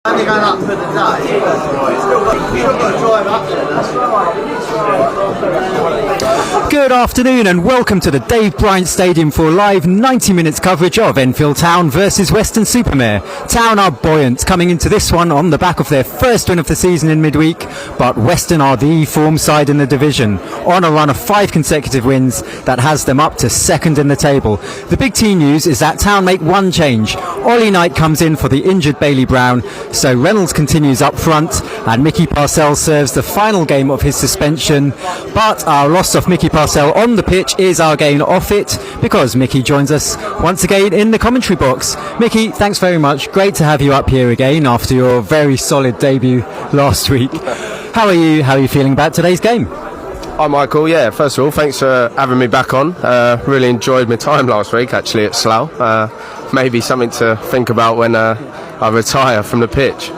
Only going up for the day. Still got to drive up there. Good afternoon and welcome to the Dave Bryant Stadium for live 90 minutes coverage of Enfield Town versus Weston Super-Mare. Town are buoyant coming into this one on the back of their first win of the season in midweek, but Weston are the form side in the division, on a run of 5 consecutive wins that has them up to second in the table. The big team news is that Town make one change. Ollie Knight comes in for the injured Bailey Brown, so Reynolds continues up front and Mickey Parcell serves the final game of his suspension. But our loss of Mickey Parcell on the pitch is our gain off it, because Mickey joins us once again in the commentary box. Mickey, thanks very much. Great to have you up here again after your very solid debut last week. How are you feeling about today's game? Hi Michael, first of all thanks for having me back on. Really enjoyed my time last week actually at Slough. Maybe something to think about when I retire from the pitch.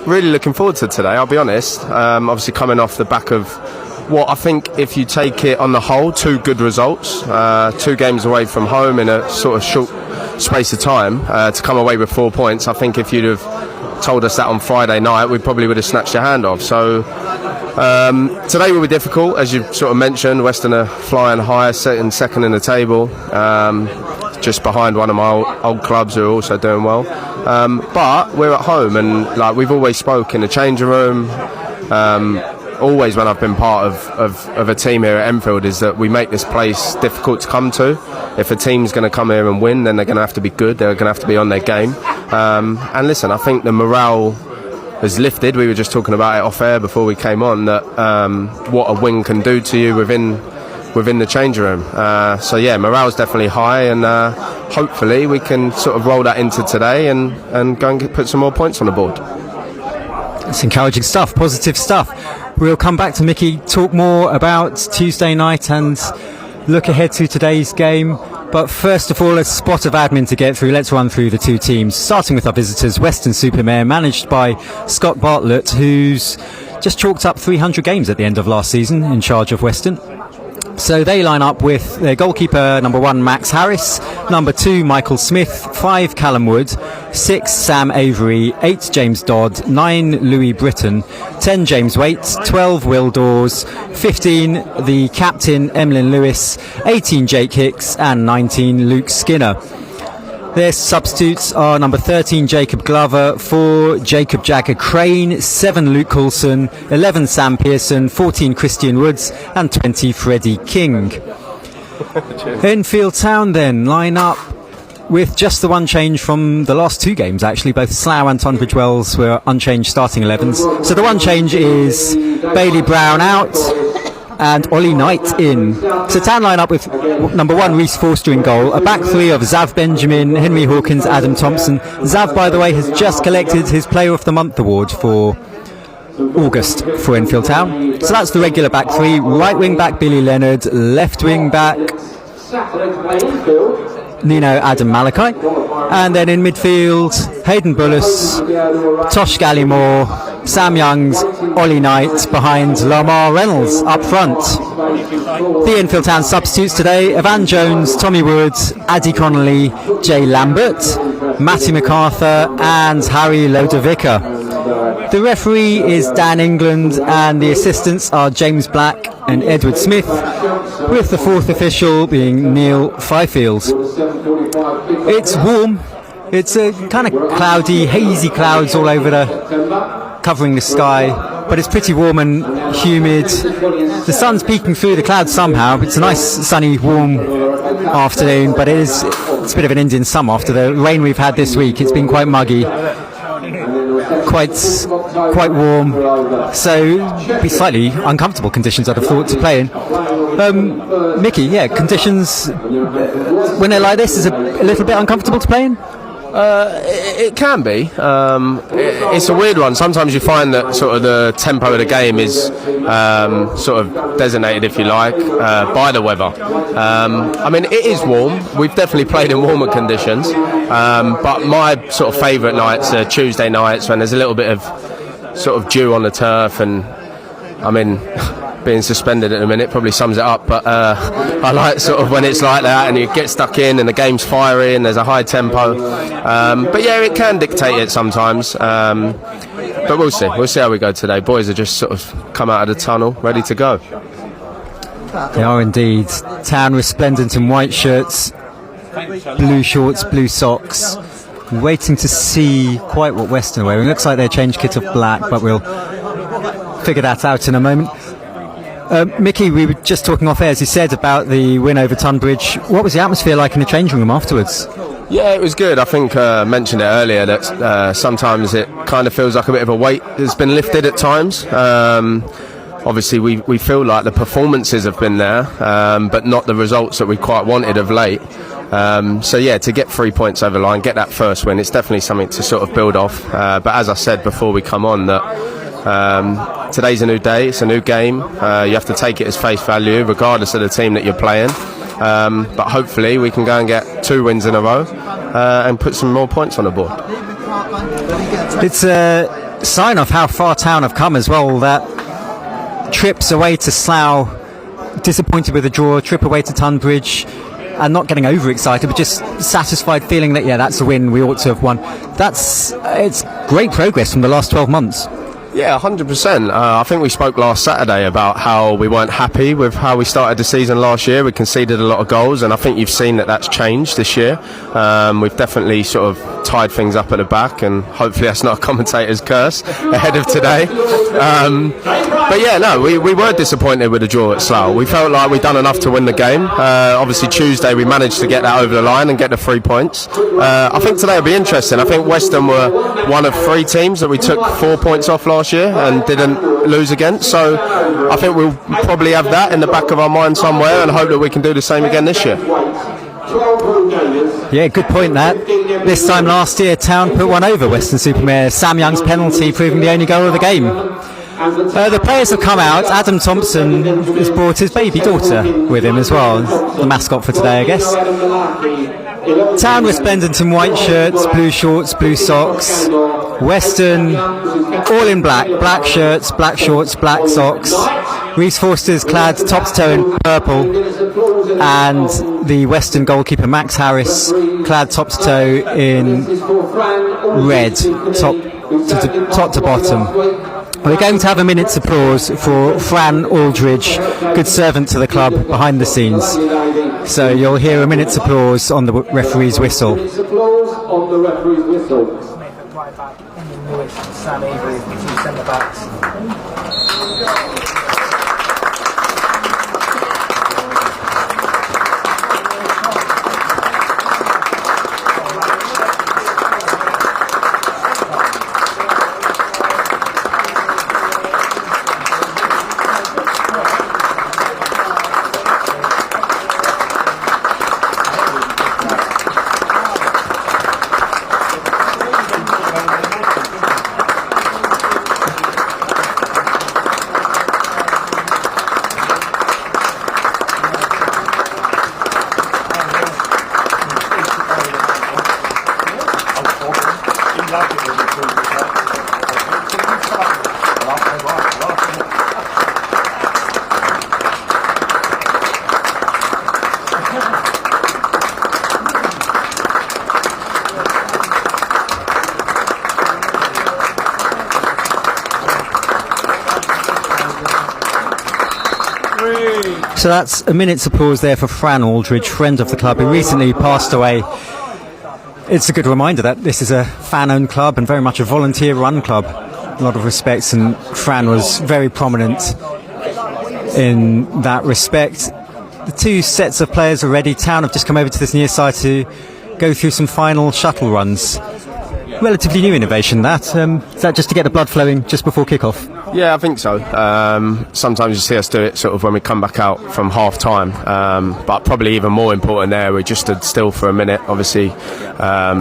Really looking forward to today, I'll be honest. Obviously coming off the back of what I think, if you take it on the whole, 2 good results, 2 games away from home in a sort of short space of time, to come away with 4 points. I think if you'd have told us that on Friday night, we probably would have snatched your hand off. So today will be difficult, as you sort of mentioned. Weston are flying high, sitting second in the table, just behind one of my old clubs who are also doing well. But we're at home, and like we've always spoke in the changing room, always when I've been part of a team here at Enfield, is that we make this place difficult to come to. If a team's going to come here and win, then they're going to have to be good, they're going to have to be on their game. And listen, I think the morale has lifted. We were just talking about it off air before we came on, that what a win can do to you within the changing room. Morale's definitely high, and hopefully we can sort of roll that into today and go and put some more points on the board. It's encouraging stuff, positive stuff. We'll come back to Mickey, talk more about Tuesday night and look ahead to today's game. But first of all, a spot of admin to get through. Let's run through the 2 teams, starting with our visitors, Weston Super-Mare, managed by Scott Bartlett, who's just chalked up 300 games at the end of last season in charge of Weston. So they line up with their goalkeeper, number 1, Max Harris, number 2, Michael Smith, 5, Callum Wood, 6, Sam Avery, 8, James Dodd, 9, Louis Britton, 10, James Waite, 12, Will Dawes, 15, the captain, Emlyn Lewis, 18, Jake Hicks, and 19, Luke Skinner. Their substitutes are number 13, Jacob Glover, 4, Jacob Jagger Crane, 7, Luke Coulson, 11, Sam Pearson, 14, Christian Woods, and 20, Freddie King. Enfield Town then line up with just the one change from the last 2 games, actually. Both Slough and Tonbridge Wells were unchanged starting 11s. So the one change is Bailey Brown out and Ollie Knight in. So Town line up with number 1, Reece Forster in goal, a back 3 of Zav Benjamin, Henry Hawkins, Adam Thompson. Zav, by the way, has just collected his Player of the Month award for August for Enfield Town. So that's the regular back 3. Right wing back Billy Leonard, left wing back Nino Adam Malachi, and then in midfield Hayden Bullis, Tosh Gallimore, Sam Youngs, Ollie Knight behind Lamar Reynolds up front. The Enfield Town substitutes today: Evan Jones, Tommy Woods, Addy Connolly, Jay Lambert, Matty MacArthur and Harry Lodovica. The referee is Dan England and the assistants are James Black and Edward Smith, with the 4th official being Neil Fifield. It's warm. It's a kind of cloudy, hazy clouds all over covering the sky, but it's pretty warm and humid. The sun's peeking through the clouds somehow. It's a nice, sunny, warm afternoon, but it's a bit of an Indian summer after the rain we've had this week. It's been quite muggy, quite warm, so it'd be slightly uncomfortable conditions, I'd have thought, to play in. Mickey, conditions when they're like this is a little bit uncomfortable to play in? It can be. It's a weird one. Sometimes you find that sort of the tempo of the game is sort of designated, if you like, by the weather. I mean, it is warm. We've definitely played in warmer conditions, but my sort of favourite nights are Tuesday nights when there's a little bit of sort of dew on the turf, and I mean, being suspended at the minute probably sums it up, but I like sort of when it's like that and you get stuck in and the game's fiery and there's a high tempo, but yeah, it can dictate it sometimes, but we'll see how we go today. Boys are just sort of come out of the tunnel ready to go. They are indeed. Town resplendent in white shirts, blue shorts, blue socks, waiting to see quite what Weston are wearing. Looks like they changed kit of black, but we'll figure that out in a moment. Mickey, we were just talking off air, as you said, about the win over Tunbridge. What was the atmosphere like in the changing room afterwards? Yeah, it was good. I think I mentioned it earlier that sometimes it kind of feels like a bit of a weight has been lifted at times. Obviously, we feel like the performances have been there, but not the results that we quite wanted of late. So yeah, to get 3 points over the line, get that first win, it's definitely something to sort of build off. But as I said before we come on, that today's a new day, it's a new game. You have to take it as face value, regardless of the team that you're playing. But hopefully we can go and get 2 wins in a row and put some more points on the board. It's a sign of how far Town have come as well, that trips away to Slough, disappointed with a draw, trip away to Tunbridge, and not getting overexcited, but just satisfied, feeling that, yeah, that's a win, we ought to have won. It's great progress from the last 12 months. Yeah, 100%. I think we spoke last Saturday about how we weren't happy with how we started the season last year. We conceded a lot of goals, and I think you've seen that that's changed this year. We've definitely sort of tied things up at the back, and hopefully that's not a commentator's curse ahead of today. But yeah, no, we were disappointed with the draw at Slough. We felt like we'd done enough to win the game. Obviously Tuesday we managed to get that over the line and get the 3 points. I think today will be interesting. I think Weston were one of 3 teams that we took 4 points off last year and didn't lose against, so I think we'll probably have that in the back of our mind somewhere and hope that we can do the same again this year. Yeah, good point that. This time last year Town put one over Weston Super-Mare, Sam Young's penalty proving the only goal of the game. The players have come out. Adam Thompson has brought his baby daughter with him as well, the mascot for today, I guess. Town resplendent in white shirts, blue shorts, blue socks. Weston all in black shirts, black shorts, black socks. Reece Forster's clad top to toe in purple, and the Weston goalkeeper Max Harris clad top to toe in red, top to bottom. We're going to have a minute's applause for Fran Aldridge, good servant to the club behind the scenes. So you'll hear a minute's applause on the referee's whistle. Right back in the Lewis, Sam Avery, 2 centre backs. So that's a minute's applause there for Fran Aldridge, friend of the club, who recently passed away. It's a good reminder that this is a fan-owned club and very much a volunteer-run club. A lot of respects, and Fran was very prominent in that respect. The 2 sets of players are ready. Town have just come over to this near side to go through some final shuttle runs. Relatively new innovation, that. Is that just to get the blood flowing just before kick-off? Yeah, I think so. Sometimes you see us do it sort of when we come back out from half-time, but probably even more important there, we just stood still for a minute, obviously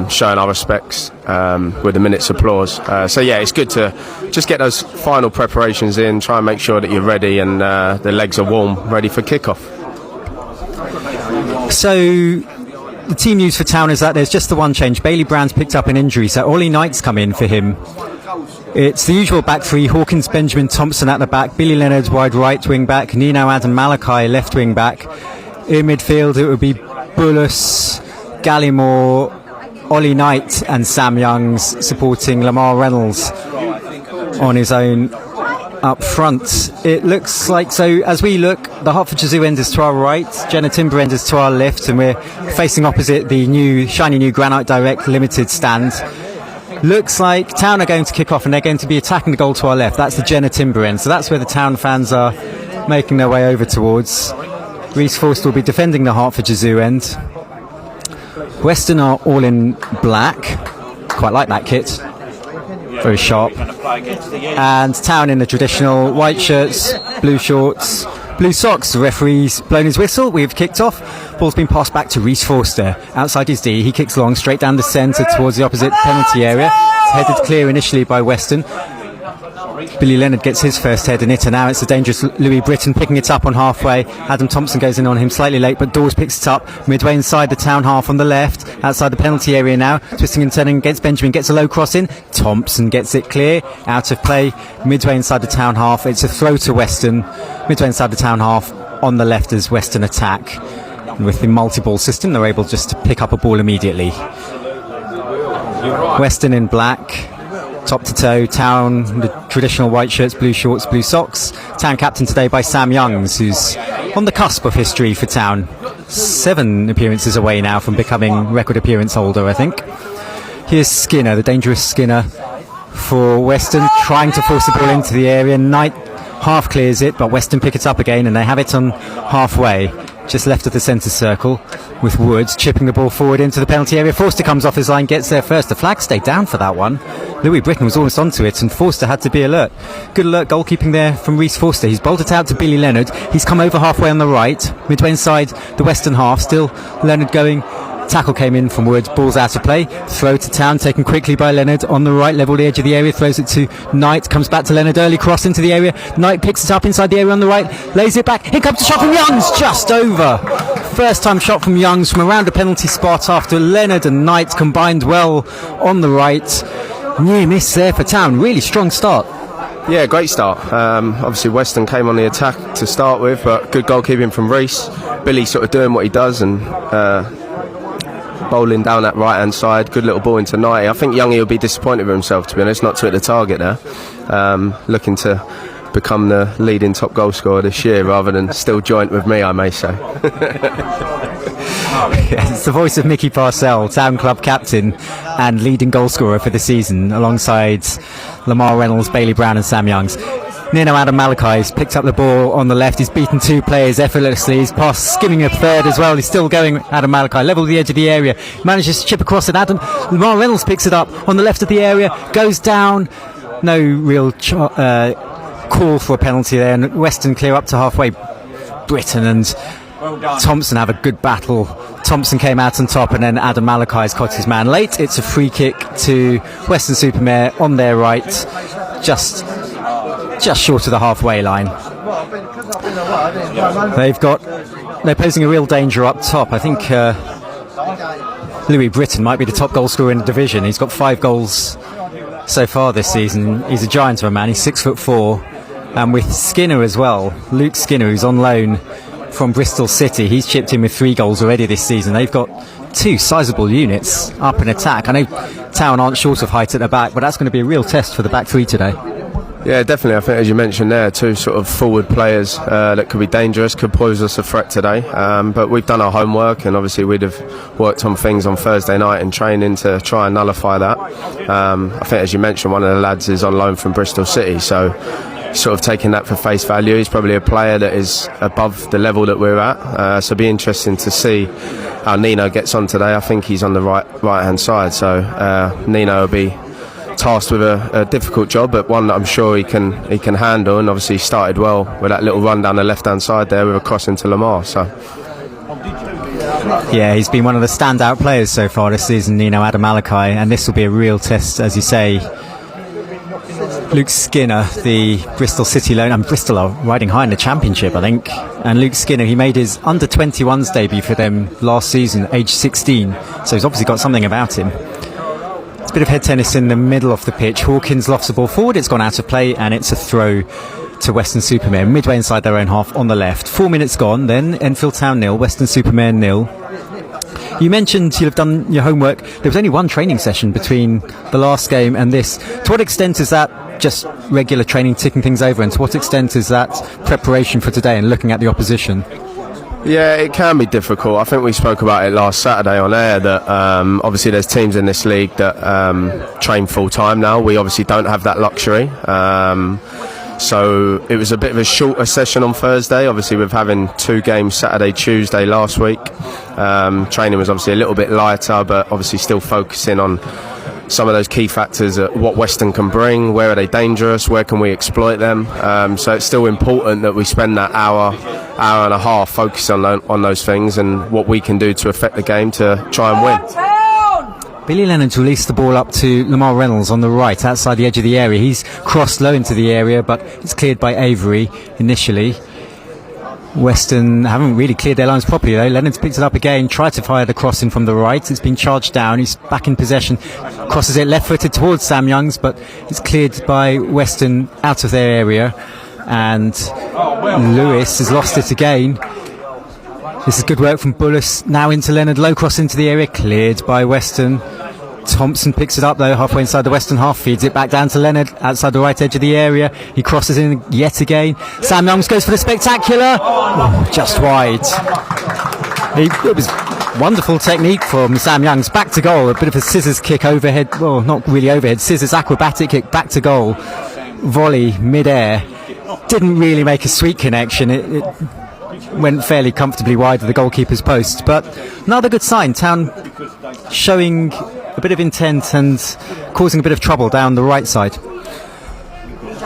showing our respects with a minute's applause. So yeah, it's good to just get those final preparations in, try and make sure that you're ready and the legs are warm, ready for kick-off. So the team news for Town is that there's just the one change. Bailey Brown's picked up an injury, so Ollie Knight's come in for him. It's the usual back three: Hawkins, Benjamin, Thompson at the back, Billy Leonard wide right wing back, Nino, Adam, Malachi left wing back. In midfield it would be Bullis, Gallimore, Ollie Knight and Sam Youngs, supporting Lamar Reynolds on his own up front. It looks like, so as we look, the Hertfordshire Zoo end is to our right, Jenna Timber end is to our left, and we're facing opposite the new shiny new Granite Direct Limited stand. Looks like Town are going to kick off and they're going to be attacking the goal to our left. That's the Jenna Timber end, so that's where the Town fans are making their way over towards. Reece Forster will be defending the Hertfordshire Zoo end. Weston are all in black, quite like that kit, very sharp, and Town in the traditional white shirts, blue shorts, blue socks. The referee's blown his whistle, we've kicked off. Ball's been passed back to Reece Forster, outside his D, he kicks long straight down the centre towards the opposite penalty area. It's headed clear initially by Weston. Billy Leonard gets his first head in it, and now it's the dangerous Louis Britton picking it up on halfway. Adam Thompson goes in on him slightly late, but Dawes picks it up midway inside the Town half on the left, outside the penalty area now, twisting and turning against Benjamin, gets a low cross in. Thompson gets it clear, out of play, midway inside the Town half. It's a throw to Weston, midway inside the Town half on the left as Weston attack. And with the multi-ball system, they're able just to pick up a ball immediately. Weston in black, top to toe. Town, the traditional white shirts, blue shorts, blue socks. Town captain today by Sam Youngs, who's on the cusp of history for Town. 7 appearances away now from becoming record appearance holder, I think. Here's Skinner, the dangerous Skinner for Weston, trying to force the ball into the area. Knight half clears it, but Weston pick it up again, and they have it on halfway, just left of the centre circle, with Woods chipping the ball forward into the penalty area. Forster comes off his line, gets there first. The flag stayed down for that one. Louis Britton was almost onto it, and Forster had to be alert. Good alert goalkeeping there from Reece Forster. He's bolted out to Billy Leonard. He's come over halfway on the right, midway inside the Western half. Still Leonard going. Tackle came in from Woods, ball's out of play. Throw to Town, taken quickly by Leonard on the right, level the edge of the area, throws it to Knight, comes back to Leonard, early cross into the area. Knight picks it up inside the area on the right, lays it back. Here comes a shot from Youngs, just over. First time shot from Youngs from around a penalty spot after Leonard and Knight combined well on the right. Near miss there for Town, really strong start. Yeah, great start. Obviously Weston came on the attack to start with, but good goalkeeping from Reece. Billy sort of doing what he does and bowling down that right hand side. Good little ball into Knight. I think Youngie will be disappointed with himself, to be honest, not to hit the target there. Looking to become the leading top goal scorer this year rather than still joint with me, I may say. It's the voice of Mickey Parcell, Town Club captain and leading goal scorer for the season, alongside Lamar Reynolds, Bailey Brown and Sam Youngs. Nino Adam Malachi's picked up the ball on the left. He's beaten 2 players effortlessly. He's passed, skimming a third as well. He's still going. Adam Malachi level the edge of the area, manages to chip across at Adam. Lamar Reynolds picks it up on the left of the area, goes down. No real call for a penalty there, and Weston clear up to halfway. Britton and Thompson have a good battle. Thompson came out on top, and then Adam Malachi's caught his man late. It's a free kick to Weston Super-Mare on their right, just short of the halfway line. They're posing a real danger up top. I think Louis Britton might be the top goal scorer in the division. He's got 5 goals so far this season. He's a giant of a man. He's 6'4", and with Skinner as well, Luke Skinner, who's on loan from Bristol City, he's chipped in with 3 goals already this season. They've got 2 sizable units up in attack. I know Town aren't short of height at the back, but that's going to be a real test for the back 3 today. Yeah, definitely. I think, as you mentioned there, 2 sort of forward players that could be dangerous, could pose us a threat today. But we've done our homework, and obviously we'd have worked on things on Thursday night in training to try and nullify that. I think, as you mentioned, one of the lads is on loan from Bristol City, so sort of taking that for face value. He's probably a player that is above the level that we're at. So it'll be interesting to see how Nino gets on today. I think he's on the right hand side, so Nino will be tasked with a difficult job, but one that I'm sure he can handle. And obviously he started well with that little run down the left hand side there with a cross into Lamar. So yeah, he's been one of the standout players so far this season, Nino Adam Malachi, and this will be a real test, as you say. Luke Skinner, the Bristol City loan, and Bristol are riding high in the Championship, I think. And Luke Skinner, he made his under-21s debut for them last season, age 16, so he's obviously got something about him. bit of head tennis in the middle of the pitch. Hawkins lofts the ball forward, it's gone out of play, and it's a throw to Weston Super-Mare, midway inside their own half on the left. 4 minutes gone, then Enfield Town 0, Weston Super-Mare 0. You mentioned you've done your homework. There was only one training session between the last game and this. To what extent is that just regular training, ticking things over, and to what extent is that preparation for today and looking at the opposition? Yeah, it can be difficult. I think we spoke about it last Saturday on air that obviously there's teams in this league that train full time now. We obviously don't have that luxury. So it was a bit of a shorter session on Thursday, obviously with having 2 games Saturday, Tuesday last week. Training was obviously a little bit lighter, but obviously still focusing on some of those key factors, what Weston can bring, where are they dangerous, where can we exploit them. So it's still important that we spend that hour and a half focusing on those things and what we can do to affect the game to try and win. Billy Leonard released the ball up to Lamar Reynolds on the right, outside the edge of the area. He's crossed low into the area, but it's cleared by Avery initially. Weston haven't really cleared their lines properly though. Leonard's picked it up again, tried to fire the cross in from the right. It's been charged down. He's back in possession. Crosses it left-footed towards Sam Youngs, but it's cleared by Weston out of their area. And Lewis has lost it again. This is good work from Bullis. Now into Leonard. Low cross into the area. Cleared by Weston. Thompson picks it up though, halfway inside the Western half, feeds it back down to Leonard, outside the right edge of the area. He crosses in yet again. Sam Youngs goes for the spectacular. Oh, just wide. It was wonderful technique from Sam Youngs. Back to goal. A bit of a scissors kick overhead. Well, not really overhead. Scissors acrobatic kick back to goal. Volley mid-air. Didn't really make a sweet connection. It went fairly comfortably wide of the goalkeeper's post. But another good sign. Town showing a bit of intent and causing a bit of trouble down the right side.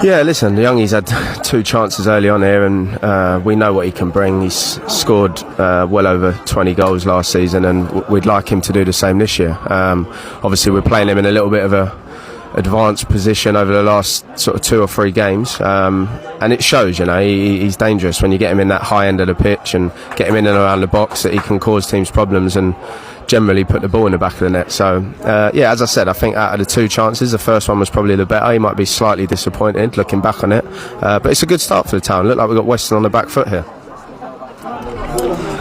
Yeah, listen, the Youngie's had 2 chances early on here, and we know what he can bring. He's scored well over 20 goals last season, and we'd like him to do the same this year. Obviously, we're playing him in a little bit of a advanced position over the last sort of 2 or 3 games, and it shows, you know, he's dangerous when you get him in that high end of the pitch and get him in and around the box, that he can cause teams problems and generally put the ball in the back of the net. So yeah, as I said, I think out of the 2 chances, the first one was probably the better. He might be slightly disappointed looking back on it, but it's a good start for the Town. Look like we've got Weston on the back foot here.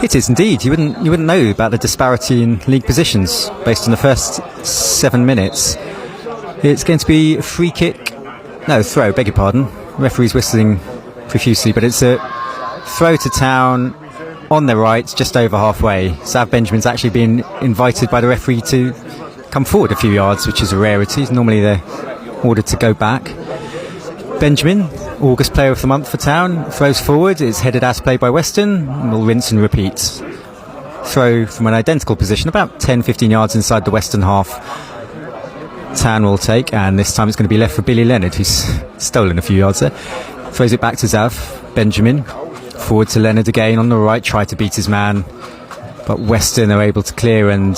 It is indeed. You wouldn't know about the disparity in league positions based on the first 7 minutes. It's going to be a free kick, no, throw, beg your pardon. Referee's whistling profusely, but it's a throw to Town on their right, just over halfway. Sav Benjamin's actually been invited by the referee to come forward a few yards, which is a rarity. Normally they're ordered to go back. Benjamin, August Player of the Month for Town, throws forward. It's headed out of play by Weston, and will rinse and repeat. Throw from an identical position, about 10-15 yards inside the Western half. Town will take, and this time it's going to be left for Billy Leonard, who's stolen a few yards there. Throws it back to Zav Benjamin. Forward to Leonard again on the right, tried to beat his man, but Weston are able to clear, and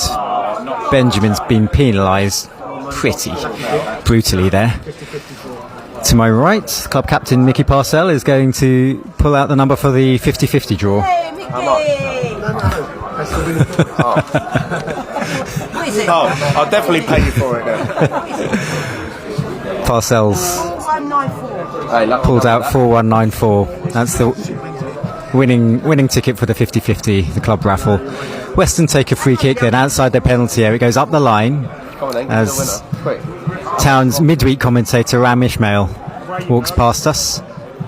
Benjamin's been penalised pretty brutally there. To my right, club captain Mickey Parcell is going to pull out the number for the 50-50 draw. Hey, Mickey! What is it? Oh, I'll definitely pay you for it then. Parcell's 4194. pulled out 4194. That's the winning ticket for the 50-50, the club raffle. Weston take a free kick, then outside their penalty area. It goes up the line as Town's midweek commentator Ram Ishmael walks past us,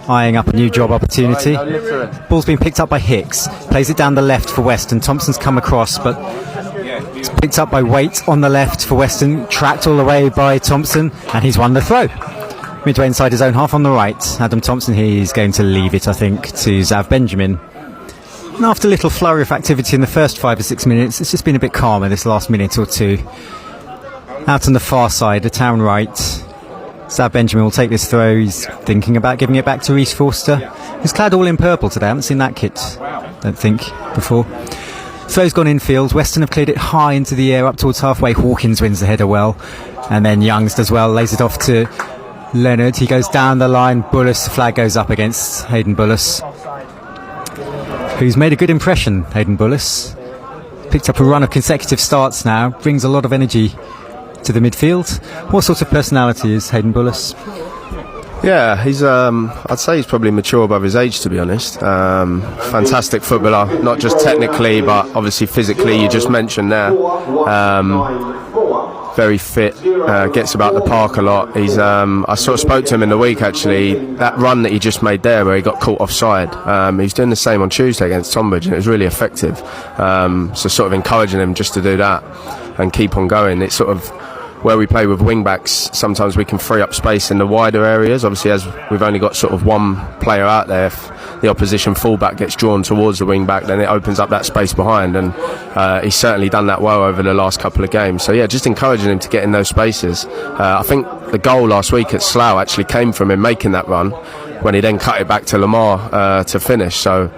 eyeing up a new job opportunity. Ball's been picked up by Hicks, plays it down the left for Weston. Thompson's come across, but it's picked up by Waite on the left for Weston, tracked all the way by Thompson, and he's won the throw. Midway inside his own half on the right. Adam Thompson, he's going to leave it, I think, to Zav Benjamin. And after a little flurry of activity in the first 5 or 6 minutes, it's just been a bit calmer this last minute or two. Out on the far side, the Town right, Zav Benjamin will take this throw. He's thinking about giving it back to Reece Forster, who's clad all in purple today. I haven't seen that kit, don't think, before. Throw's gone infield. Weston have cleared it high into the air up towards halfway. Hawkins wins the header well, and then Youngs does well, lays it off to Leonard. He goes down the line. Bullis, the flag goes up against Hayden Bullis, who's made a good impression. Hayden Bullis picked up a run of consecutive starts now, brings a lot of energy to the midfield. What sort of personality is Hayden Bullis? Yeah, he's. I'd say he's probably mature above his age, to be honest. Fantastic footballer, not just technically, but obviously physically. You just mentioned there. Very fit, gets about the park a lot. He's. I sort of spoke to him in the week actually. That run that he just made there, where he got caught offside. He's doing the same on Tuesday against Tonbridge, and it was really effective. So sort of encouraging him just to do that and keep on going. It's sort of where we play with wing backs, sometimes we can free up space in the wider areas. Obviously, as we've only got sort of one player out there, if the opposition fullback gets drawn towards the wing back, then it opens up that space behind, and he's certainly done that well over the last couple of games. So yeah, just encouraging him to get in those spaces. I think the goal last week at Slough actually came from him making that run, when he then cut it back to Lamar to finish. So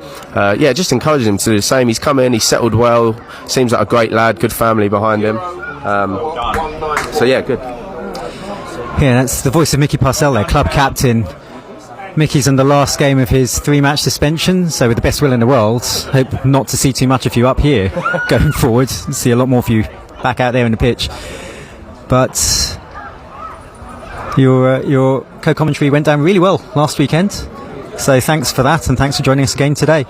yeah, just encouraging him to do the same. He's come in, he's settled well, seems like a great lad, good family behind him. So yeah, good. Yeah, that's the voice of Mickey Parcell there, club captain. Mickey's on the last game of his 3-match suspension, so with the best will in the world, hope not to see too much of you up here going forward. See a lot more of you back out there in the pitch. But your co-commentary went down really well last weekend, so thanks for that, and thanks for joining us again today.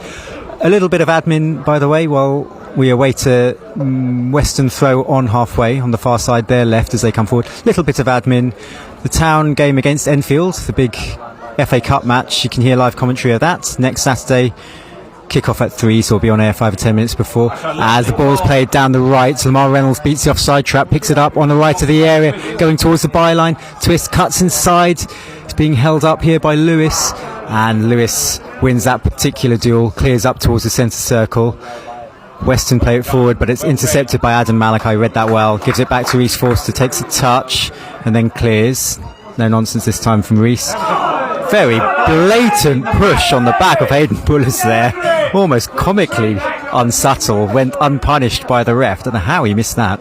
A little bit of admin, by the way, while we await a Weston throw on halfway on the far side there left as they come forward. Little bit of admin. The Town game against Enfield, the big FA Cup match. You can hear live commentary of that next Saturday. Kick-off at 3, so we'll be on air 5 or 10 minutes before. As the ball's played down the right, Lamar Reynolds beats the offside trap, picks it up on the right of the area, going towards the byline. Twist cuts inside. It's being held up here by Lewis, and Lewis wins that particular duel, clears up towards the centre circle. Weston play it forward, but it's intercepted by Adam Malachi. Read that well. Gives it back to Reece Forster, takes a touch and then clears. No nonsense this time from Reece. Very blatant push on the back of Hayden Bullis there. Almost comically unsubtle. Went unpunished by the ref. Don't know how he missed that.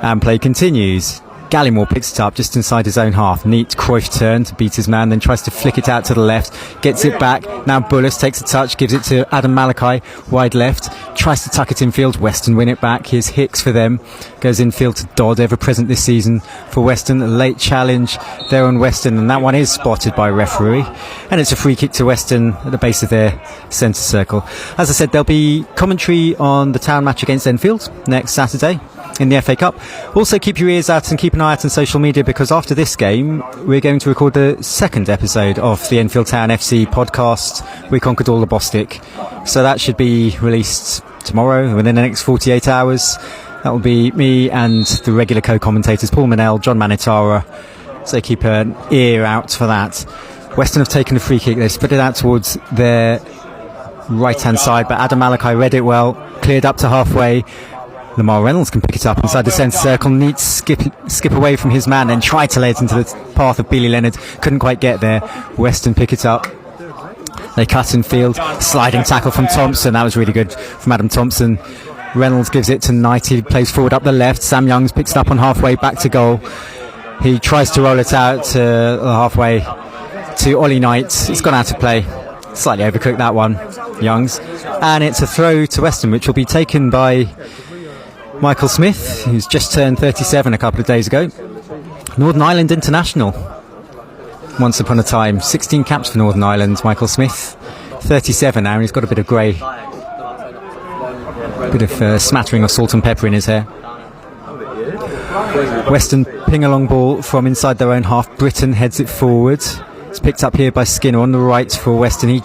And play continues. Gallimore picks it up just inside his own half. Neat Cruyff turn to beat his man, then tries to flick it out to the left, gets it back. Now Bullis takes a touch, gives it to Adam Malachi, wide left, tries to tuck it infield. Weston win it back. Here's Hicks for them, goes infield to Dodd, ever present this season for Weston. A late challenge there on Weston, and that one is spotted by referee, and it's a free kick to Weston at the base of their centre circle. As I said, there'll be commentary on the Town match against Enfield next Saturday in the FA Cup. Also keep your ears out and keep an eye out on social media, because after this game we're going to record the second episode of the Enfield Town FC podcast, We Conquered All the Bostic. So that should be released tomorrow, within the next 48 hours. That will be me and the regular co-commentators Paul Manell, John Manitara, so keep an ear out for that. Weston have taken a free kick. They split it out towards their right hand side, but Adam Malachi read it well, cleared up to halfway. Lamar Reynolds can pick it up inside the centre circle. Neat skip away from his man and try to lay it into the path of Billy Leonard. Couldn't quite get there. Weston pick it up. They cut in field. Sliding tackle from Thompson. That was really good from Adam Thompson. Reynolds gives it to Knight. He plays forward up the left. Sam Youngs picks it up on halfway back to goal. He tries to roll it out to halfway to Ollie Knight. It's gone out of play. Slightly overcooked that one, Youngs. And it's a throw to Weston, which will be taken by Michael Smith, who's just turned 37 a couple of days ago. Northern Ireland international. Once upon a time, 16 caps for Northern Ireland, Michael Smith. 37 now, and he's got a bit of grey. Bit of smattering of salt and pepper in his hair. Weston ping a long ball from inside their own half. Britton heads it forward. It's picked up here by Skinner on the right for Weston.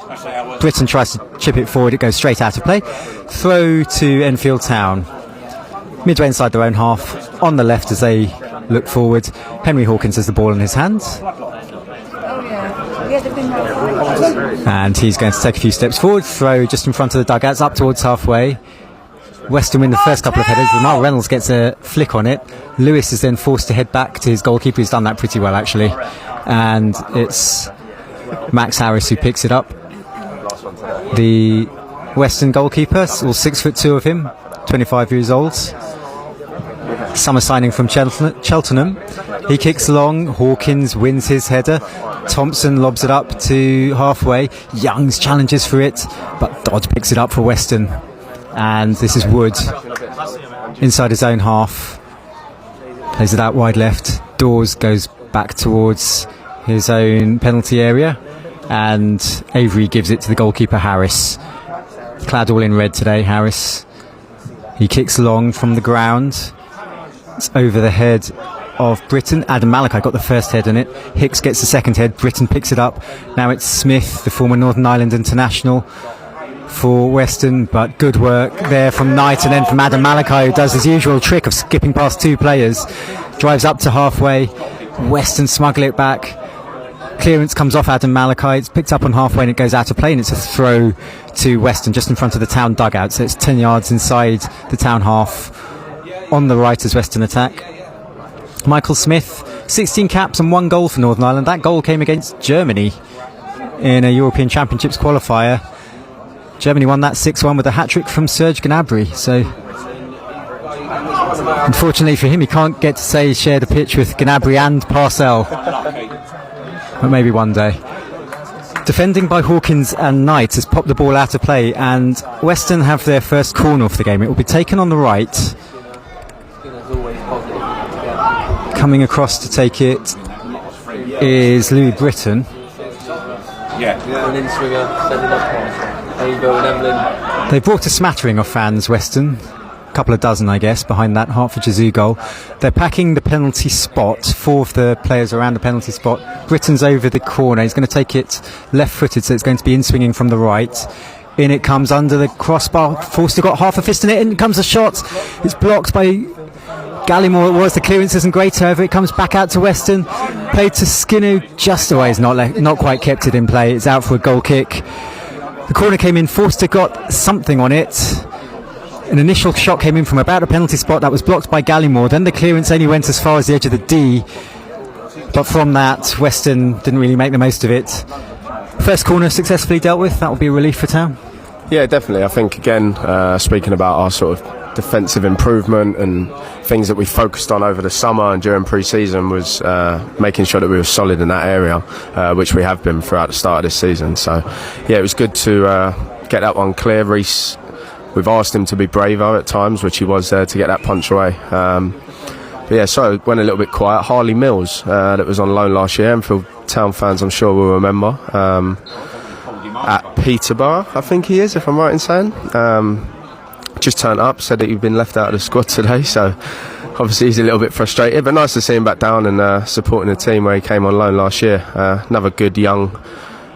Britton tries to chip it forward. It goes straight out of play. Throw to Enfield Town. Midway inside their own half, on the left as they look forward. Henry Hawkins has the ball in his hand, and he's going to take a few steps forward. Throw just in front of the dugouts, up towards halfway. Weston win the first couple of headers. Lamar Reynolds gets a flick on it. Lewis is then forced to head back to his goalkeeper. He's done that pretty well, actually, and it's Max Harris who picks it up. The Weston goalkeeper, all 6'2" of him, 25 years old. Summer signing from Cheltenham. He kicks long. Hawkins wins his header. Thompson lobs it up to halfway. Youngs challenges for it, but Dodd picks it up for Weston. And this is Wood inside his own half. Plays it out wide left. Dawes goes back towards his own penalty area, and Avery gives it to the goalkeeper Harris. Clad all in red today, Harris. He kicks long from the ground. It's over the head of Britton. Adam Malachi got the first head on it. Hicks gets the second head. Britton picks it up. Now it's Smith, the former Northern Ireland international, for Weston, but good work there from Knight and then from Adam Malachi, who does his usual trick of skipping past two players. Drives up to halfway. Weston smuggle it back. Clearance comes off Adam Malachi. It's picked up on halfway and it goes out of play, and it's a throw to Weston just in front of the Town dugout. So it's 10 yards inside the Town half on the right as Weston attack. Michael Smith, 16 caps and 1 goal for Northern Ireland. That goal came against Germany in a European Championships qualifier. Germany won that 6-1 with a hat-trick from Serge Gnabry. So unfortunately for him, he can't get to share the pitch with Gnabry and Parcell. But maybe one day. Defending by Hawkins and Knight has popped the ball out of play, and Weston have their first corner of the game. It will be taken on the right. Coming across to take it is Louis Britton. They brought a smattering of fans, Weston. A couple of dozen, I guess, behind that Hertfordshire Zoo goal. They're packing the penalty spot. 4 of the players around the penalty spot. Britton's over the corner. He's going to take it left-footed, so it's going to be in-swinging from the right. In it comes under the crossbar. Forster got half a fist in it. In comes a shot. It's blocked by Gallimore. It was. The clearance isn't great, however. It comes back out to Weston. Played to Skinner just away. He's not quite kept it in play. It's out for a goal kick. The corner came in. Forster got something on it. An initial shot came in from about a penalty spot that was blocked by Gallimore. Then the clearance only went as far as the edge of the D. But from that, Weston didn't really make the most of it. First corner successfully dealt with. That will be a relief for Town. Yeah, definitely. I think, again, speaking about our sort of defensive improvement and things that we focused on over the summer and during pre-season was making sure that we were solid in that area, which we have been throughout the start of this season. So, yeah, it was good to get that one clear. Reece, we've asked him to be braver at times, which he was there to get that punch away. But yeah, so it went a little bit quiet. Harley Mills, that was on loan last year. Enfield Town fans, I'm sure, will remember. At Peterborough, I think he is, if I'm right in saying. Just turned up, said that he'd been left out of the squad today, so obviously he's a little bit frustrated. But nice to see him back down and supporting the team where he came on loan last year. Another good young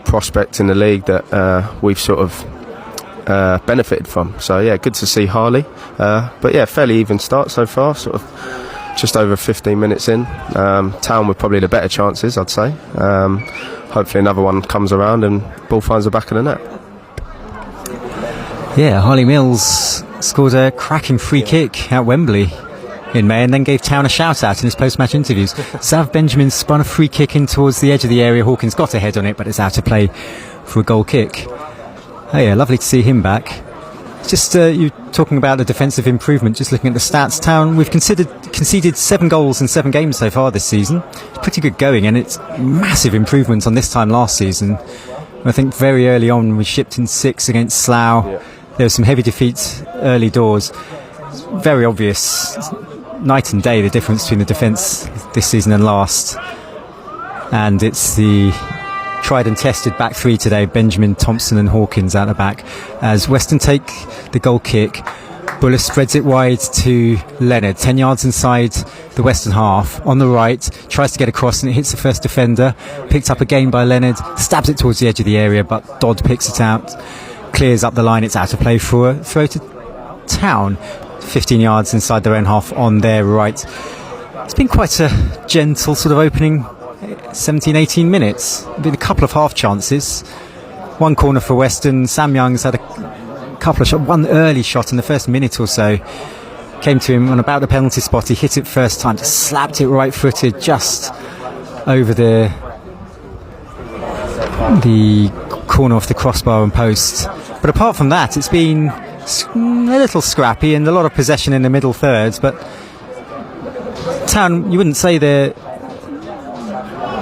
prospect in the league that we've sort of benefited from. So yeah, good to see Harley. But yeah, fairly even start so far, sort of just over 15 minutes in. Town with probably the better chances, I'd say. Hopefully another one comes around and ball finds the back of the net. Yeah, Harley Mills scored a cracking free kick at Wembley in May and then gave Town a shout out in his post-match interviews. Sav Benjamin spun a free kick in towards the edge of the area. Hawkins got a head on it, but it's out of play for a goal kick. Oh yeah, lovely to see him back. Just you talking about the defensive improvement, just looking at the stats. Town, we've conceded 7 goals in 7 games so far this season. It's pretty good going, and it's massive improvement on this time last season. I think very early on we shipped in 6 against Slough. Yeah. There were some heavy defeats early doors. It's very obvious, night and day, the difference between the defence this season and last. And it's the tried and tested back 3 today, Benjamin, Thompson and Hawkins out the back, as Weston take the goal kick. Buller spreads it wide to Leonard, 10 yards inside the Western half on the right, tries to get across and it hits the first defender, picked up again by Leonard, stabs it towards the edge of the area, but Dodd picks it out, clears up the line. It's out of play for a throw to Town, 15 yards inside their own half on their right. It's been quite a gentle sort of opening 17-18 minutes. Been a couple of half chances, one corner for Weston. Sam Young's had a couple of shots, one early shot in the first minute or so, came to him on about the penalty spot. He hit it first time, just slapped it right footed just over the corner off the crossbar and post. But apart from that, it's been a little scrappy and a lot of possession in the middle thirds. But Town, you wouldn't say they're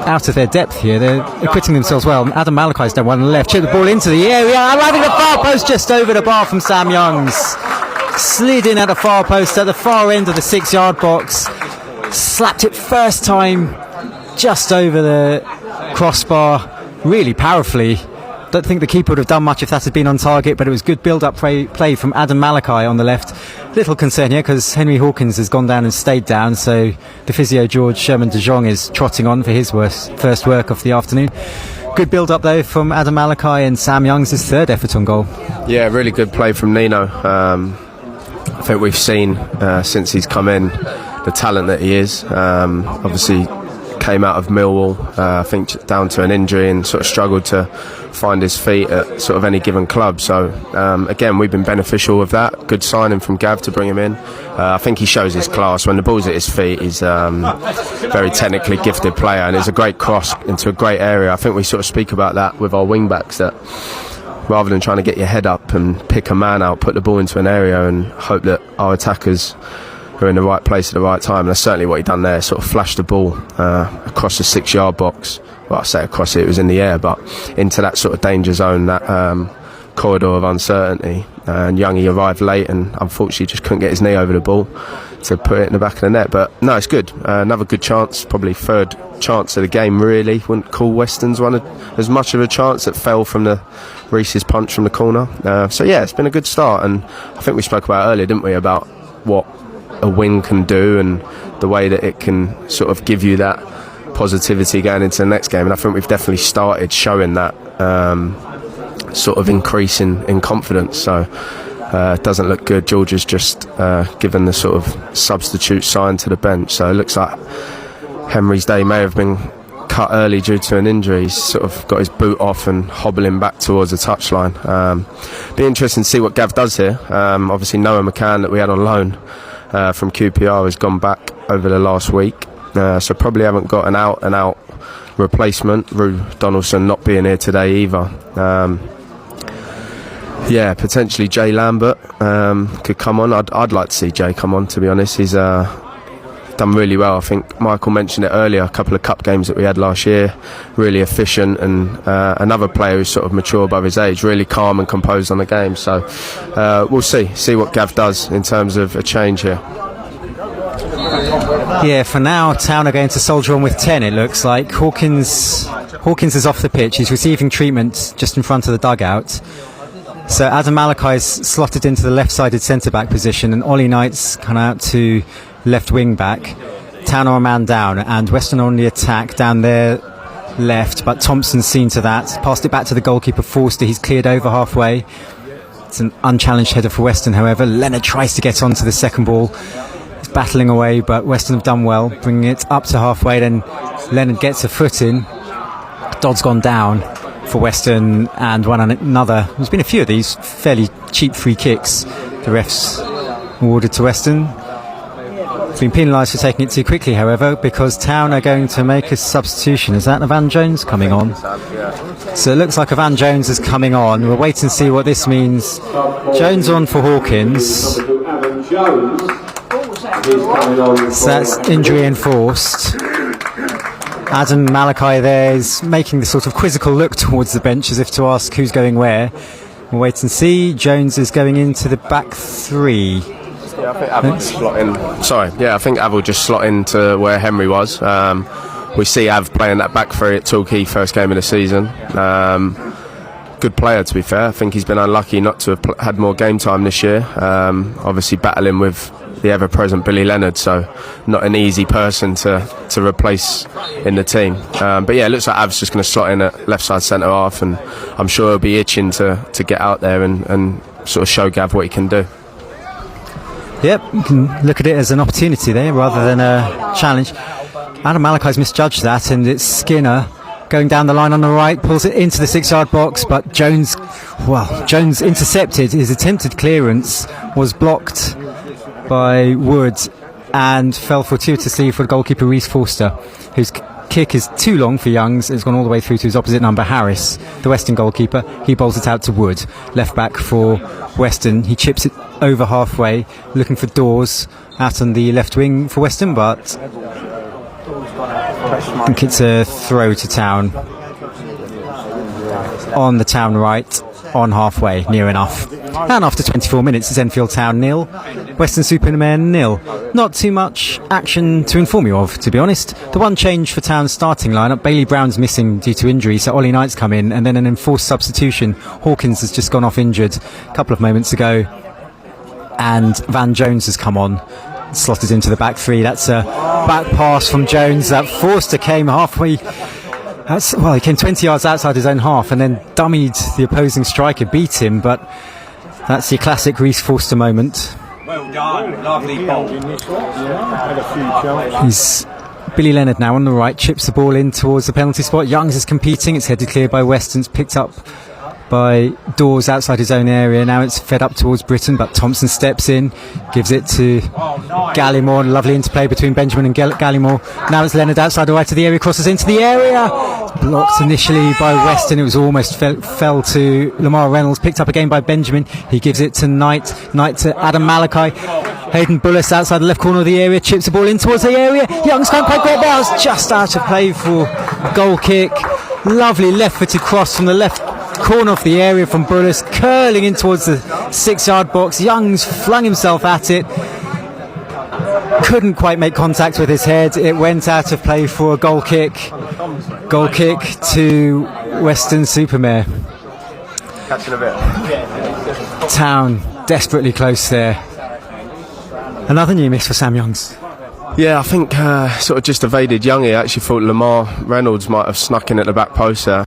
out of their depth here. They're acquitting themselves well. Adam Malachai's done one on the left, chip the ball into the area, arriving at the far post just over the bar from Sam Youngs. Slid in at the far post at the far end of the 6-yard box. slapped it first time just over the crossbar, really powerfully. Don't think the keeper would have done much if that had been on target, but it was good build-up play from Adam Malachi on the left. Little concern here because Henry Hawkins has gone down and stayed down, so the physio George Sherman de Jong is trotting on for his first work of the afternoon. Good build-up though from Adam Malachi, and Sam Young's his third effort on goal. Yeah, really good play from Nino. I think we've seen since he's come in the talent that he is. Obviously came out of Millwall, I think down to an injury, and sort of struggled to find his feet at sort of any given club. So again, we've been beneficial of that. Good signing from Gav to bring him in. I think he shows his class when the ball's at his feet. He's very technically gifted player, and it's a great cross into a great area. I think we sort of speak about that with our wing backs, that rather than trying to get your head up and pick a man out, put the ball into an area and hope that our attackers are in the right place at the right time. And that's certainly what he done there. Sort of flashed the ball across the 6-yard box. Well, I say across it was in the air, but into that sort of danger zone, that corridor of uncertainty. And Youngie arrived late and unfortunately just couldn't get his knee over the ball to put it in the back of the net. But no, it's good. Another good chance, probably third chance of the game really. Wouldn't call Weston's one as much of a chance. That fell from the Reese's punch from the corner. So yeah, it's been a good start, and I think we spoke about earlier, didn't we, about what a win can do and the way that it can sort of give you that positivity going into the next game. And I think we've definitely started showing that sort of increase in confidence. So it doesn't look good. George has just given the sort of substitute sign to the bench, so it looks like Henry's day may have been cut early due to an injury. He's sort of got his boot off and hobbling back towards the touchline. Be interesting to see what Gav does here. Obviously Noah McCann that we had on loan from QPR has gone back over the last week, so probably haven't got an out and out replacement. Rue Donaldson not being here today either. Yeah, potentially Jay Lambert could come on. I'd like to see Jay come on, to be honest. He's done really well. I think Michael mentioned it earlier, a couple of cup games that we had last year, really efficient, and another player who's sort of mature above his age, really calm and composed on the game. So we'll see what Gav does in terms of a change here. Yeah, for now Town are going to soldier on with 10, it looks like. Hawkins is off the pitch. He's receiving treatment just in front of the dugout. So Adam Malachai's slotted into the left-sided centre-back position, and Ollie Knight's come out to left wing-back. Town are a man down, and Weston on the attack down there left, but Thompson's seen to that. Passed it back to the goalkeeper, Forster. He's cleared over halfway. It's an unchallenged header for Weston, however. Leonard tries to get onto the second ball. He's battling away, but Weston have done well, bringing it up to halfway. Then Leonard gets a foot in. Dodd's gone down for Weston, and one another. There's been a few of these fairly cheap free kicks the refs awarded to Weston. Been penalised for taking it too quickly, however, because Town are going to make a substitution. Is that Evan Jones coming on? So it looks like Evan Jones is coming on. We'll wait and see what this means. Jones on for Hawkins. So that's injury enforced. Adam Malachi there is making the sort of quizzical look towards the bench as if to ask who's going where. We'll wait and see. Jones is going into the back three. Yeah, I think Av will slot in. Sorry, yeah, I think Av will just slot into where Henry was. We see Av playing that back three at Torquay, first game of the season. Good player, to be fair. I think he's been unlucky not to have had more game time this year. Obviously battling with the ever-present Billy Leonard, so not an easy person to replace in the team. But yeah, it looks like Av's just going to slot in at left side centre half, and I'm sure he'll be itching to get out there and sort of show Gav what he can do. Yep, you can look at it as an opportunity there rather than a challenge. Adam Malachai's misjudged that, and it's Skinner going down the line on the right, pulls it into the 6-yard box, but Jones intercepted. His attempted clearance was blocked by Wood and fell fortuitously for goalkeeper Reece Forster, whose kick is too long for Youngs. It's gone all the way through to his opposite number, Harris, the Weston goalkeeper. He bowls it out to Wood, left back for Weston. He chips it over halfway, looking for Dawes out on the left wing for Weston, but I think it's a throw to Town on the Town right. on halfway, near enough. And after 24 minutes, it's Enfield Town 0, Weston Super-Mare 0. Not too much action to inform you of, to be honest. The one change for Town's starting lineup, Bailey Brown's missing due to injury, so Ollie Knight's come in, and then an enforced substitution. Hawkins has just gone off injured a couple of moments ago, and Van Jones has come on, slotted into the back three. That's a back pass from Jones that Forster came halfway. He came 20 yards outside his own half and then dummied the opposing striker, beat him, but that's your classic Reece Forster moment. Well done, lovely ball. He's Billy Leonard now on the right, chips the ball in towards the penalty spot. Youngs is competing, it's headed clear by Weston, it's picked up by Dawes outside his own area. Now it's fed up towards Britton, but Thompson steps in, gives it to Gallimore. Lovely interplay between Benjamin and Gallimore. Now it's Leonard outside the right of the area, crosses into the area. Blocked initially by Weston. It was almost fell to Lamar Reynolds. Picked up again by Benjamin. He gives it to Knight. Knight to Adam Malachi. Hayden Bullis outside the left corner of the area, chips the ball in towards the area. Youngs can't quite get there. It's just out of play for goal kick. Lovely left-footed cross from the left corner of the area from Bullis, curling in towards the 6-yard box. Youngs flung himself at it, couldn't quite make contact with his head. It went out of play for a goal kick to Weston Super-Mare. Catching a bit. Town desperately close there. Another new miss for Sam Youngs. Yeah, I think sort of just evaded Youngie. I actually thought Lamar Reynolds might have snuck in at the back post there.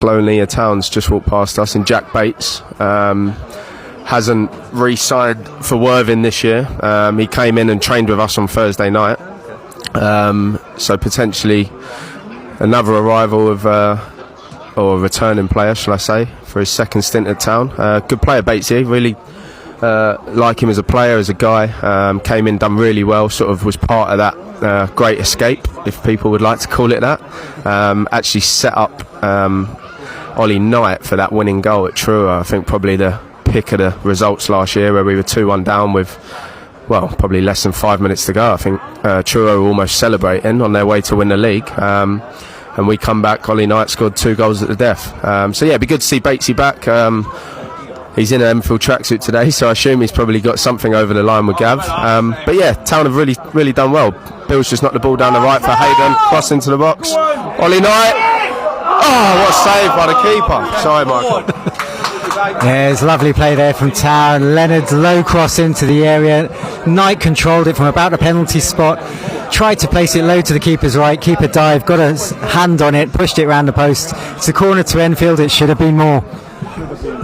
Lonely Towns just walked past us, and Jack Bates hasn't re-signed for Worthing this year. He came in and trained with us on Thursday night, so potentially another arrival of or a returning player, shall I say, for his second stint at Town. Good player, Batesy. Really like him as a player, as a guy. Came in, done really well. Sort of was part of that great escape, if people would like to call it that. Actually set up Ollie Knight for that winning goal at Truro. I think probably the pick of the results last year, where we were 2-1 down with, well, probably less than 5 minutes to go. I think Truro were almost celebrating on their way to win the league. And we come back, Ollie Knight scored 2 goals at the death. So yeah, it'd be good to see Batesy back. He's in an Enfield tracksuit today, so I assume he's probably got something over the line with Gav. But yeah, Town have really done well. Bill's just knocked the ball down the right for Hayden, cross into the box. Ollie Knight. Oh, what a save by the keeper. Sorry, Michael. Yeah, it's a lovely play there from Town. Leonard's low cross into the area. Knight controlled it from about the penalty spot. Tried to place it low to the keeper's right. Keeper dived, got a hand on it, pushed it around the post. It's a corner to Enfield. It should have been more.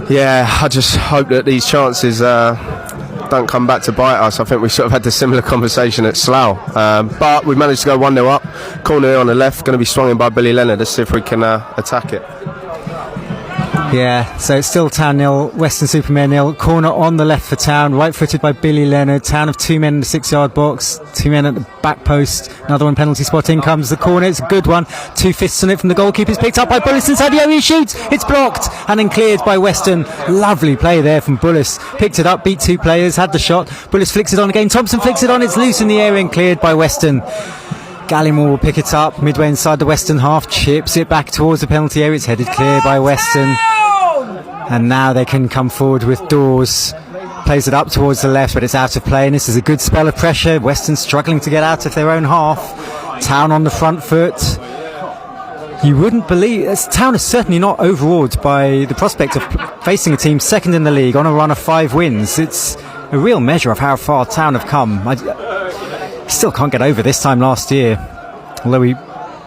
Yeah, I just hope that these chances don't come back to bite us. I think we sort of had a similar conversation at Slough, but we managed to go 1-0 up. Corner here on the left, going to be swung in by Billy Leonard. Let's see if we can attack it. Yeah, so it's still Town 0, Weston Super-Mare 0. Corner on the left for Town, right-footed by Billy Leonard. Town have 2 men in the 6-yard box, 2 men at the back post. Another one penalty spot. In comes the corner. It's a good one. 2 fists on it from the goalkeeper. It's picked up by Bullis inside the area. He shoots. It's blocked and then cleared by Weston. Lovely play there from Bullis. Picked it up, beat 2 players, had the shot. Bullis flicks it on again. Thompson flicks it on. It's loose in the area and cleared by Weston. Gallimore will pick it up midway inside the Weston half, chips it back towards the penalty area. It's headed clear by Weston. And now they can come forward with Dawes. Plays it up towards the left, but it's out of play. And this is a good spell of pressure. Weston struggling to get out of their own half. Town on the front foot. You wouldn't believe... Town is certainly not overawed by the prospect of facing a team second in the league on a run of 5 wins. It's a real measure of how far Town have come. I still can't get over this time last year. Although we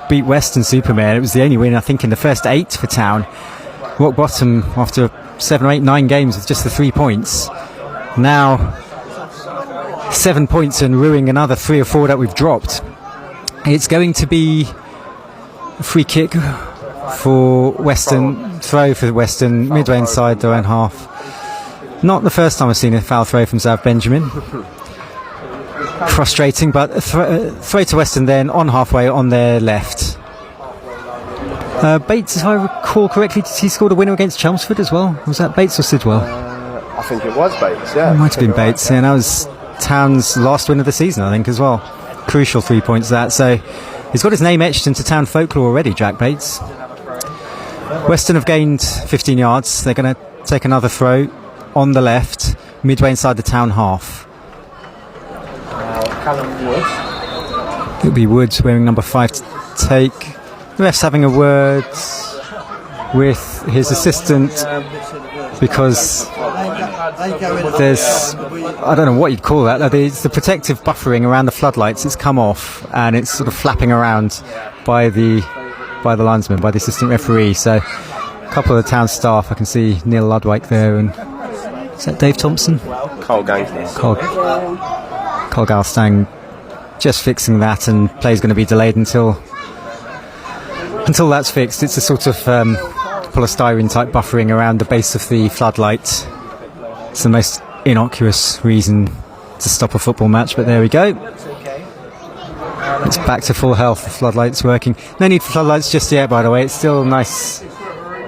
beat Weston Super-Mare, it was the only win, I think, in the first 8 for Town. Rock bottom after 7 or 8, 9 games with just the 3 points. Now 7 points and ruining another 3 or 4 that we've dropped. It's going to be a free kick for Weston, throw for Weston, midway inside their own half. Not the first time I've seen a foul throw from Zav Benjamin. Frustrating, but throw to Weston then on halfway on their left. Bates, if I recall correctly, he scored a winner against Chelmsford as well. Was that Bates or Sidwell? I think it was Bates, yeah. It might have been Bates, and that was Town's last win of the season, I think, as well. Crucial 3 points that. So he's got his name etched into Town folklore already, Jack Bates. Weston have gained 15 yards. They're going to take another throw on the left, midway inside the town half. Callum Wood. It'll be Woods wearing number 5 to take. The ref's having a word with his assistant because there's, I don't know what you'd call that, it's the protective buffering around the floodlights. It's come off and it's sort of flapping around by the linesman, by the assistant referee. So a couple of the town staff, I can see Neil Ludwig there, and is that Dave Thompson? Cole Gangsters. Cole Galstang just fixing that, and play's going to be delayed until that's fixed. It's a sort of polystyrene type buffering around the base of the floodlight. It's the most innocuous reason to stop a football match, but there we go. It's back to full health. The floodlight's working. No need for floodlights just yet, by the way. It's still nice,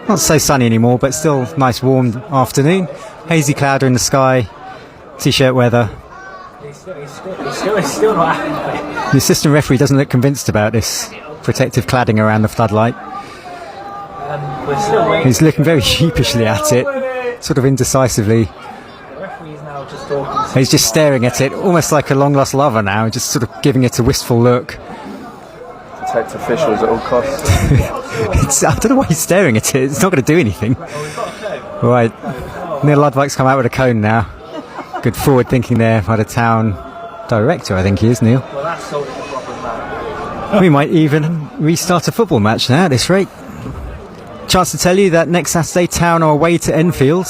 not so sunny anymore, but still nice warm afternoon. Hazy cloud in the sky, t-shirt weather. He's still not happy. The assistant referee doesn't look convinced about this protective cladding around the floodlight. We're still waiting. He's looking very sheepishly at it, sort of indecisively. The referee's now just talking. He's just staring at it, almost like a long-lost lover now, just sort of giving it a wistful look. Protect officials at all costs. I don't know why he's staring at it. It's not going to do anything. Right, Neil Ludwig's come out with a cone now. Good forward thinking there by the town director, I think he is, Neil. Well, that's sorted the problem now. We might even restart a football match now at this rate. Chance to tell you that next Saturday, Town are away to Enfield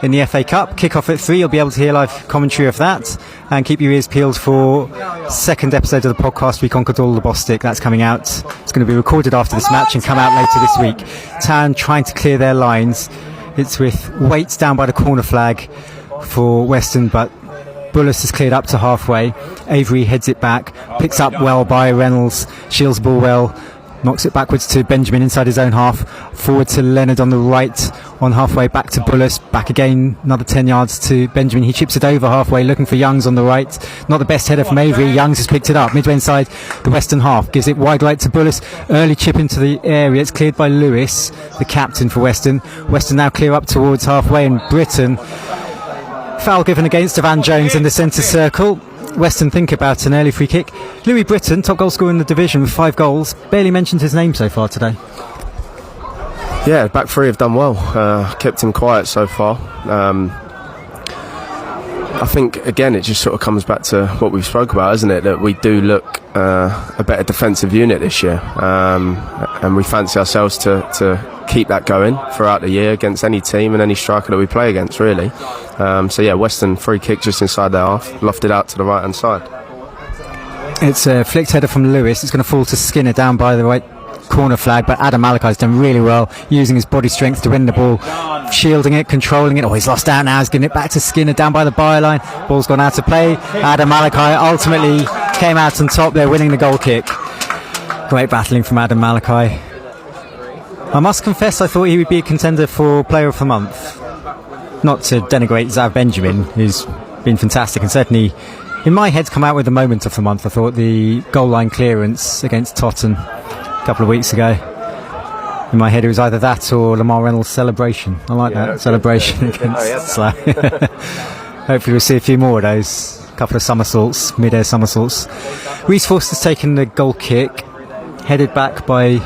in the FA Cup. Kick-off at 3. You'll be able to hear live commentary of that. And keep your ears peeled for second episode of the podcast, We Conquered All the Bostik. That's coming out. It's going to be recorded after this match and come out later this week. Town trying to clear their lines. It's with Waits down by the corner flag for Weston, but Bullis has cleared up to halfway. Avery heads it back, picks up well by Reynolds, shields the ball well, knocks it backwards to Benjamin inside his own half, forward to Leonard on the right, on halfway back to Bullis, back again another 10 yards to Benjamin. He chips it over halfway, looking for Youngs on the right. Not the best header from Avery. Youngs has picked it up midway inside the Western half, gives it wide right to Bullis. Early chip into the area. It's cleared by Lewis, the captain for Weston. Weston now clear up towards halfway, and Britton, foul given against Van Jones in the centre circle. Weston think about an early free kick. Louis Britton, top goal scorer in the division with 5 goals. Barely mentioned his name so far today. Yeah, back three have done well. Kept him quiet so far. I think, again, it just sort of comes back to what we've spoke about, isn't it? That we do look a better defensive unit this year. And we fancy ourselves to keep that going throughout the year against any team and any striker that we play against, really. So, yeah, Weston free kick just inside their half, lofted out to the right-hand side. It's a flicked header from Lewis. It's going to fall to Skinner down by the right corner flag, but Adam Malakai's done really well, using his body strength to win the ball, shielding it, controlling it. Oh, he's lost out now. He's getting it back to Skinner down by the byline. Ball's gone out to play. Adam Malakai ultimately came out on top there, winning the goal kick. Great battling from Adam Malakai. I must confess, I thought he would be a contender for Player of the Month. Not to denigrate Zav Benjamin, who's been fantastic, and certainly in my head come out with the moment of the month. I thought the goal line clearance against Tottenham a couple of weeks ago, in my head it was either that or Lamar Reynolds' celebration. I like that celebration against Slough. Hopefully we'll see a few more of those, a couple of somersaults, mid-air somersaults. Reece Forster's taken the goal kick, headed back by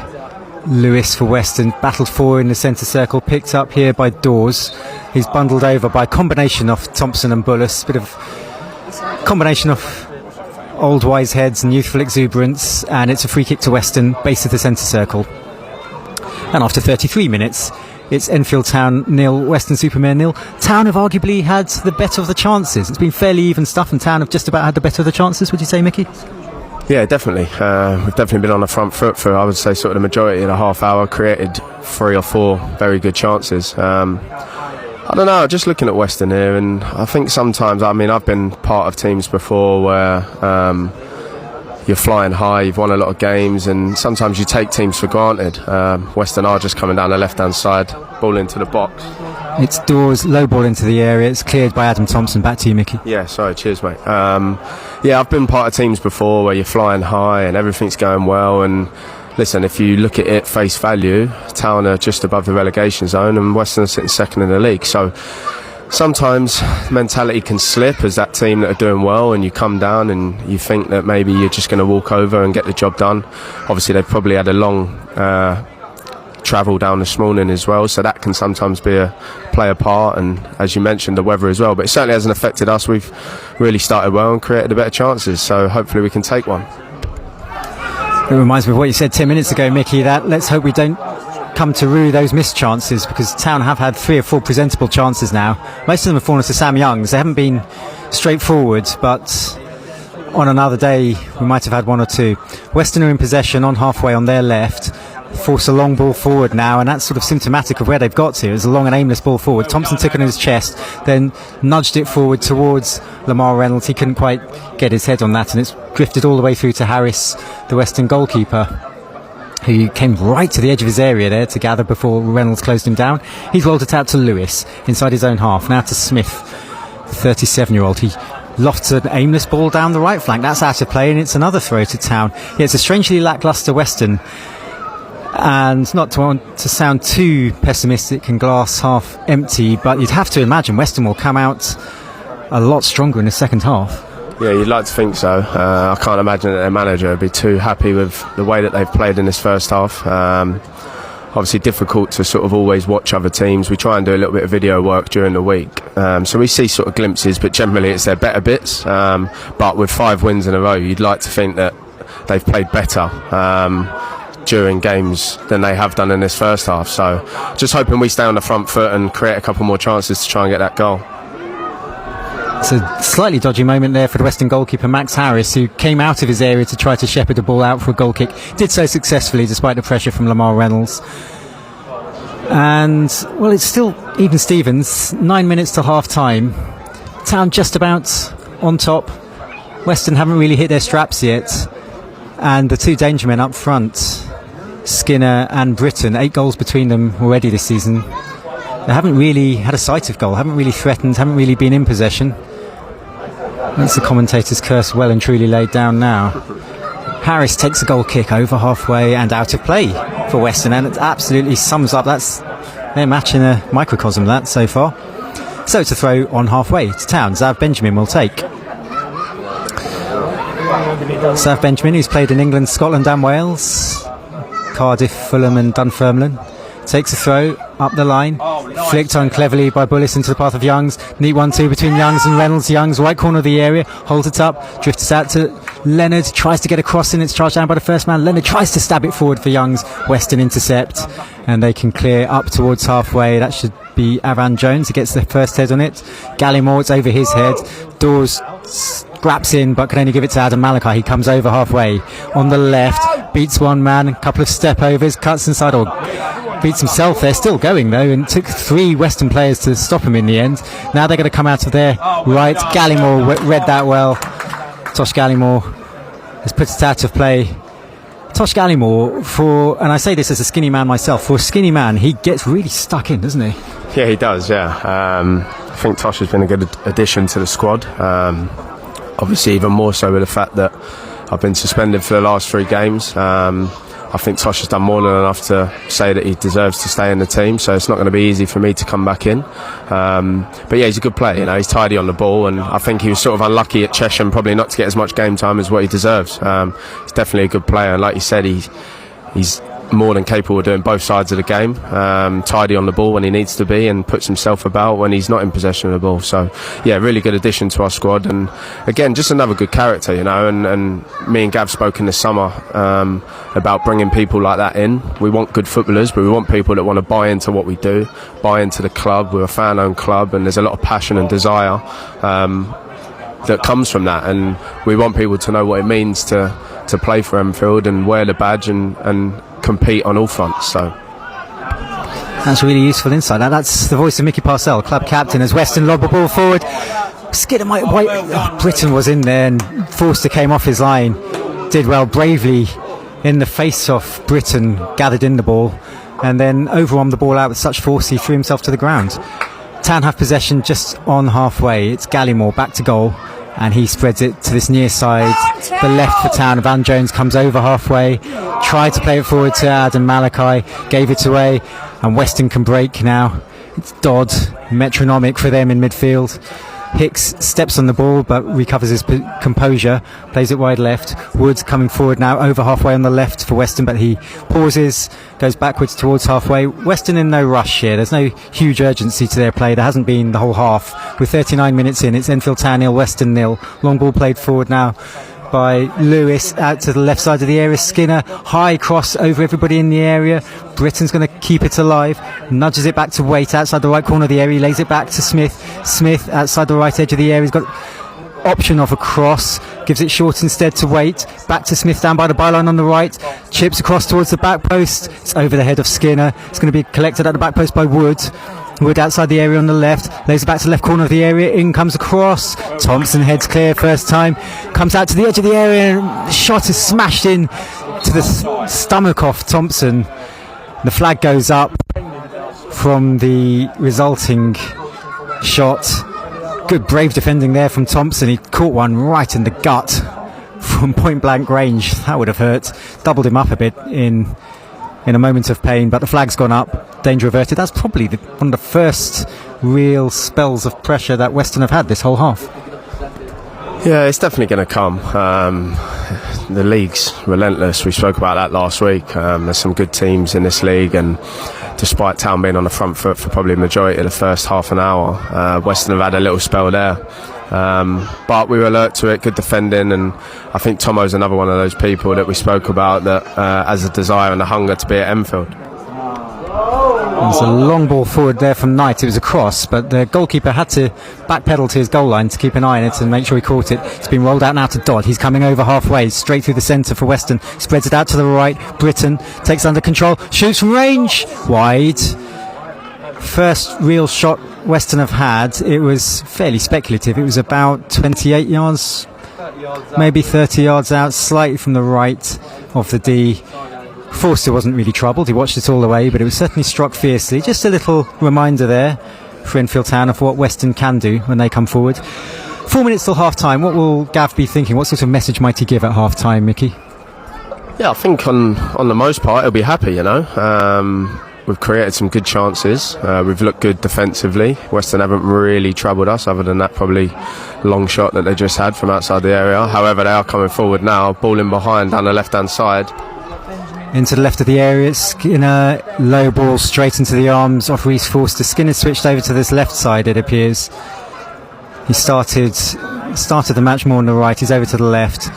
Lewis for Weston, battled forward in the centre circle, picked up here by Dawes. He's bundled over by a combination of Thompson and Bullis, bit of combination of old wise heads and youthful exuberance, and it's a free kick to Weston, base of the centre circle. And after 33 minutes, it's Enfield Town 0, Weston Super-Mare 0. Town have arguably had the better of the chances. It's been fairly even stuff, and Town have just about had the better of the chances, would you say, Mickey? Yeah, definitely. We've definitely been on the front foot for, I would say, sort of the majority of the half hour, created 3 or 4 very good chances. I don't know, just looking at Weston here, and I think sometimes, I mean, I've been part of teams before where you're flying high, you've won a lot of games, and sometimes you take teams for granted. Weston are just coming down the left-hand side, ball into the box. It's Dawes, low ball into the area. It's cleared by Adam Thompson. Back to you, Mickey. Yeah, sorry, cheers, mate. Yeah, I've been part of teams before where you're flying high and everything's going well, and listen, if you look at it face value, Town are just above the relegation zone and Weston are sitting second in the league. So sometimes mentality can slip as that team that are doing well, and you come down and you think that maybe you're just going to walk over and get the job done. Obviously, they've probably had a long travel down this morning as well, so that can sometimes play a part, and as you mentioned, the weather as well. But it certainly hasn't affected us. We've really started well and created the better chances, so hopefully we can take one. It reminds me of what you said 10 minutes ago, Mickey, that let's hope we don't come to rue those missed chances, because Town have had 3 or 4 presentable chances now. Most of them have fallen to Sam Youngs. They haven't been straightforward, but on another day we might have had 1 or 2. Weston are in possession on halfway on their left, force a long ball forward now, and that's sort of symptomatic of where they've got to. It was a long and aimless ball forward. Thompson took it on his chest, then nudged it forward towards Lamar Reynolds. He couldn't quite get his head on that, and it's drifted all the way through to Harris, the Weston goalkeeper, who came right to the edge of his area there to gather before Reynolds closed him down. He's rolled it out to Lewis inside his own half. Now to Smith, the 37-year-old. He lofts an aimless ball down the right flank. That's out of play, and it's another throw to Town. Yeah, it's a strangely lacklustre Weston. And not to want to sound too pessimistic and glass half empty, but you'd have to imagine Weston will come out a lot stronger in the second half. Yeah, you'd like to think so. I can't imagine that their manager would be too happy with the way that they've played in this first half. Obviously difficult to sort of always watch other teams. We try and do a little bit of video work during the week, so we see sort of glimpses, but generally it's their better bits. But with 5 wins in a row, you'd like to think that they've played better during games than they have done in this first half. So just hoping we stay on the front foot and create a couple more chances to try and get that goal. It's a slightly dodgy moment there for the Weston goalkeeper Max Harris, who came out of his area to try to shepherd the ball out for a goal kick. Did so successfully despite the pressure from Lamar Reynolds. And well, it's still even Stevens, 9 minutes to half time. Town just about on top. Weston haven't really hit their straps yet, and the 2 danger men up front, Skinner and Britton, 8 goals between them already this season. They haven't really had a sight of goal, haven't really threatened, haven't really been in possession. That's the commentator's curse well and truly laid down now. Harris takes a goal kick over halfway and out of play for Weston, and it absolutely sums up. They're matching a microcosm of that so far. So it's a throw on halfway to Town. Zav Benjamin will take. Zav Benjamin, who's played in England, Scotland and Wales, Cardiff, Fulham and Dunfermline, takes a throw up the line, flicked on cleverly by Bullis into the path of Youngs. Neat 1-2 between Youngs and Reynolds. Youngs, right corner of the area, holds it up, drifts out to Leonard, tries to get across, and it's charged down by the first man. Leonard tries to stab it forward for Youngs. Weston intercept, and they can clear up towards halfway. That should be Avan Jones who gets the first head on it. Gallimore, it's over his head. Dawes scraps in, but can only give it to Adam Malachi. He comes over halfway on the left, beats one man, a couple of step overs, cuts inside, or beats himself. They're still going though, and it took 3 Western players to stop him in the end. Now they're going to come out of there right. Gallimore read that well. Tosh Gallimore has put it out of play. Tosh Gallimore, and I say this as a skinny man myself, for a skinny man he gets really stuck in, doesn't he? Yeah, he does, yeah. I think Tosh has been a good addition to the squad. Obviously even more so with the fact that I've been suspended for the last 3 games. I think Tosh has done more than enough to say that he deserves to stay in the team, so it's not going to be easy for me to come back in. But yeah, he's a good player, you know, he's tidy on the ball, and I think he was sort of unlucky at Chesham probably not to get as much game time as what he deserves. He's definitely a good player, and like you said, he's more than capable of doing both sides of the game. Tidy on the ball when he needs to be, and puts himself about when he's not in possession of the ball. So yeah, really good addition to our squad, and again just another good character, you know, and me and Gav spoke in the summer about bringing people like that in. We want good footballers, but we want people that want to buy into what we do, buy into the club. We're a fan-owned club, and there's a lot of passion and desire that comes from that, and we want people to know what it means to play for Enfield and wear the badge and compete on all fronts. So that's really useful insight. Now that's the voice of Mickey Parcell, club captain, as Weston lob the ball forward. Skidder Britton was in there, and Forster came off his line, did well bravely in the face-off. Britton gathered in the ball and then overwhelmed the ball out with such force he threw himself to the ground. Town have possession just on halfway. It's Gallimore back to goal, and he spreads it to this near side, the left for Town. Van Jones comes over halfway, tried to play it forward to Adam Malachi, gave it away, and Weston can break now. It's Dodd, metronomic for them in midfield. Hicks steps on the ball but recovers his composure, plays it wide left. Woods coming forward now, over halfway on the left for Weston, but he pauses, goes backwards towards halfway. Weston in no rush here. There's no huge urgency to their play. There hasn't been the whole half. With 39 minutes in, it's Enfield Town 0, Weston 0. Long ball played forward now by Lewis out to the left side of the area. Skinner, high cross over everybody in the area. Britton's going to keep it alive, nudges it back to Waite outside the right corner of the area. He lays it back to Smith. Smith outside the right edge of the area. He's got option of a cross, gives it short instead to Waite. Back to Smith down by the byline on the right. Chips across towards the back post. It's over the head of Skinner. It's going to be collected at the back post by Wood. Wood outside the area on the left, lays it back to the left corner of the area. In comes a cross. Thompson heads clear first time, comes out to the edge of the area, and the shot is smashed in to the stomach of Thompson. The flag goes up from the resulting shot. Good brave defending there from Thompson. He caught one right in the gut from point blank range. That would have hurt, doubled him up a bit in a moment of pain, but the flag's gone up, danger averted. That's probably one of the first real spells of pressure that Weston have had this whole half. Yeah, it's definitely going to come. The league's relentless. We spoke about that last week. There's some good teams in this league, and despite Town being on the front foot for probably the majority of the first half an hour, Weston have had a little spell there. But we were alert to it, good defending, and I think Tomo's another one of those people that we spoke about that has a desire and a hunger to be at Enfield. There's a long ball forward there from Knight. It was a cross, but the goalkeeper had to backpedal to his goal line to keep an eye on it and make sure he caught it. It's been rolled out now to Dodd. He's coming over halfway, straight through the centre for Weston. Spreads it out to the right. Britton takes under control, shoots from range, wide. First real shot Weston have had. It was fairly speculative. It was about 28 yards, maybe 30 yards out, slightly from the right of the D. Forster wasn't really troubled. He watched it all the way, but it was certainly struck fiercely. Just a little reminder there for Enfield Town of what Weston can do when they come forward. 4 minutes till half time. What will Gav be thinking? What sort of message might he give at half time, Mickey? Yeah, I think on the most part he'll be happy, you know. We've created some good chances. We've looked good defensively. Weston haven't really troubled us, other than that probably long shot that they just had from outside the area. However, they are coming forward now, ball in behind down the left-hand side. Into the left of the area, Skinner, low ball straight into the arms of Reece Forster. Skinner switched over to this left side, it appears. He started the match more on the right. He's over to the left.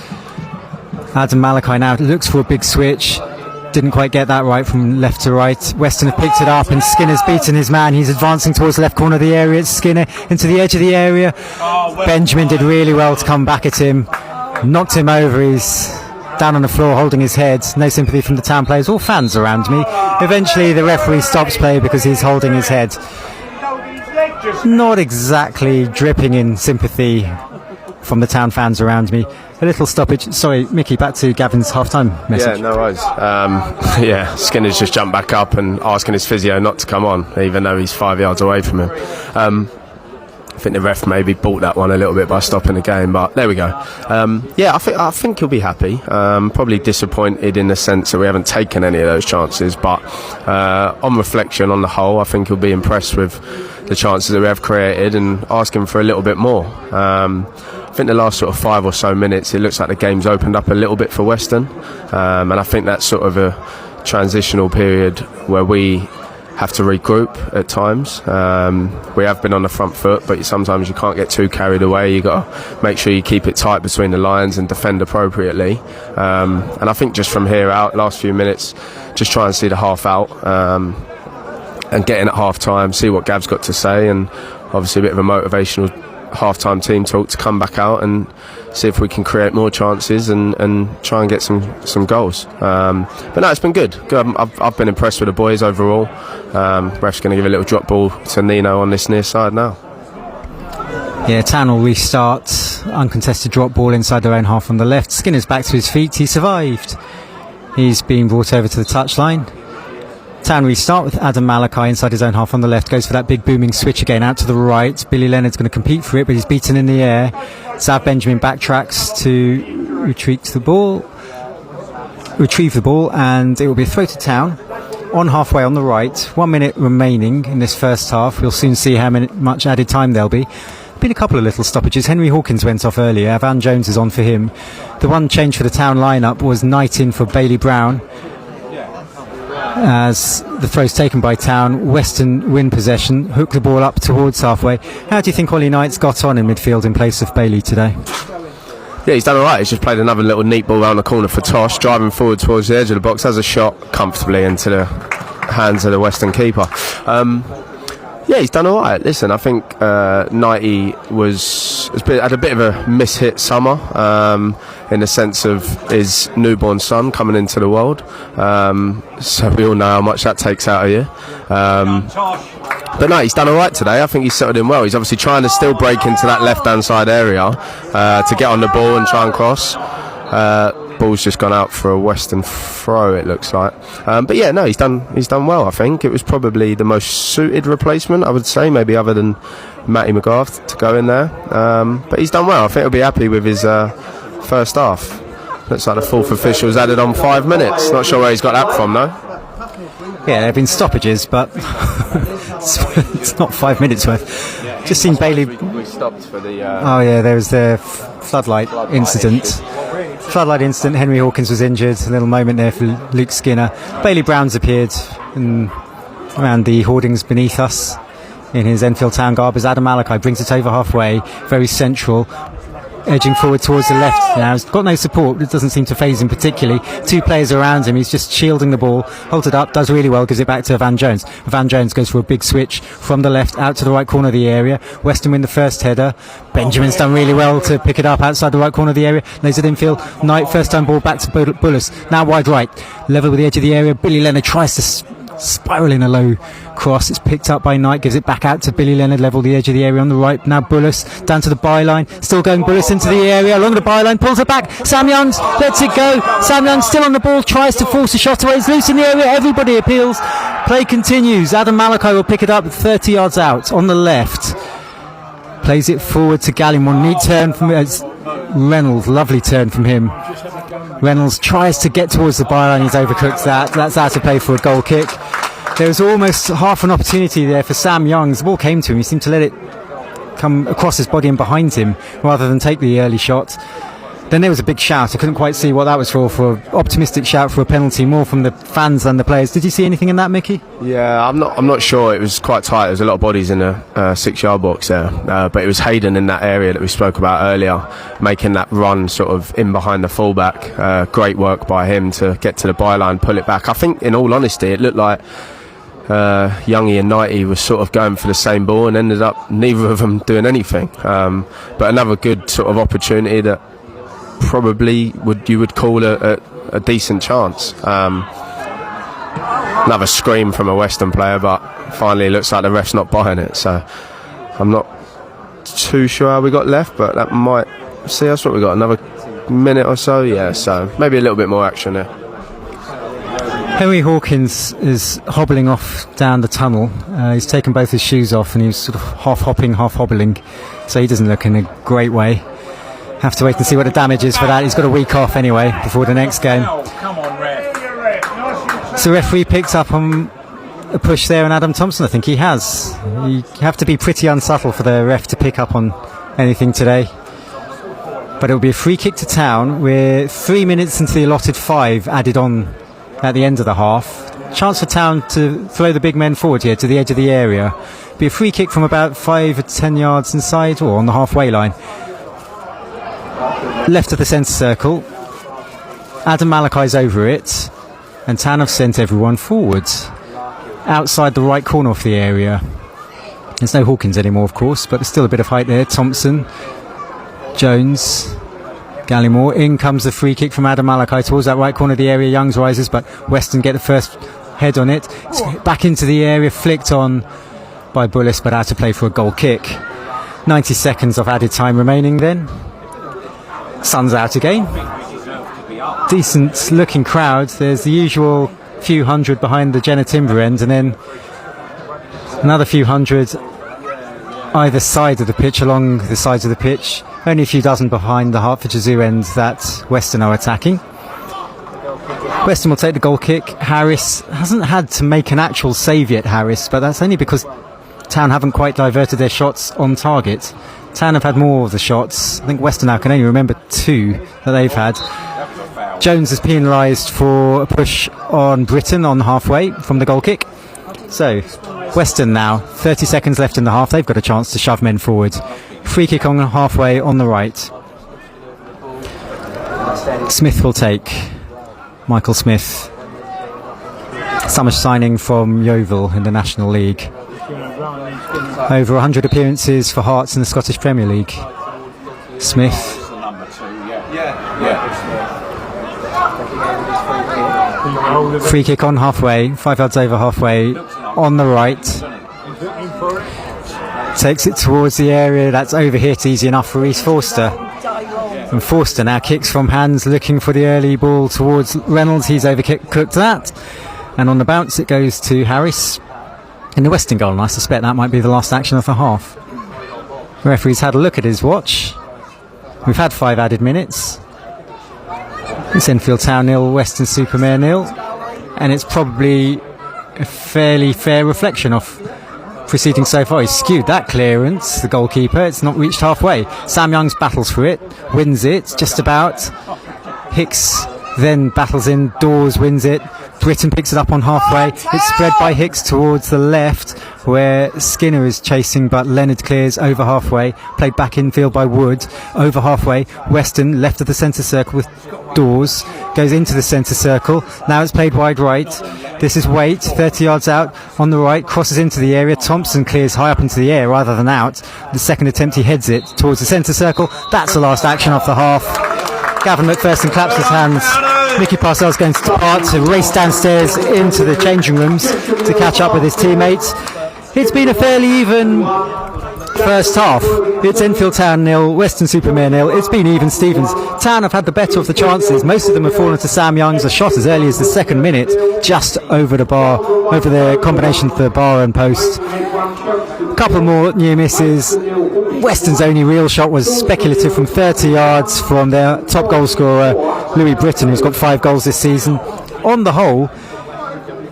Adam Malachi now looks for a big switch. Didn't quite get that right from left to right. Weston have picked it up and Skinner's beaten his man. He's advancing towards the left corner of the area. It's Skinner into the edge of the area. Benjamin did really well to come back at him. Knocked him over. He's down on the floor holding his head. No sympathy from the Town players, all fans around me. Eventually the referee stops play because he's holding his head. Not exactly dripping in sympathy from the Town fans around me. A little stoppage. Sorry, Mickey, back to Gavin's half-time message. Yeah, no worries. Skinner's just jumped back up and asking his physio not to come on, even though he's 5 yards away from him. I think the ref maybe bought that one a little bit by stopping the game, but there we go. I think he'll be happy. Probably disappointed in the sense that we haven't taken any of those chances, but on reflection, on the whole, I think he'll be impressed with the chances that we have created and asking for a little bit more. I think the last sort of 5 or so minutes, it looks like the game's opened up a little bit for Weston, and I think that's sort of a transitional period where we have to regroup at times. We have been on the front foot, but sometimes you can't get too carried away. You got to make sure you keep it tight between the lines and defend appropriately. And I think just from here out, last few minutes, just try and see the half out and get in at half time, see what Gav's got to say, and obviously a bit of a motivational half-time team talk to come back out and see if we can create more chances and try and get some goals. But no, it's been good. I've been impressed with the boys overall. Ref's going to give a little drop ball to Nino on this near side now. Yeah, Town will restart. Uncontested drop ball inside their own half on the left. Skinner's back to his feet. He survived. He's been brought over to the touchline. Town restart with Adam Malachi inside his own half on the left. Goes for that big booming switch again out to the right. Billy Leonard's going to compete for it, but he's beaten in the air. Zav Benjamin backtracks to retreat to the ball. retrieve the ball, and it will be a throw to Town on halfway on the right. 1 minute remaining in this first half. We'll soon see how much added time there'll be. Been a couple of little stoppages. Henry Hawkins went off earlier. Van Jones is on for him. The one change for the Town lineup was Knight in for Bailey Brown. As the throw's taken by Town, Weston win possession, hook the ball up towards halfway. How do you think Ollie Knight's got on in midfield in place of Bailey today? Yeah, he's done alright. He's just played another little neat ball around the corner for Tosh, driving forward towards the edge of the box, has a shot comfortably into the hands of the Western keeper. Yeah, he's done alright. Listen, I think Knighty had a bit of a mishit summer in the sense of his newborn son coming into the world. So we all know how much that takes out of you. But no, he's done alright today. I think he's settled in well. He's obviously trying to still break into that left-hand side area to get on the ball and try and cross. Ball's just gone out for a Western throw, it looks like. But yeah, no, he's done well. I think it was probably the most suited replacement, I would say, maybe other than Matty McGrath to go in there. But he's done well. I think he'll be happy with his first half. Looks like the fourth official's added on 5 minutes. Not sure where he's got that from, though. Yeah, there have been stoppages, but it's not 5 minutes worth. Just seen Bailey. We stopped for the. Oh yeah, there was the floodlight incident. Floodlight incident. Henry Hawkins was injured. A little moment there for Luke Skinner. Bailey Brown's appeared around the hoardings beneath us in his Enfield Town garb as Adam Malachi brings it over halfway, very central, edging forward towards the left now. He's got no support. It doesn't seem to faze him particularly. Two players around him. He's just shielding the ball, holds it up, does really well, gives it back to Van Jones. Van Jones goes for a big switch from the left out to the right corner of the area. Weston win the first header. Benjamin's done really well to pick it up outside the right corner of the area. Lays it infield. Knight, first time ball back to Bullis. Now wide right. Level with the edge of the area. Billy Leonard tries to spiral in a low cross. It's picked up by Knight, gives it back out to Billy Leonard, level the edge of the area on the right. Now Bullis down to the byline, still going Bullis into the area along the byline, pulls it back. Sam Youngs lets it go. Sam Youngs still on the ball, tries to force a shot away. It's loose in the area. Everybody appeals. Play continues. Adam Malachi will pick it up 30 yards out on the left. Plays it forward to Gallimore. Neat turn from Reynolds. Lovely turn from him. Reynolds tries to get towards the byline. He's overcooked that. That's out of play for a goal kick. There was almost half an opportunity there for Sam Youngs. The ball came to him. He seemed to let it come across his body and behind him rather than take the early shot. Then there was a big shout. I couldn't quite see what that was for an optimistic shout for a penalty, more from the fans than the players. Did you see anything in that, Mickey? Yeah, I'm not sure. It was quite tight. There was a lot of bodies in the 6-yard box there. But it was Hayden in that area that we spoke about earlier, making that run sort of in behind the fullback. Great work by him to get to the byline, pull it back. I think, in all honesty, it looked like Youngie and Knighty was sort of going for the same ball and ended up neither of them doing anything. But another good sort of opportunity that probably you would call a decent chance. Another scream from a Western player, but finally it looks like the ref's not buying it, so I'm not too sure how we got left, but that might see us. What we got, another minute or so? Yeah, so maybe a little bit more action there. Henry Hawkins is hobbling off down the tunnel. He's taken both his shoes off and he's sort of half hopping, half hobbling, so he doesn't look in a great way. Have to wait and see what the damage is for that. He's got a week off anyway before the next game. So referee picks up on a push there, and Adam Thompson, I think he has. You have to be pretty unsubtle for the ref to pick up on anything today. But it will be a free kick to Town. We're 3 minutes into the allotted 5 added on at the end of the half. Chance for Town to throw the big men forward here to the edge of the area. Be a free kick from about 5 or 10 yards inside or on the halfway line. Left of the centre circle. Adam Malachi's over it, and Town have sent everyone forwards outside the right corner of the area. There's no Hawkins anymore, of course, but there's still a bit of height there. Thompson, Jones, Gallimore. In comes the free kick from Adam Malachi towards that right corner of the area. Youngs rises, but Weston get the first head on it. It's back into the area, flicked on by Bullis, but out of play for a goal kick. 90 seconds of added time remaining then. Sun's out again. Decent looking crowd. There's the usual few hundred behind the Jenna Timber end, and then another few hundred either side of the pitch, along the sides of the pitch. Only a few dozen behind the Hertfordshire Zoo end that Weston are attacking. Weston will take the goal kick. Harris hasn't had to make an actual save yet, Harris, but that's only because Town haven't quite diverted their shots on target. Town have had more of the shots. I think Weston now can only remember 2 that they've had. Jones is penalised for a push on Britton on halfway from the goal kick. So, Weston now, 30 seconds left in the half. They've got a chance to shove men forward. Free kick on halfway on the right. Smith will take. Michael Smith. Summer signing from Yeovil in the National League. Over 100 appearances for Hearts in the Scottish Premier League. Smith. Free kick on halfway, 5 yards over halfway on the right. Takes it towards the area that's overhit, easy enough for Reece Forster. And Forster now kicks from hands, looking for the early ball towards Reynolds. He's overcooked that. And on the bounce it goes to Harris in the Weston goal, and I suspect that might be the last action of the half. The referee's had a look at his watch. We've had 5 added minutes. It's Enfield Town 0, Weston Super-Mare 0, and it's probably a fairly fair reflection of proceeding so far. He's skewed that clearance, the goalkeeper. It's not reached halfway. Sam Youngs battles for it, wins it just about. Hicks then battles indoors, wins it. Britton picks it up on halfway. It's spread by Hicks towards the left, where Skinner is chasing, but Leonard clears over halfway. Played back infield by Wood. Over halfway, Weston left of the centre circle with Dawes. Goes into the centre circle. Now it's played wide right. This is Waite, 30 yards out on the right. Crosses into the area. Thompson clears high up into the air rather than out. The second attempt, he heads it towards the centre circle. That's the last action of the half. Gavin McPherson claps his hands. Mickey Parcells going to depart to race downstairs into the changing rooms to catch up with his teammates. It's been a fairly even first half. It's Enfield Town 0, Weston Super-Mare 0. It's been even Stevens. Town have had the better of the chances. Most of them have fallen to Sam Youngs. A shot as early as the second minute, just over the bar, over the combination of the bar and post. A couple more near misses. Weston's only real shot was speculative from 30 yards from their top goal scorer, Louis Britton, who's got 5 goals this season. On the whole,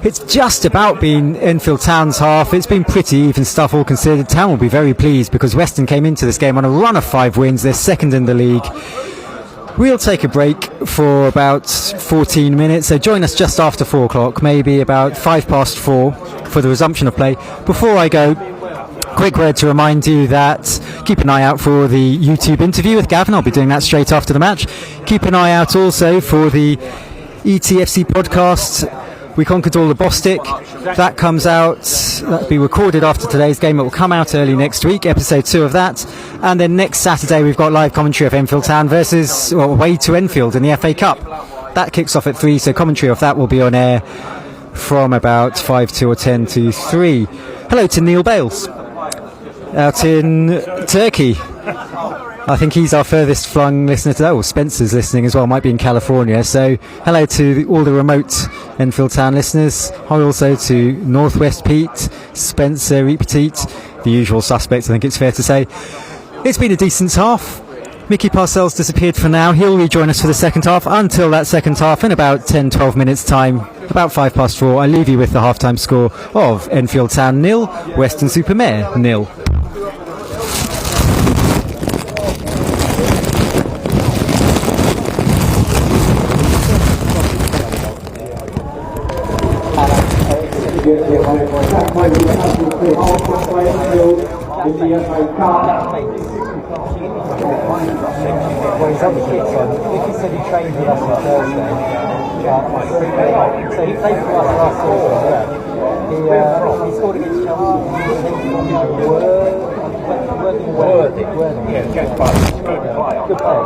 it's just about been Enfield Town's half. It's been pretty even stuff all considered. Town will be very pleased because Weston came into this game on a run of 5 wins. They're second in the league. We'll take a break for about 14 minutes, so join us just after 4 o'clock, maybe about 4 for the resumption of play. Before I go, quick word to remind you that keep an eye out for the YouTube interview with Gavin. I'll be doing that straight after the match. Keep an eye out also for the ETFC podcast, We Conquered All the Bostic. That comes out, that'll be recorded after today's game. It will come out early next week, episode 2 of that. And then next Saturday we've got live commentary of Enfield Town versus, away to Enfield in the FA Cup. That kicks off at 3, so commentary of that will be on air from about 5 to or 10 to 3. Hello to Neil Bales out in Turkey. I think he's our furthest flung listener today. Oh, Spencer's listening as well, might be in California. So hello to all the remote Enfield Town listeners. Hi also to Northwest Pete, Spencer, Repetit, the usual suspects, I think it's fair to say. It's been a decent half. Mickey Parcells disappeared for now. He'll rejoin us for the second half. Until that second half, in about 10-12 minutes time, about 4:05, I leave you with the half-time score of Enfield Town 0, Weston Super-Mare 0. Well, he's had the kicks on. Nicky said he trained with us on Thursday. So he played for us last season. He scored against Chelsea. Worthing. Yeah, good player.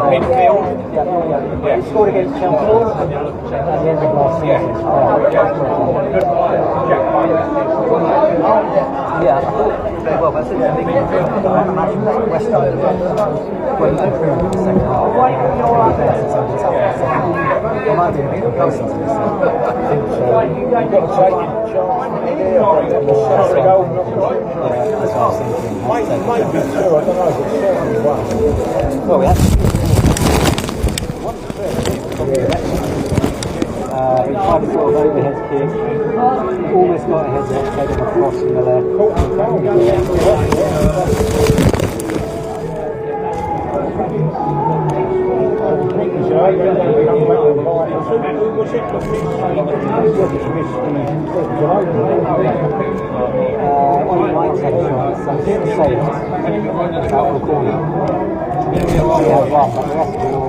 Midfield. Yeah. He scored against Chelsea at the end of last season. Yeah. Well, that's it. West Ham went improved in the second half. There might be a bit of complacent to this. You've got to take it. That's what I was thinking. Might be 2, I don't know, but certainly 1. Well, we have to. 1 to 3, probably the next one. He tried to sort of overhead kick, almost got a head him across from the left. On the right side shot, so it's safe out the corner. We have one, but the rest of it all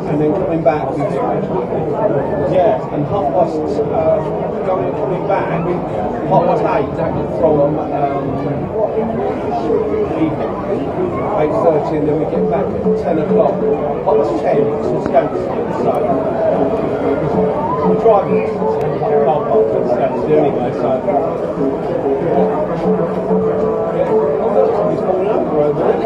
and then coming back, and half past coming back, 8:30 from evening, 8:30, and then we get back at 10 o'clock, 10 to Stansted. So we're driving half past to Stansted anyway. So. He's falling over there.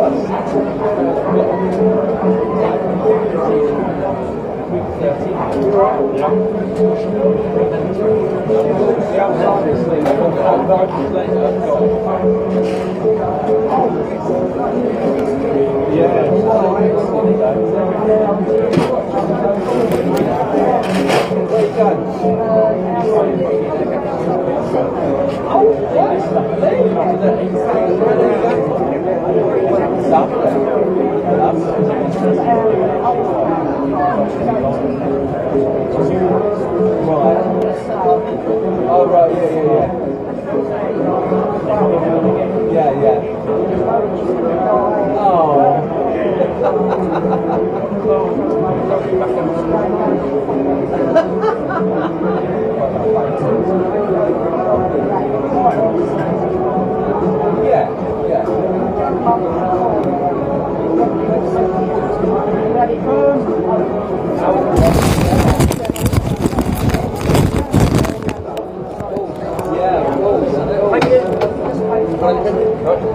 Oh, right, yeah. Thank you.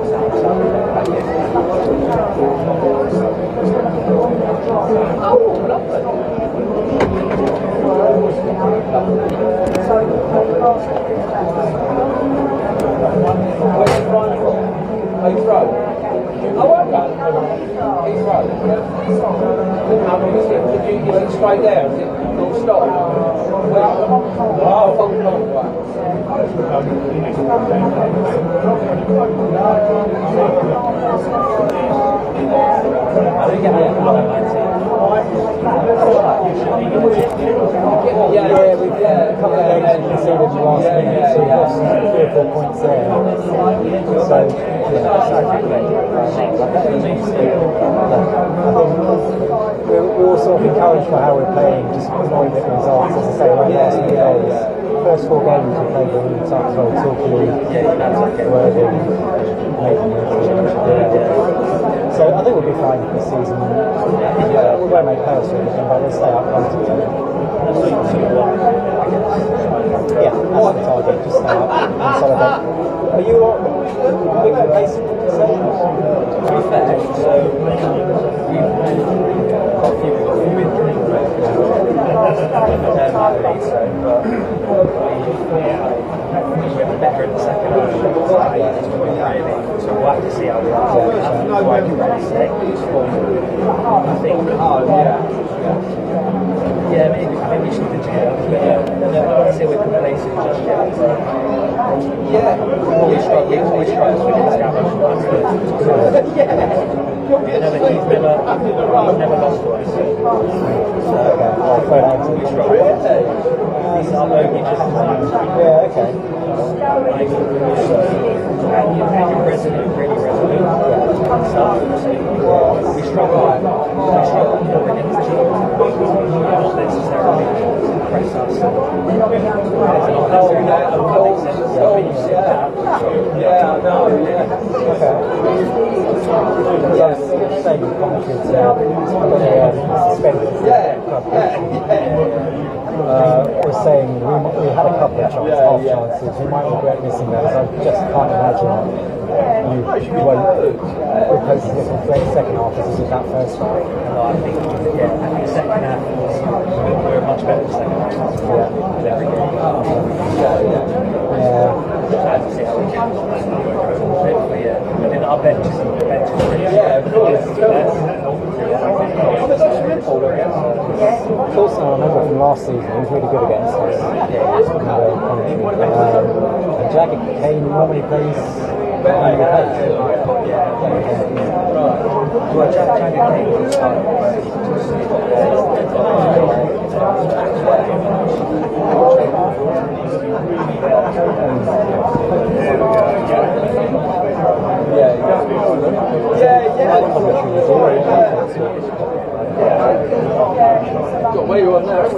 Straight there, is it? Full stop? Oh, full stop, Yeah, we've a couple of games you can see with the last minute, so we've lost 3 or 4 points there. So, we're all sort of encouraged by how we're playing, just ignoring the results. As I say, like last few days, first 4 games we played were really tough, so Torquay, Worthing, so I think we'll be fine this season. We won't make playoffs or anything, but we'll stay up comfortably. Yeah, that's the target, just stay up, consolidate. Are you a big complacent, would you say? To be fair, so we've got a few injuries, we're better in the second half, so we'll have to see how we are. I think, yeah, maybe we should do it. I don't say we're complacent just yet. Yeah, always try to win this game. He's never lost to us. These are bogey just yeah, okay. And you're resolute, really resolute. We struggle more against teams, not necessarily press us. Yeah, no, okay. Saying commentary suspended. Was saying we had a couple of chances, half chances. We might regret missing those. I just can't imagine you won't replace the second half as you did that first half. No, I think the second half we're much better the second half. Every game. See how we can. And then our bench is pretty of course. Also, I remember from last season, he was really good against us. And Jagger Kane normally plays on the pace. Well, Jagger Kane was where you on there? I'm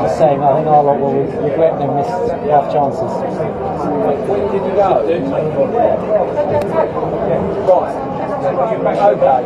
just saying, I think our lot will regret they missed half chances. When did you go? Right. Okay.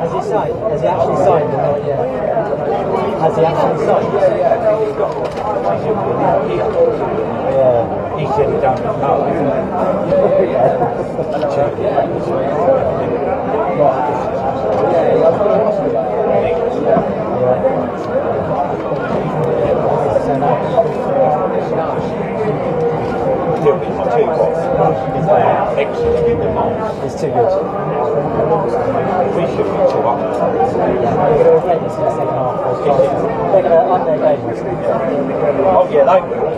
Has he signed? Has he actually signed or not yet? Has he actually signed? Yeah. He should have done it. It's too good. We should be too up. Yeah, we're going to regret this in the second half. They're going to up their game. Oh yeah, they will.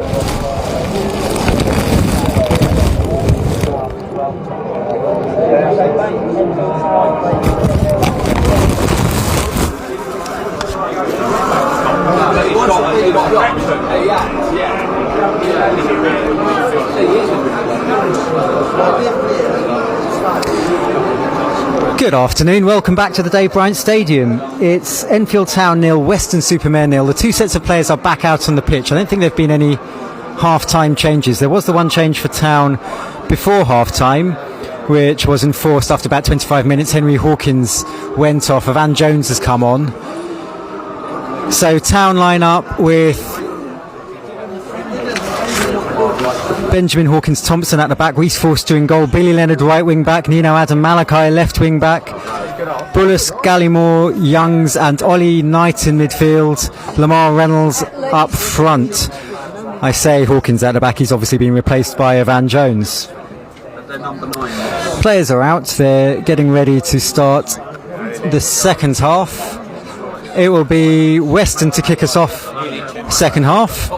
Good afternoon, welcome back to the Dave Bryant Stadium. It's Enfield Town 0, Weston Super-Mare 0. The two sets of players are back out on the pitch. I don't think there have been any half-time changes. There was the one change for Town before half-time, which was enforced after about 25 minutes. Henry Hawkins went off. Van Jones has come on. So Town line up with Benjamin Hawkins-Thompson at the back, Reece Forster in goal, Billy Leonard right wing back, Nino Adam Malachi left wing back, Bullis, Gallimore, Youngs and Ollie Knight in midfield, Lamar Reynolds up front. I say Hawkins at the back, he's obviously been replaced by Van Jones. Players are out, they're getting ready to start the second half. It will be Weston to kick us off second half.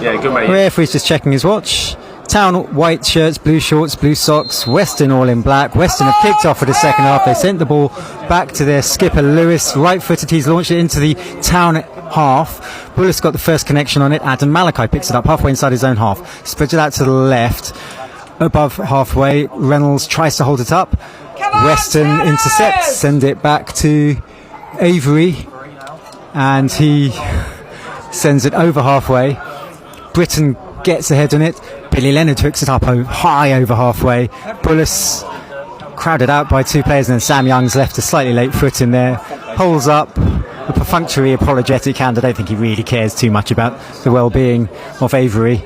Yeah, good mate. Referee's just checking his watch. Town white shirts, blue shorts, blue socks. Weston all in black. Weston have kicked off for the second half. They sent the ball back to their skipper Lewis, right-footed. He's launched it into the Town half. Bullis got the first connection on it. Adam Malachi picks it up halfway inside his own half. Spreads it out to the left. Above halfway, Reynolds tries to hold it up. Weston intercepts, send it back to Avery, and he sends it over halfway. Britton gets ahead on it. Billy Leonard hooks it up high over halfway. Bullis crowded out by two players, and then Sam Young's left a slightly late foot in there. Holds up a perfunctory apologetic hand. I don't think he really cares too much about the well-being of Avery,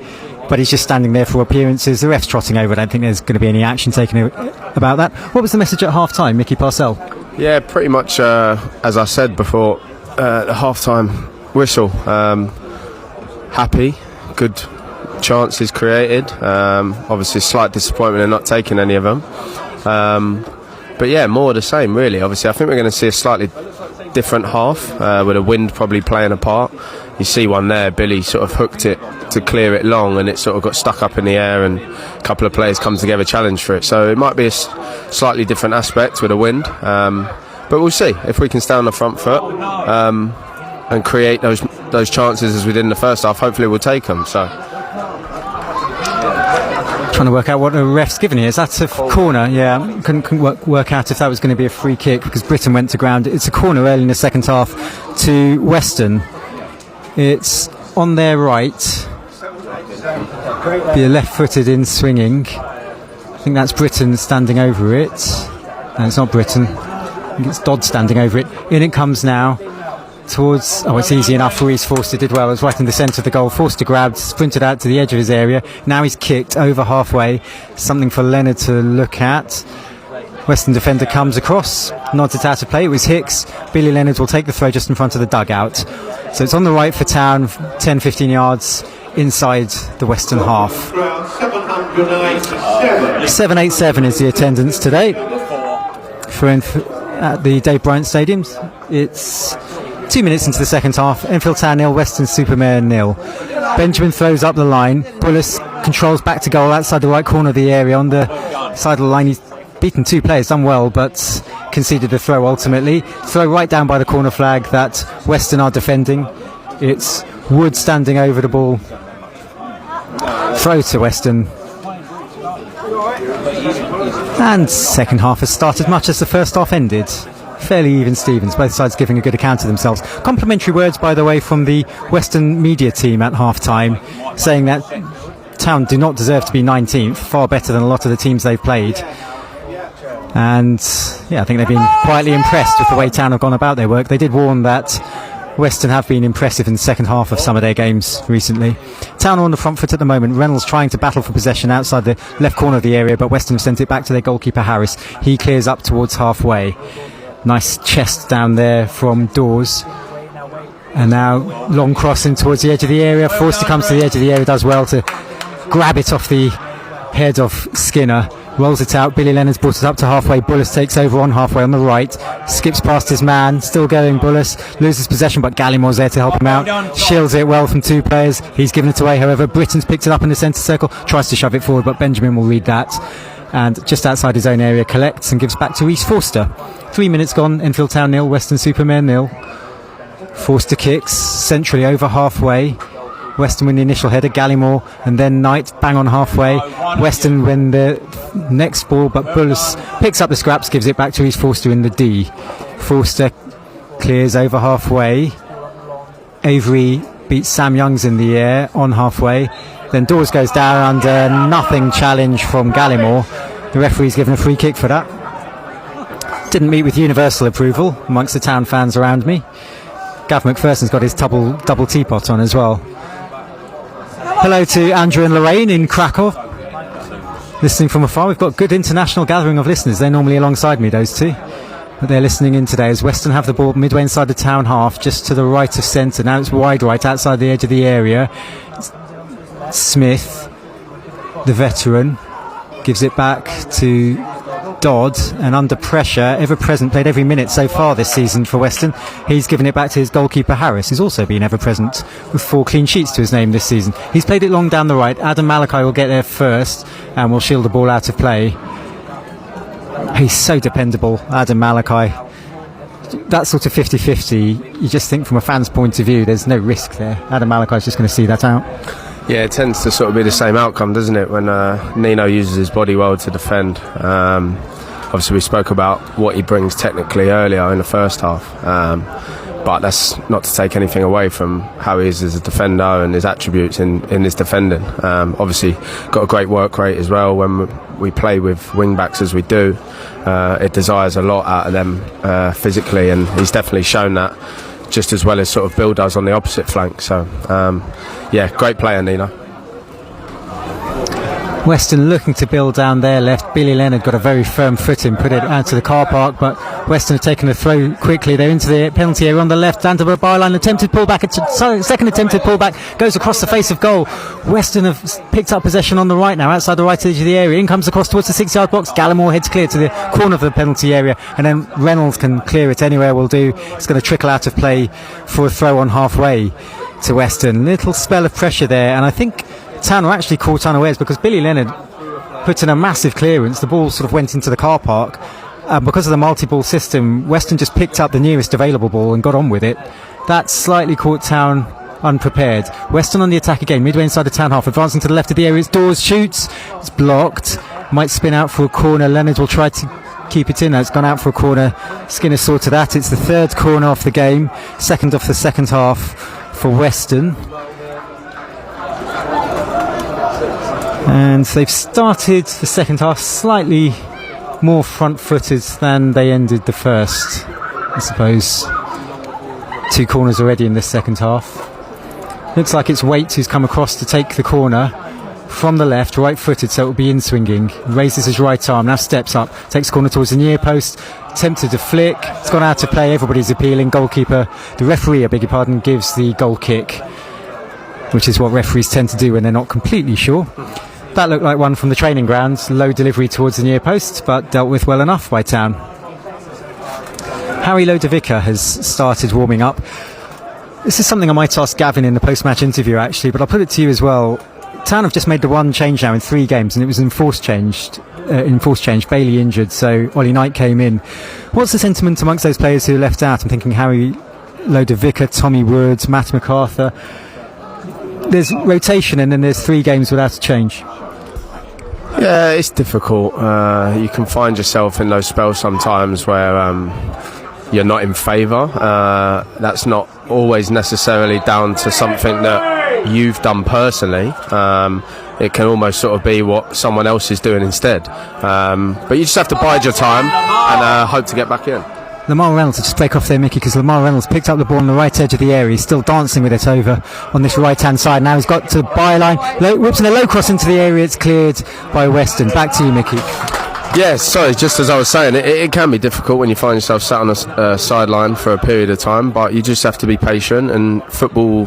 but he's just standing there for appearances. The ref's trotting over. I don't think there's going to be any action taken about that. What was the message at half-time, Mickey Parcell? Yeah, pretty much as I said before, the half-time whistle. Happy, good chances created. Obviously, slight disappointment in not taking any of them. But yeah, more of the same, really. Obviously, I think we're going to see a slightly different half with the wind probably playing a part. You see one there, Billy sort of hooked it to clear it long, and it sort of got stuck up in the air, and a couple of players come together challenge for it. So it might be a slightly different aspect with the wind. But we'll see if we can stay on the front foot and create those chances as we did in the first half. Hopefully we'll take them. So trying to work out what the ref's given here. Is that a corner? Yeah, couldn't work out if that was going to be a free kick because Britton went to ground. It's a corner early in the second half to Weston. It's on their right. Be a left-footed in swinging. I think that's Britton standing over it. No, it's not Britton. I think it's Dodd standing over it. In it comes now towards... Oh, it's easy enough for Reece Forster. Did well. It was right in the centre of the goal. Forster grabbed, sprinted out to the edge of his area. Now he's kicked over halfway. Something for Leonard to look at. Western defender comes across, nods it out of play. It was Hicks. Billy Leonard will take the throw just in front of the dugout. So it's on the right for Town, 10-15 yards inside the Western half. 787 is the attendance today at the Dave Bryant Stadium. It's 2 minutes into the second half. Enfield Town 0, Weston Super-Mare 0. Benjamin throws up the line. Bullis controls back to goal outside the right corner of the area. On the side of the line, he's beaten two players, done well, but conceded the throw ultimately. Throw right down by the corner flag that Weston are defending. It's Wood standing over the ball. Throw to Weston. And second half has started much as the first half ended. Fairly even Stevens, both sides giving a good account of themselves. Complimentary words, by the way, from the Western media team at half-time, saying that Town do not deserve to be 19th, far better than a lot of the teams they've played. And yeah, I think they've been quietly impressed with the way Town have gone about their work. They did warn that Weston have been impressive in the second half of some of their games recently. Town are on the front foot at the moment. Reynolds trying to battle for possession outside the left corner of the area, but Weston have sent it back to their goalkeeper Harris. He clears up towards halfway. Nice chest down there from Dawes. And now long crossing towards the edge of the area. Forster comes to the edge of the area, does well to grab it off the head of Skinner. Rolls it out. Billy Leonard's brought it up to halfway. Bullis takes over on halfway on the right. Skips past his man. Still going Bullis. Loses possession, but Gallymore's there to help him out. Shields it well from two players. He's given it away, however. Britton's picked it up in the centre circle. Tries to shove it forward, but Benjamin will read that. And just outside his own area, collects and gives back to Reece Forster. 3 minutes gone. Enfield Town 0. Weston Super-Mare 0. Forster kicks centrally over halfway. Weston win the initial header, Gallimore, and then Knight bang on halfway. Weston win the next ball, but Bullis picks up the scraps, gives it back to Reece Forster in the D. Forster clears over halfway. Avery beats Sam Youngs in the air on halfway. Then Dawes goes down under nothing challenge from Gallimore. The referee's given a free kick for that. Didn't meet with universal approval amongst the Town fans around me. Gav McPherson's got his double teapot on as well. Hello to Andrew and Lorraine in Krakow, listening from afar. We've got a good international gathering of listeners. They're normally alongside me, those two, but they're listening in today as Weston have the ball midway inside the Town half, just to the right of centre. Now it's wide right, outside the edge of the area. Smith, the veteran, gives it back to Dodd, and under pressure, ever present, played every minute so far this season for Weston. He's given it back to his goalkeeper Harris, who's also been ever present with 4 clean sheets to his name this season. He's played it long down the right. Adam Malachi will get there first and will shield the ball out of play. He's so dependable, Adam Malachi. That sort of 50-50, you just think from a fan's point of view there's no risk there. Adam Malachi's just going to see that out. Yeah, it tends to sort of be the same outcome, doesn't it, when Nino uses his body well to defend. Obviously, we spoke about what he brings technically earlier in the first half, but that's not to take anything away from how he is as a defender and his attributes in his defending. Obviously, got a great work rate as well when we play with wing-backs as we do. It desires a lot out of them physically, and he's definitely shown that, just as well as sort of Bill does on the opposite flank. So, yeah, great player, Nino. Weston looking to build down their left. Billy Leonard got a very firm footing, put it out to the car park, but Weston have taken the throw quickly. They're into the penalty area on the left, down to the byline. Attempted pullback, second attempted pullback, goes across the face of goal. Weston have picked up possession on the right now, outside the right edge of the area. In comes across towards the 6-yard box. Gallimore heads clear to the corner of the penalty area, and then Reynolds can clear it anywhere will do. It's going to trickle out of play for a throw on halfway to Weston. Little spell of pressure there, and I think Town were actually caught unawares because Billy Leonard put in a massive clearance. The ball sort of went into the car park. Because of the multi-ball system, Weston just picked up the nearest available ball and got on with it. That slightly caught Town unprepared. Weston on the attack again, midway inside the Town half, advancing to the left of the area. It's Dawes, shoots, it's blocked, might spin out for a corner. Leonard will try to keep it in. It's gone out for a corner. Skinner saw to that. It's the third corner off the game, second off the second half for Weston. And they've started the second half slightly more front-footed than they ended the first, I suppose. 2 corners already in this second half. Looks like it's Waite who's come across to take the corner from the left, right-footed, so it will be in-swinging. Raises his right arm, now steps up, takes the corner towards the near post, tempted to flick, it's gone out to play, everybody's appealing. Goalkeeper, the referee, I beg your pardon, gives the goal kick, which is what referees tend to do when they're not completely sure. That looked like one from the training grounds. Low delivery towards the near post, but dealt with well enough by Town. Harry Lodovica has started warming up. This is something I might ask Gavin in the post-match interview, actually, but I'll put it to you as well. Town have just made the one change now in 3 games, and it was enforced change. Bailey injured, so Ollie Knight came in. What's the sentiment amongst those players who are left out? I'm thinking Harry Lodovica, Tommy Woods, Matt MacArthur. There's rotation, and then there's 3 games without a change. Yeah, it's difficult. You can find yourself in those spells sometimes where you're not in favour. That's not always necessarily down to something that you've done personally. It can almost sort of be what someone else is doing instead. But you just have to bide your time and hope to get back in. Lamar Reynolds, to just break off there, Mickey, because Lamar Reynolds picked up the ball on the right edge of the area. He's still dancing with it over on this right-hand side. Now he's got to the byline, whips in a low cross into the area. It's cleared by Weston. Back to you, Mickey. Yeah, sorry, just as I was saying, it can be difficult when you find yourself sat on a sideline for a period of time, but you just have to be patient, and football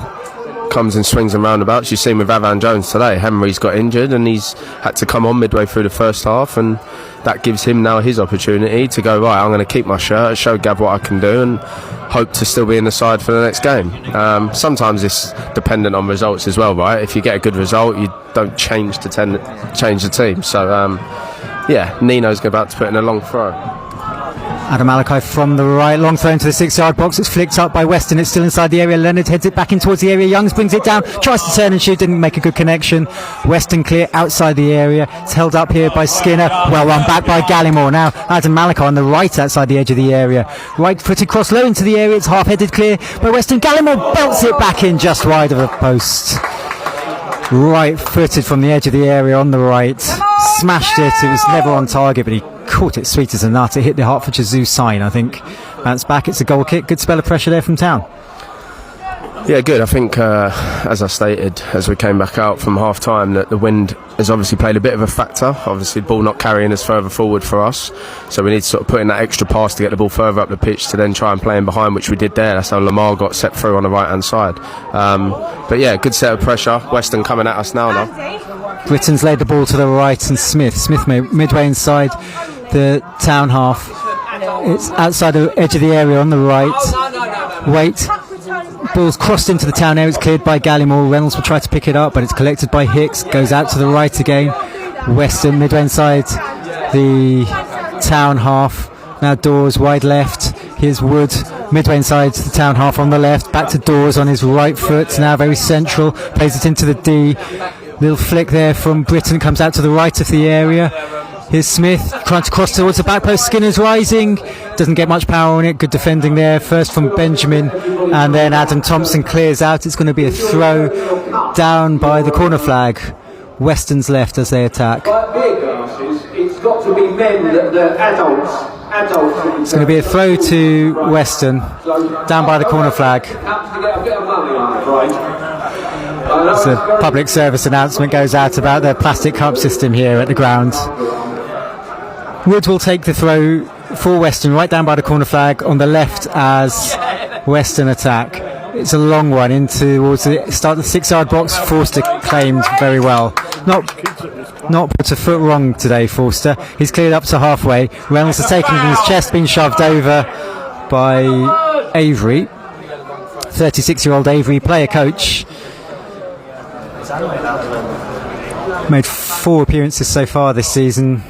comes in swings and roundabouts. You've seen with Avan Jones today, Henry's got injured and he's had to come on midway through the first half, and that gives him now his opportunity to go, right, I'm going to keep my shirt, show Gav what I can do, and hope to still be in the side for the next game. Sometimes it's dependent on results as well, right? If you get a good result, you don't change the team. So yeah, Nino's about to put in a long throw. Adam Malachi from the right, long throw into the 6-yard box. It's flicked up by Weston. It's still inside the area. Leonard heads it back in towards the area. Youngs brings it down, tries to turn and shoot, didn't make a good connection. Weston clear outside the area. It's held up here by Skinner. Well run back by Gallimore. Now Adam Malachi on the right outside the edge of the area. Right footed cross low into the area. It's half headed clear by Weston. Gallimore belts it back in just wide of the post. Right footed from the edge of the area on the right. Smashed it. It was never on target, but he caught it sweet as a nut. It hit the Hertfordshire Zoo sign, I think. Bounce back. It's a goal kick. Good spell of pressure there from Town. Yeah, good. I think, as I stated, as we came back out from half-time, that the wind has obviously played a bit of a factor. Obviously, the ball not carrying us further forward for us. So we need to sort of put in that extra pass to get the ball further up the pitch to then try and play in behind, which we did there. That's how Lamar got set through on the right-hand side. But yeah, good set of pressure. Weston coming at us now. Britton's laid the ball to the right, and Smith midway inside the Town half. It's outside the edge of the area on the right. Wait. Ball's crossed into the Town area. It's cleared by Gallimore. Reynolds will try to pick it up, but it's collected by Hicks. Goes out to the right again. Weston midway inside the Town half. Now Dawes wide left. Here's Wood midway inside the Town half on the left. Back to Dawes on his right foot. Now very central. Plays it into the D. Little flick there from Britton. Comes out to the right of the area. Here's Smith trying to cross towards the back post. Skinner's rising. Doesn't get much power on it. Good defending there. First from Benjamin, and then Adam Thompson clears out. It's going to be a throw down by the corner flag. Weston's left as they attack. It's got to be men, the adults. It's going to be a throw to Weston down by the corner flag. It's a public service announcement goes out about their plastic cup system here at the ground. Wood will take the throw for Weston right down by the corner flag on the left as Weston attack. It's a long one in towards the start of the 6-yard box. Forster claimed very well. Not put a foot wrong today, Forster. He's cleared up to halfway. Reynolds has taken it in his chest, been shoved over by Avery. 36-year-old Avery, player coach. Made 4 appearances so far this season.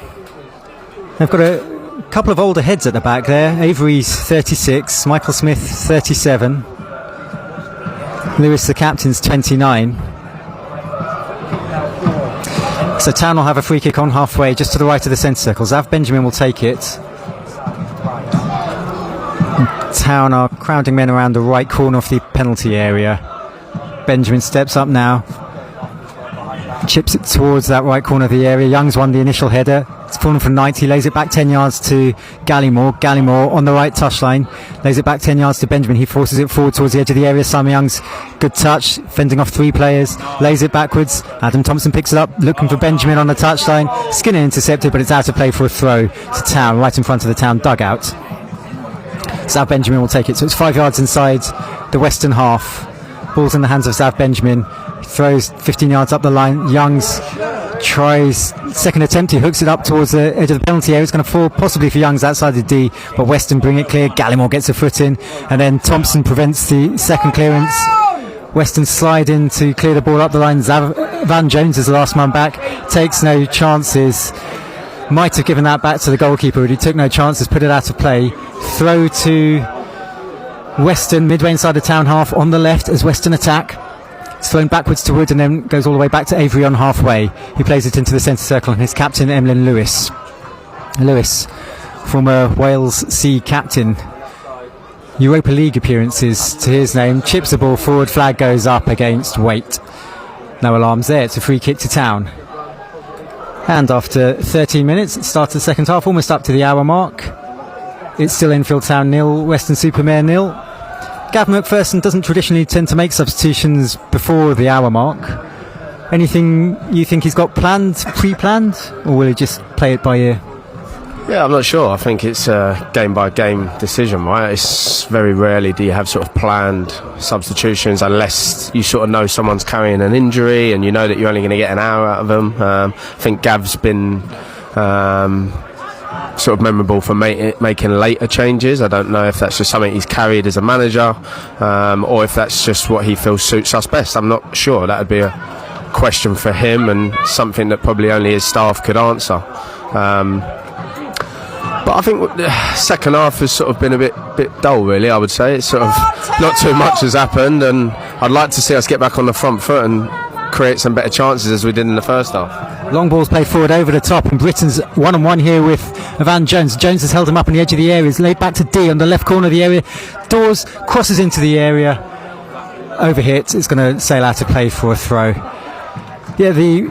They've got a couple of older heads at the back there. Avery's 36, Michael Smith 37, Lewis the captain's 29. So Town will have a free kick on halfway just to the right of the centre circle. Zav Benjamin will take it. Town are crowding men around the right corner of the penalty area. Benjamin steps up now, chips it towards that right corner of the area. Young's won the initial header. It's fallen from 90, lays it back 10 yards to Gallimore. Gallimore on the right touchline, lays it back 10 yards to Benjamin. He forces it forward towards the edge of the area. Simon Young's good touch, fending off 3 players, lays it backwards. Adam Thompson picks it up, looking for Benjamin on the touchline. Skinner intercepted, but it's out of play for a throw to Town, right in front of the Town dugout. Zav Benjamin will take it, so it's 5 yards inside the Western half. Ball's in the hands of Zav Benjamin. He throws 15 yards up the line. Youngs tries second attempt. He hooks it up towards the edge of the penalty area. It's going to fall possibly for Youngs outside the D, but Weston bring it clear. Gallimore gets a foot in, and then Thompson prevents the second clearance. Weston slide in to clear the ball up the line. Van Jones is the last man back. Takes no chances. Might have given that back to the goalkeeper, but he took no chances. Put it out of play. Throw to Weston midway inside the Town half on the left as Weston attack. It's thrown backwards to Wood and then goes all the way back to Avery on halfway. He plays it into the centre circle, and his captain Emlyn Lewis, former Wales C captain, Europa League appearances to his name, chips the ball forward. Flag goes up against Waite. No alarms there. It's a free kick to Town. And after 13 minutes, it starts the second half, almost up to the hour mark. It's still Enfield Town 0, Weston Super-Mare 0. Gav McPherson doesn't traditionally tend to make substitutions before the hour mark. Anything you think he's got pre-planned, or will he just play it by ear? Yeah, I'm not sure. I think it's a game-by-game decision, right? It's very rarely do you have sort of planned substitutions unless you sort of know someone's carrying an injury and you know that you're only going to get an hour out of them. I think Gav's been sort of memorable for making later changes. I don't know if that's just something he's carried as a manager or if that's just what he feels suits us best. I'm not sure. That would be a question for him and something that probably only his staff could answer. But I think the second half has sort of been a bit dull, really. I would say it's sort of not too much has happened, and I'd like to see us get back on the front foot and create some better chances as we did in the first half. Long balls played forward over the top, and Britain's one-on-one here with Van Jones. Jones has held him up on the edge of the area. He's laid back to D on the left corner of the area. Dawes crosses into the area. Overhit. It's going to sail out of play for a throw. Yeah, the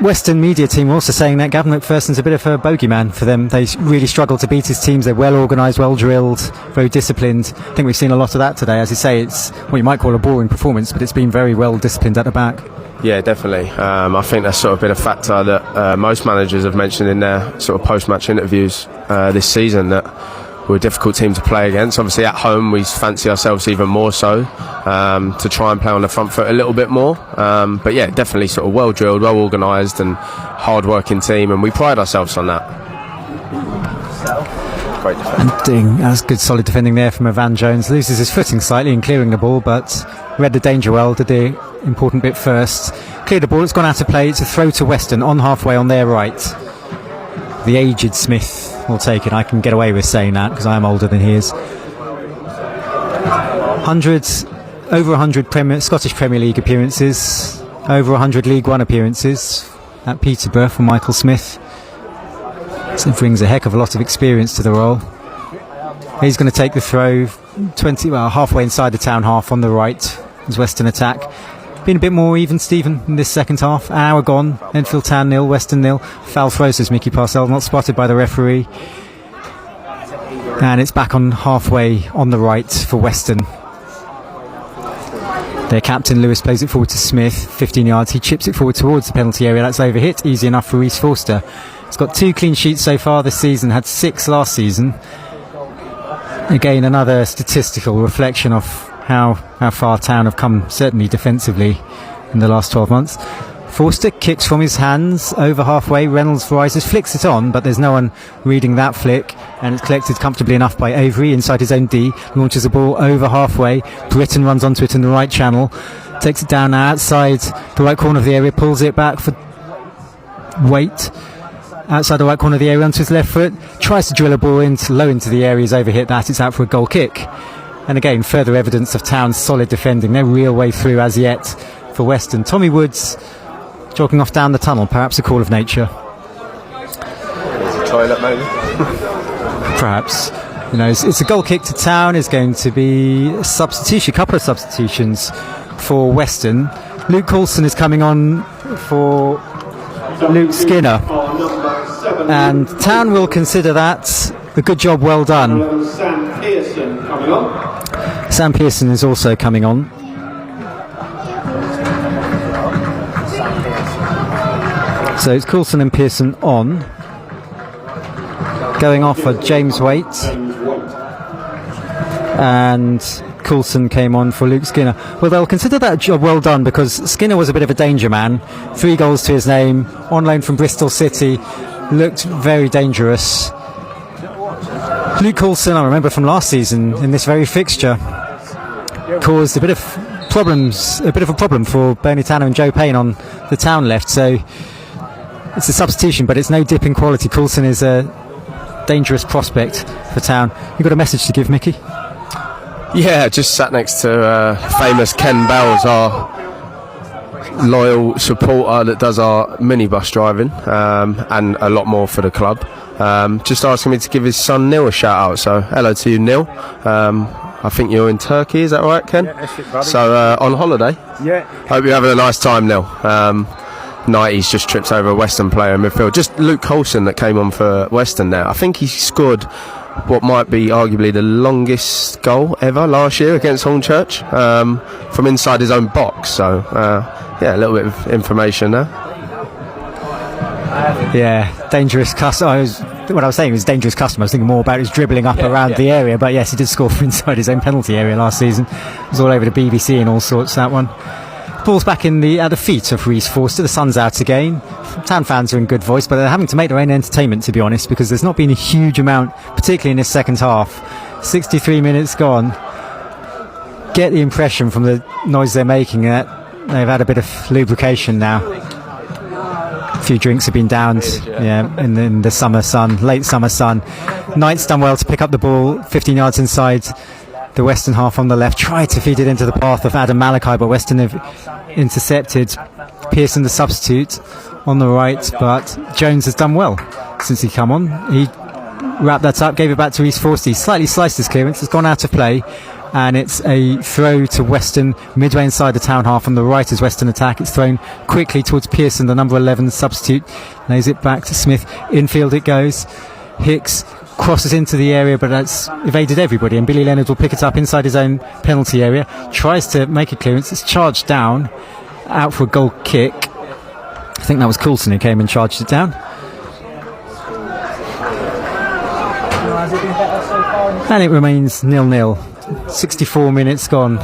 Western media team were also saying that Gavin McPherson's a bit of a bogeyman for them. They really struggle to beat his teams. They're well organised, well drilled, very disciplined. I think we've seen a lot of that today. As you say, it's what you might call a boring performance, but it's been very well disciplined at the back. Yeah, definitely. I think that's sort of been a factor that most managers have mentioned in their sort of post-match interviews this season, that we're a difficult team to play against. Obviously at home we fancy ourselves even more so to try and play on the front foot a little bit more, but yeah, definitely sort of well drilled, well organised and hard working team, and we pride ourselves on that. Great defending. That's good solid defending there from Van Jones. Loses his footing slightly in clearing the ball, but read the danger well, did the important bit first. Cleared the ball, it's gone out of play. It's a throw to Weston on halfway on their right. The aged Smith will take it. I can get away with saying that because I am older than he is. Over 100 Scottish Premier League appearances, over 100 League One appearances at Peterborough for Michael Smith. So it brings a heck of a lot of experience to the role. He's going to take the throw halfway inside the Town half on the right as Western attack. Been a bit more even, Stephen, in this second half. An hour gone. Enfield Town 0, Western 0. Foul throw, says Mickey Parcell, not spotted by the referee. And it's back on halfway on the right for Western. Their captain Lewis plays it forward to Smith, 15 yards. He chips it forward towards the penalty area. That's overhit. Easy enough for Reece Forster. He's got 2 clean sheets so far this season, had 6 last season. Again, another statistical reflection of how far Town have come, certainly defensively, in the last 12 months. Forster kicks from his hands over halfway. Reynolds rises, flicks it on, but there's no one reading that flick, and it's collected comfortably enough by Avery inside his own D. Launches the ball over halfway. Britton runs onto it in the right channel, takes it down now outside the right corner of the area, pulls it back for Waite. Outside the right corner of the area onto his left foot, tries to drill a ball low into the area. He's overhit that. It's out for a goal kick. And again, further evidence of Town's solid defending. No real way through as yet for Weston. Tommy Woods jogging off down the tunnel, perhaps a call of nature. Toilet maybe. Perhaps. You know, it's a goal kick to Town. Is going to be a couple of substitutions for Weston. Luke Coulson is coming on for Luke Skinner, and Town will consider that a good job well done. Sam Pearson coming on. Sam Pearson is also coming on. So it's Coulson and Pearson on. Going off for James Waite. And Coulson came on for Luke Skinner. Well, they'll consider that job well done because Skinner was a bit of a danger man. 3 goals to his name, on loan from Bristol City. Looked very dangerous. Luke Coulson, I remember from last season in this very fixture, caused a bit of a problem for Bernie Tanner and Joe Payne on the Town left. So it's a substitution, but it's no dip in quality. Coulson is a dangerous prospect for Town. You've got a message to give, Mickey? Yeah, just sat next to famous Ken Bells, our loyal supporter that does our minibus driving and a lot more for the club. Just asking me to give his son Neil a shout out. So hello to you, Neil. I think you're in Turkey, is that right, Ken? Yeah, so on holiday? Yeah. Hope you're having a nice time, Neil. 90s just trips over a Weston player in midfield. Just Luke Coulson that came on for Weston now. I think he scored what might be arguably the longest goal ever last year against Hornchurch from inside his own box. So, a little bit of information there. Yeah, dangerous customer. What I was saying was dangerous customer. I was thinking more about his dribbling up around the area. But yes, he did score from inside his own penalty area last season. It was all over the BBC and all sorts, that one. Ball's back at the feet of Reece Forster. The sun's out again. Town fans are in good voice, but they're having to make their own entertainment, to be honest, because there's not been a huge amount, particularly in this second half. 63 minutes gone. Get the impression from the noise they're making that they've had a bit of lubrication now. A few drinks have been downed, in the summer sun, late summer sun. Knight's done well to pick up the ball 15 yards inside the Weston half on the left, tried to feed it into the path of Adam Malachi, but Weston have intercepted. Pearson, the substitute, on the right, but Jones has done well since he come on. He wrapped that up, gave it back to Reece Forster. He slightly sliced his clearance, it's gone out of play, and it's a throw to Weston midway inside the town half on the right as Weston attack. It's thrown quickly towards Pearson, the number 11 substitute, lays it back to Smith. Infield it goes. Hicks crosses into the area, but that's evaded everybody, and Billy Leonard will pick it up inside his own penalty area, tries to make a clearance. It's charged down, out for a goal kick. I think that was Coulson who came and charged it down, and it remains 0-0. 64 minutes gone.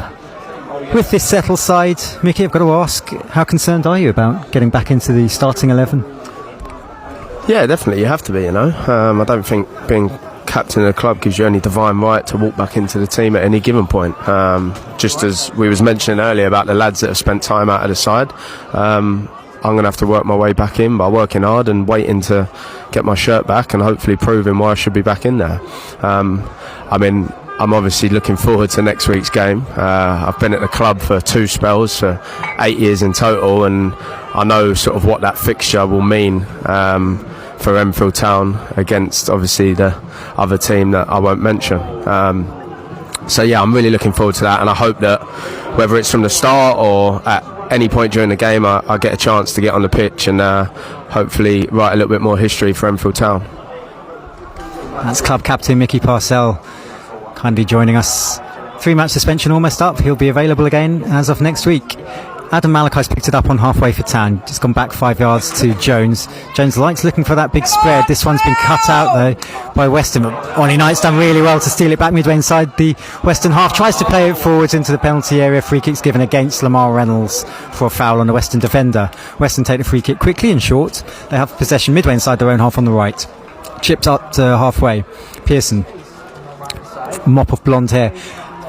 With this settled side, Mickey, I've got to ask, how concerned are you about getting back into the starting 11? Yeah, definitely, you have to be, I don't think being captain of the club gives you any divine right to walk back into the team at any given point. Just as we was mentioning earlier about the lads that have spent time out of the side, I'm going to have to work my way back in by working hard and waiting to get my shirt back and hopefully proving why I should be back in there. I'm obviously looking forward to next week's game. I've been at the club for 2 spells, for 8 years in total, and I know sort of what that fixture will mean for Enfield Town against obviously the other team that I won't mention. I'm really looking forward to that, and I hope that whether it's from the start or at any point during the game, I get a chance to get on the pitch and hopefully write a little bit more history for Enfield Town. That's club captain Mickey Parcell kindly joining us. 3-match suspension almost up. He'll be available again as of next week. Adam Malachi's picked it up on halfway for Town. Just gone back 5 yards to Jones. Jones likes looking for that big spread. This one's been cut out though by Weston. Ollie Knight's done really well to steal it back midway inside the Weston half. Tries to play it forwards into the penalty area. Free kick's given against Lamar Reynolds for a foul on the Weston defender. Weston take the free kick quickly and short. They have possession midway inside their own half on the right. Chipped up to halfway. Pearson, mop of blonde hair,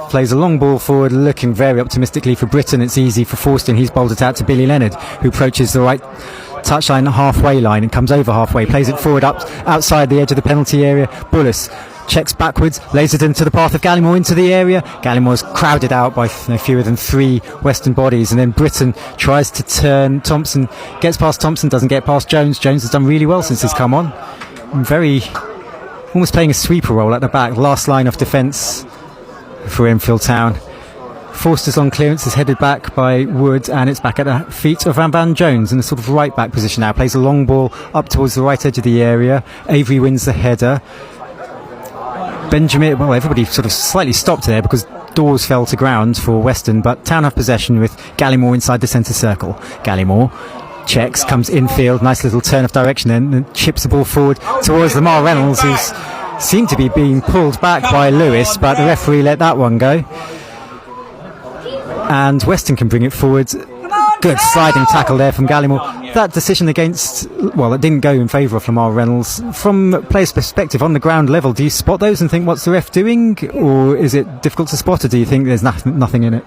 plays a long ball forward, looking very optimistically for Britain. It's easy for Forster, and he's bowled it out to Billy Leonard, who approaches the right touchline, halfway line, and comes over halfway, plays it forward up outside the edge of the penalty area. Bullis checks backwards, lays it into the path of Gallimore into the area. Gallimore's crowded out by no fewer than 3 Western bodies, and then Britain tries to turn. Thompson gets past Thompson, doesn't get past Jones. Jones has done really well since he's come on. Almost playing a sweeper role at the back, last line of defence for Enfield Town. Forster's long clearance is headed back by Wood, and it's back at the feet of Van Jones in a sort of right back position now. Plays a long ball up towards the right edge of the area. Avery wins the header. Benjamin, everybody sort of slightly stopped there because doors fell to ground for Weston, but Town have possession with Gallimore inside the centre circle. Gallimore checks, comes infield, nice little turn of direction then, and chips the ball forward towards Lamar Reynolds, who's seemed to be being pulled back by Lewis, but the referee let that one go, and Weston can bring it forward. Good sliding tackle there from Gallimore. That decision it didn't go in favour of Lamar Reynolds. From a player's perspective on the ground level, do you spot those and think, what's the ref doing, or is it difficult to spot, or do you think there's nothing in it?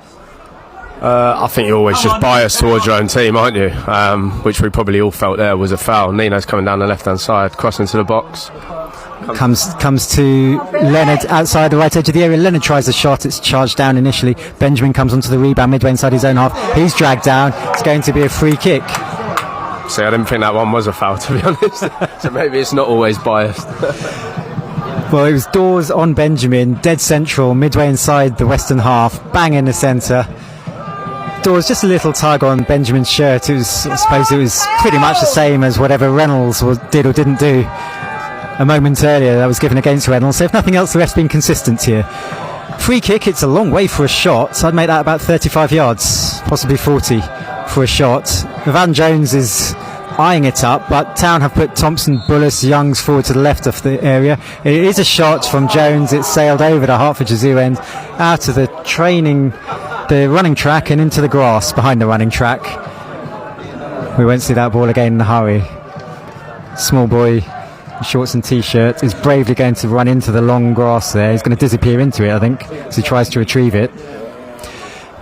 I think you're always just biased towards your own team, aren't you? Which we probably all felt there was a foul. Nino's coming down the left-hand side, crossing to the box. Comes to Leonard outside the right edge of the area. Leonard tries a shot, it's charged down initially. Benjamin comes onto the rebound midway inside his own half. He's dragged down. It's going to be a free kick. See, I didn't think that one was a foul, to be honest. So maybe it's not always biased. Well, it was Dawes on Benjamin, dead central, midway inside the Western half, bang in the centre. Dawes just a little tug on Benjamin's shirt. I suppose it was pretty much the same as whatever Reynolds did or didn't do a moment earlier that was given against Reynolds. So if nothing else, the ref's been consistent here. Free kick, it's a long way for a shot. So I'd make that about 35 yards, possibly 40 for a shot. Van Jones is eyeing it up, but Town have put Thompson, Bullis, Youngs forward to the left of the area. It is a shot from Jones. It's sailed over the Hertfordshire Zoo end, out of the running track and into the grass behind the running track. We won't see that ball again in a hurry. Small boy in shorts and t-shirt is bravely going to run into the long grass there. He's going to disappear into it, I think, as he tries to retrieve it.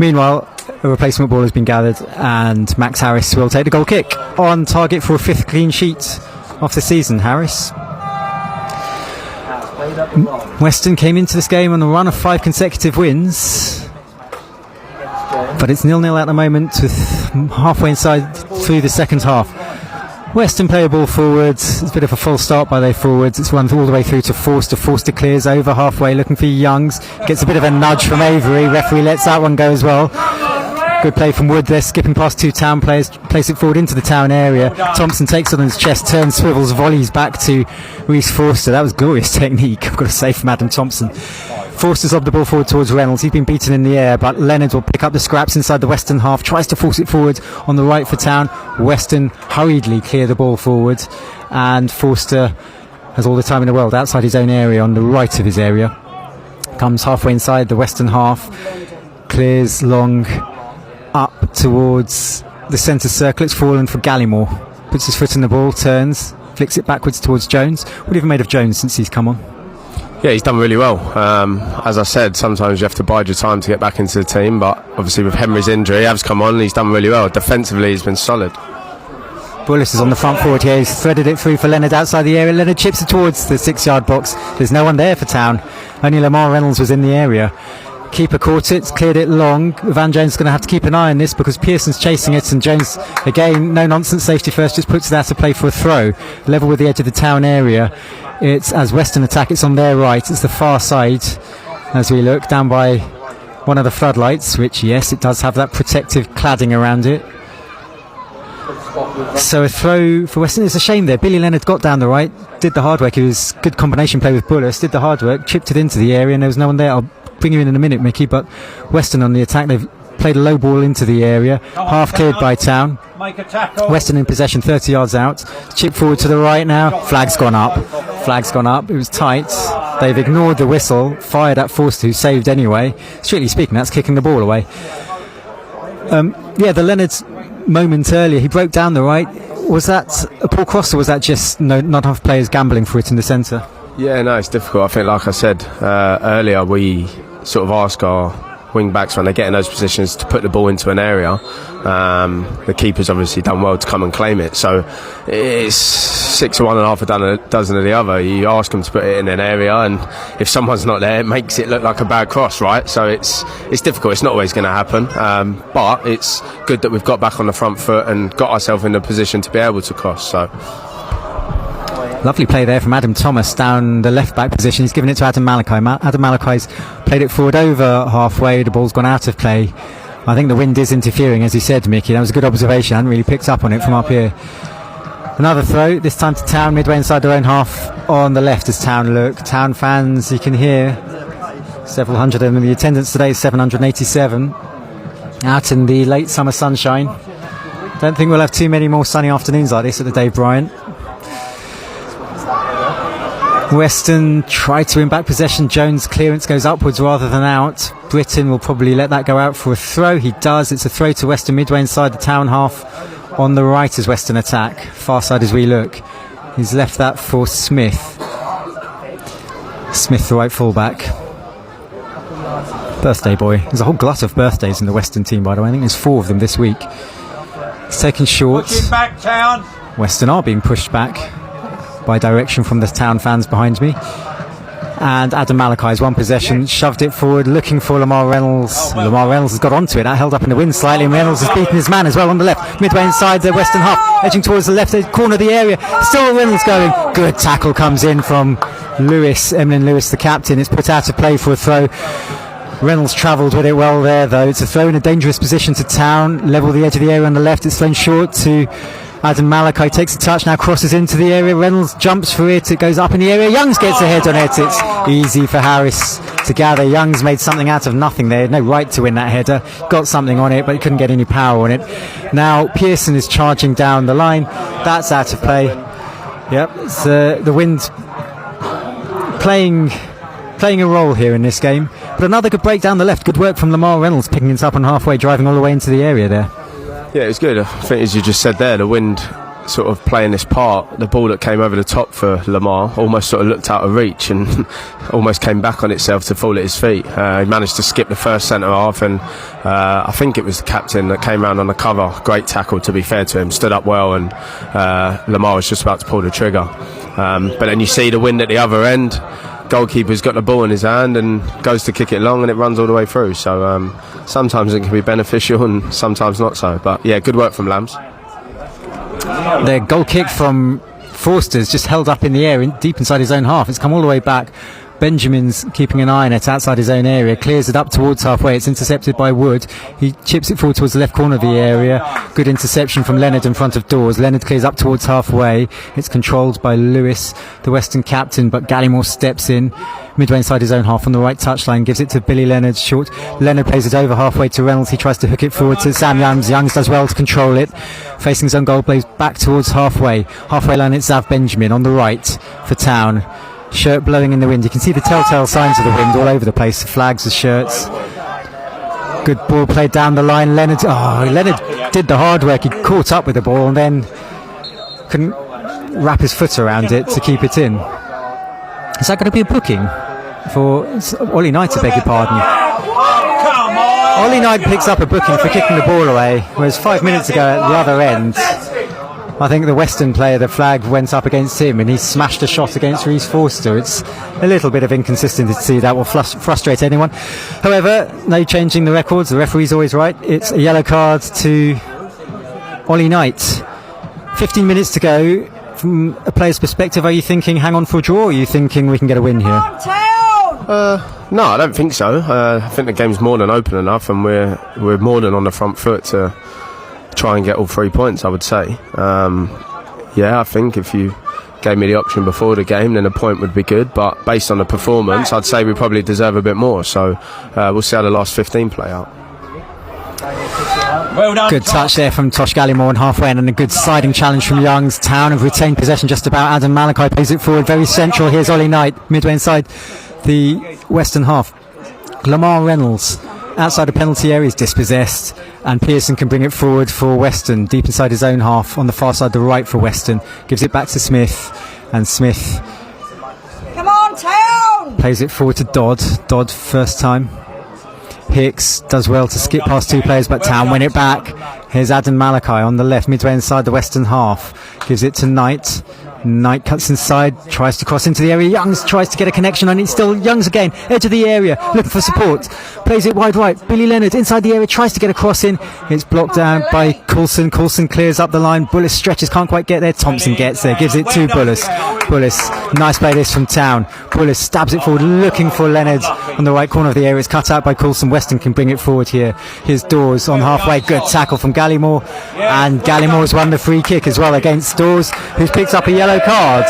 Meanwhile, a replacement ball has been gathered and Max Harris will take the goal kick, on target for a 5th clean sheet of the season. Harris. Weston came into this game on a run of 5 consecutive wins, but it's 0-0 at the moment with halfway inside through the second half. Weston play a ball forwards. It's a bit of a false start by their forwards. It's run all the way through to Forster. Forster clears over halfway looking for Youngs. Gets a bit of a nudge from Avery. Referee lets that one go as well. Good play from Wood there, skipping past 2 Town players, place it forward into the Town area. Thompson takes it on his chest, turns, swivels, volleys back to Reece Forster. That was glorious technique, I've got to say, from Adam Thompson. Forster's lobbed the ball forward towards Reynolds. He's been beaten in the air, but Leonard will pick up the scraps inside the Western half, tries to force it forward on the right for Town. Weston hurriedly clear the ball forward, and Forster has all the time in the world outside his own area, on the right of his area. Comes halfway inside the Western half, clears long up towards the centre circle. It's fallen for Gallimore. Puts his foot in the ball, turns, flicks it backwards towards Jones. What have you made of Jones since he's come on? Yeah, he's done really well. As I said, sometimes you have to bide your time to get back into the team, but obviously with Henry's injury, Av's come on and he's done really well. Defensively, he's been solid. Bullis is on the front forward here. He's threaded it through for Leonard outside the area. Leonard chips it towards the 6-yard box. There's no one there for Town. Only Lamar Reynolds was in the area. Keeper caught it, cleared it long. Van Jones is going to have to keep an eye on this because Pearson's chasing it, and Jones, again, no nonsense, safety first, just puts it out to play for a throw. Level with the edge of the Town area. It's as Western attack, it's on their right. It's the far side as we look down by one of the floodlights, which, yes, it does have that protective cladding around it. So a throw for Weston. It's a shame there. Billy Leonard got down the right, did the hard work. It was good combination play with Bullis, did the hard work, chipped it into the area, and there was no one there. I'll bring you in a minute, Mickey, but Weston on the attack. They've played a low ball into the area, half cleared by Town. Weston in possession, 30 yards out. Chip forward to the right now. Flag's gone up. It was tight. They've ignored the whistle, fired at Forster, who saved anyway. Strictly speaking, that's kicking the ball away. The Leonard's moment earlier, he broke down the right. Was that a poor cross, or was that just not enough players gambling for it in the centre? Yeah, no, it's difficult. I think, like I said earlier, we sort of ask our wing backs when they get in those positions to put the ball into an area. The keeper's obviously done well to come and claim it, so it's 6 of one and half a dozen of the other. You ask them to put it in an area, and if someone's not there, it makes it look like a bad cross, right? So it's difficult. It's not always going to happen, but it's good that we've got back on the front foot and got ourselves in the position to be able to cross. So lovely play there from Adam Thomas down the left back position. He's given it to Adam Malachi. Adam Malachi's played it forward over halfway. The ball's gone out of play. I think the wind is interfering, as you said, Mickey. That was a good observation. I hadn't really picked up on it from up here. Another throw, this time to Town, midway inside their own half on the left as Town look. Town fans, you can hear several hundred of them. The attendance today is 787 out in the late summer sunshine. Don't think we'll have too many more sunny afternoons like this at the Dave Bryant. Weston tried to win back possession. Jones' clearance goes upwards rather than out. Britton will probably let that go out for a throw. He does. It's a throw to Weston midway inside the Town half on the right as Weston attack. Far side as we look. He's left that for Smith. Smith, the right fullback. Birthday boy. There's a whole glut of birthdays in the Weston team, by the way. I think there's 4 of them this week. It's taken short. Back, Town. Weston are being pushed back by direction from the Town fans behind me. And Adam Malakai's one possession, shoved it forward, looking for Lamar Reynolds. Lamar Reynolds has got onto it. That held up in the wind slightly, and Reynolds has beaten his man as well on the left. Midway inside the Western half, edging towards the left corner of the area. Still Reynolds going. Good tackle comes in from Lewis, Emlyn Lewis, the captain. It's put out of play for a throw. Reynolds travelled with it well there, though. It's a throw in a dangerous position to Town. Level the edge of the area on the left. It's thrown short to Adam Malakai. Takes a touch, now crosses into the area. Reynolds jumps for it. It goes up in the area. Youngs gets a head on it. It's easy for Harris to gather. Youngs made something out of nothing there. No right to win that header. Got something on it, but he couldn't get any power on it. Now Pearson is charging down the line. That's out of play. Yep, it's the wind playing a role here in this game. But another good break down the left. Good work from Lamar Reynolds, picking it up on halfway, driving all the way into the area there. Yeah, it was good. I think, as you just said there, the wind sort of playing this part. The ball that came over the top for Lamar almost sort of looked out of reach and almost came back on itself to fall at his feet. He managed to skip the first centre half, and I think it was the captain that came round on the cover. Great tackle, to be fair to him. Stood up well, and Lamar was just about to pull the trigger. But then you see the wind at the other end. Goalkeeper's got the ball in his hand and goes to kick it long, and it runs all the way through. So sometimes it can be beneficial and sometimes not so. But yeah, good work from Lambs. The goal kick from Forster's just held up in the air, deep inside his own half. It's come all the way back. Benjamin's keeping an eye on it outside his own area, clears it up towards halfway. It's intercepted by Wood. He chips it forward towards the left corner of the area. Good interception from Leonard in front of Dawes. Leonard clears up towards halfway. It's controlled by Lewis, the Western captain, but Gallimore steps in midway inside his own half on the right touchline, gives it to Billy Leonard short. Leonard plays it over halfway to Reynolds. He tries to hook it forward to Sam Youngs. Youngs does well to control it. Facing his own goal, plays back towards halfway line. It's Zav Benjamin on the right for Town. Shirt blowing in the wind. You can see the telltale signs of the wind all over the place. Flags, the shirts. Good ball played down the line. Leonard did the hard work. He caught up with the ball and then couldn't wrap his foot around it to keep it in. Is that going to be a booking for Ollie Knight, I beg your pardon? Ollie Knight picks up a booking for kicking the ball away, whereas 5 minutes ago at the other end, I think the Western player, the flag went up against him and he smashed a shot against Reece Forster. It's a little bit of inconsistency that will frustrate anyone. However, no changing the records. The referee's always right. It's a yellow card to Ollie Knight. 15 minutes to go. From a player's perspective, are you thinking hang on for a draw, or are you thinking we can get a win here? No, I don't think so. I think the game's more than open enough, and we're more than on the front foot to try and get all 3 points, I would say. I think if you gave me the option before the game, then a point would be good, but based on the performance, I'd say we probably deserve a bit more. So we'll see how the last 15 play out. Well done. Good touch there from Tosh Gallimore on halfway, and a good sliding challenge from Youngs. Town have retained possession just about. Adam Malakai plays it forward, very central. Here's Ollie Knight, midway inside the Western half. Lamar Reynolds outside the penalty area is dispossessed, and Pearson can bring it forward for Weston, deep inside his own half on the far side, the right for Weston. Gives it back to Smith, and Smith, come on, Town! Plays it forward to Dodd first time. Hicks does well to skip past two players, but Town win it back. Here's Adam Malakai on the left, midway inside the Western half. Gives it to Knight. Knight cuts inside, tries to cross into the area. Youngs tries to get a connection, and it's still Youngs again, edge of the area, looking for support. Plays it wide right. Billy Leonard inside the area, tries to get a cross in. It's blocked down by Coulson. Coulson clears up the line. Bullis stretches, can't quite get there. Thompson gets there, gives it to Bullis. Bullis, nice play this from Town. Bullis stabs it forward, looking for Leonard on the right corner of the area. It's cut out by Coulson. Weston can bring it forward here. Here's Dawes on halfway. Good tackle from Gallimore, and Gallimore's won the free kick as well against Dawes, who's picked up a yellow card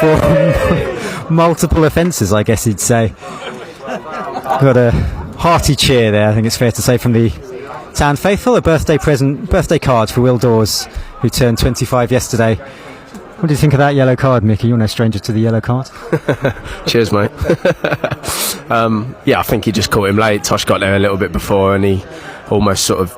for multiple offences, I guess he'd say. Got a hearty cheer there, I think it's fair to say, from the Town faithful. A birthday card for Will Dawes, who turned 25 yesterday. What do you think of that yellow card, Mickey? You're no stranger to the yellow card. Cheers, mate. I think he just caught him late. Tosh got there a little bit before, and he almost sort of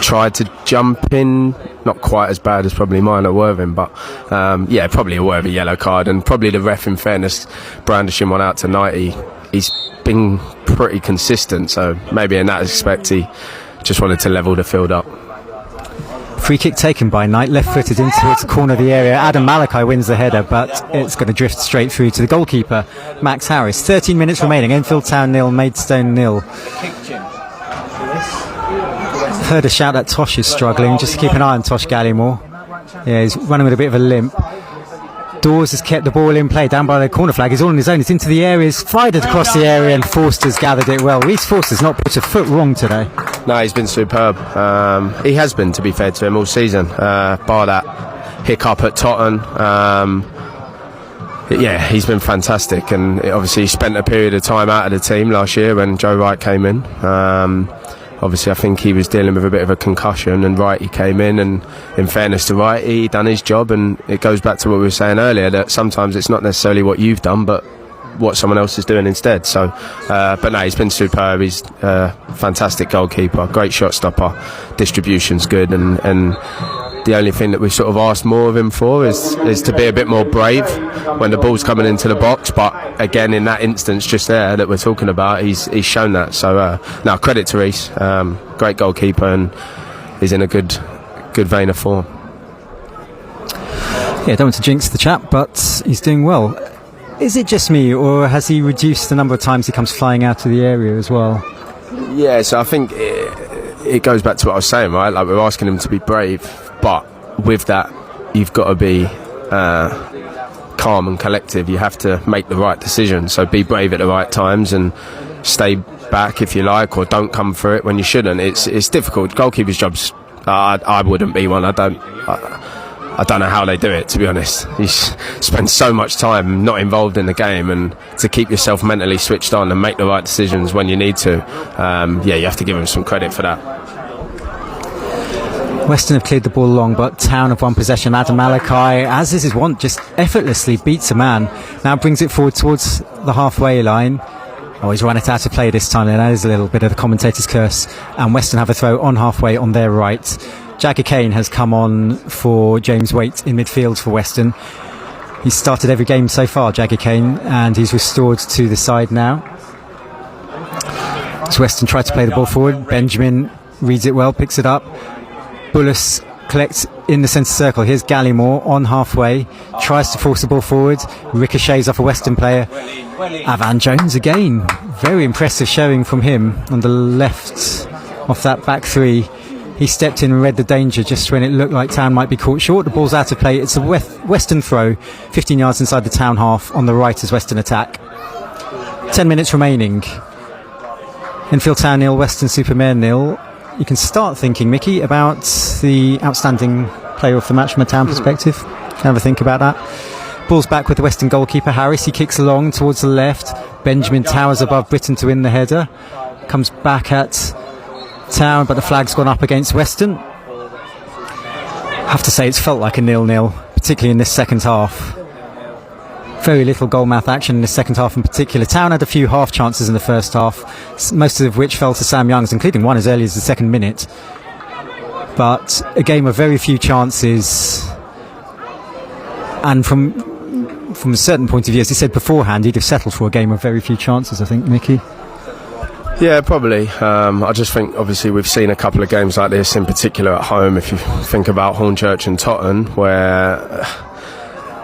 tried to jump in. Not quite as bad as probably mine at Worthing, but probably a worthy yellow card, and probably the ref, in fairness, brandishing one out tonight. He's been pretty consistent, so maybe in that aspect he just wanted to level the field up. Free kick taken by Knight, left-footed in towards the corner of the area. Adam Malachi wins the header, but it's going to drift straight through to the goalkeeper, Max Harris. 13 minutes remaining. Enfield Town 0, Maidstone 0. Heard a shout that Tosh is struggling. Just keep an eye on Tosh Gallimore. Yeah, he's running with a bit of a limp. Dawes has kept the ball in play down by the corner flag. He's all on his own. It's into the area. He's fired it across the area, and Forster's gathered it well. Reece Forster's not put a foot wrong today. No, he's been superb. He has been, to be fair to him, all season. Bar that hiccup at Tottenham. Yeah, he's been fantastic, and obviously he spent a period of time out of the team last year when Joe Wright came in. Obviously, I think he was dealing with a bit of a concussion, and Wrighty came in, and in fairness to Wrighty, he done his job, and it goes back to what we were saying earlier, that sometimes it's not necessarily what you've done, but what someone else is doing instead. So, but no, he's been superb. He's a fantastic goalkeeper, great shot stopper, distribution's good, and the only thing that we've sort of asked more of him for is to be a bit more brave when the ball's coming into the box. But again, in that instance just there that we're talking about, he's shown that. So now credit to Reece, great goalkeeper, and he's in a good vein of form. Yeah, don't want to jinx the chap, but he's doing well. Is it just me, or has he reduced the number of times he comes flying out of the area as well? Yeah, so I think it goes back to what I was saying, right? Like, we're asking him to be brave, but with that, you've got to be calm and collective. You have to make the right decision. So be brave at the right times and stay back if you like, or don't come for it when you shouldn't. It's difficult. Goalkeeper's jobs, I wouldn't be one. I don't know how they do it, to be honest. You spend so much time not involved in the game, and to keep yourself mentally switched on and make the right decisions when you need to, you have to give them some credit for that. Weston have cleared the ball along, but Town have won possession. Adam Malachi, as is his wont, just effortlessly beats a man. Now brings it forward towards the halfway line. Oh, he's run it out of play this time, and that is a little bit of the commentator's curse. And Weston have a throw on halfway on their right. Jagger Kane has come on for James Waite in midfield for Weston. He's started every game so far, Jagger Kane, and he's restored to the side now. So Weston tried to play the ball forward. Benjamin reads it well, picks it up. Bullis collects in the centre circle. Here's Gallimore on halfway, tries to force the ball forward, ricochets off a Western player. Avan Jones again, very impressive showing from him on the left off that back three. He stepped in and read the danger just when it looked like Town might be caught short. The ball's out of play. It's a Western throw, 15 yards inside the Town half. On the right as Western attack. 10 minutes remaining. Enfield Town 0, Western Super-Mare 0. You can start thinking, Mickey, about the outstanding player of the match from a Town perspective. Have a think about that. Ball's back with the Western goalkeeper Harris. He kicks along towards the left. Benjamin towers above Britton to win the header. Comes back at Town, but the flag's gone up against Weston. I have to say it's felt like a 0-0, particularly in this second half. Very little goal-mouth action in the second half in particular. Town had a few half chances in the first half, most of which fell to Sam Youngs, including one as early as the second minute. But a game of very few chances, and from a certain point of view, as he said beforehand, he'd have settled for a game of very few chances, I think, Mickey. Yeah, probably. I just think, obviously, we've seen a couple of games like this, in particular at home. If you think about Hornchurch and Totton, where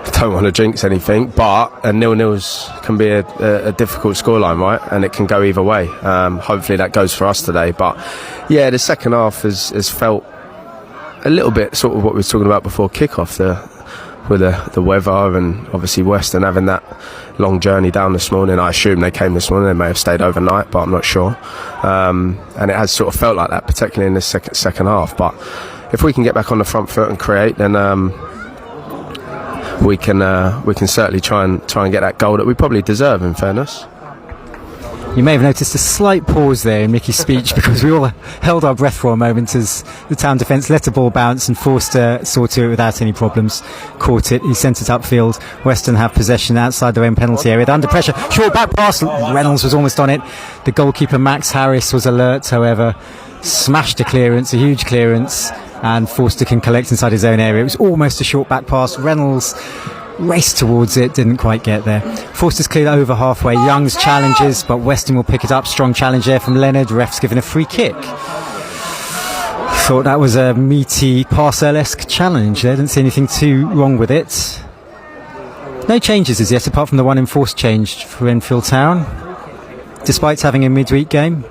I don't want to jinx anything, but a 0-0 can be a difficult scoreline, right? And it can go either way. Hopefully that goes for us today. But yeah, the second half has felt a little bit sort of what we were talking about before kick-off, with the weather, and obviously Weston having that long journey down this morning. I assume they came this morning. They may have stayed overnight, but I'm not sure. And it has sort of felt like that, particularly in the second half. But if we can get back on the front foot and create, then we can certainly try and get that goal that we probably deserve, in fairness. You may have noticed a slight pause there in Mickey's speech because we all held our breath for a moment as the Town defence let the ball bounce and Forster saw to it without any problems. Caught it, he sent it upfield. Weston have possession outside their own penalty area. They're under pressure, short back pass, Reynolds was almost on it. The goalkeeper Max Harris was alert, however, smashed a clearance, a huge clearance, and Forster can collect inside his own area. It was almost a short back pass. Reynolds raced towards it, didn't quite get there. Forster's cleared over halfway. Youngs challenges, but Weston will pick it up. Strong challenge there from Leonard. Ref's given a free kick. Thought that was a meaty Parcel-esque challenge there. Didn't see anything too wrong with it. No changes as yet, apart from the one enforced change for Enfield Town, despite having a midweek game.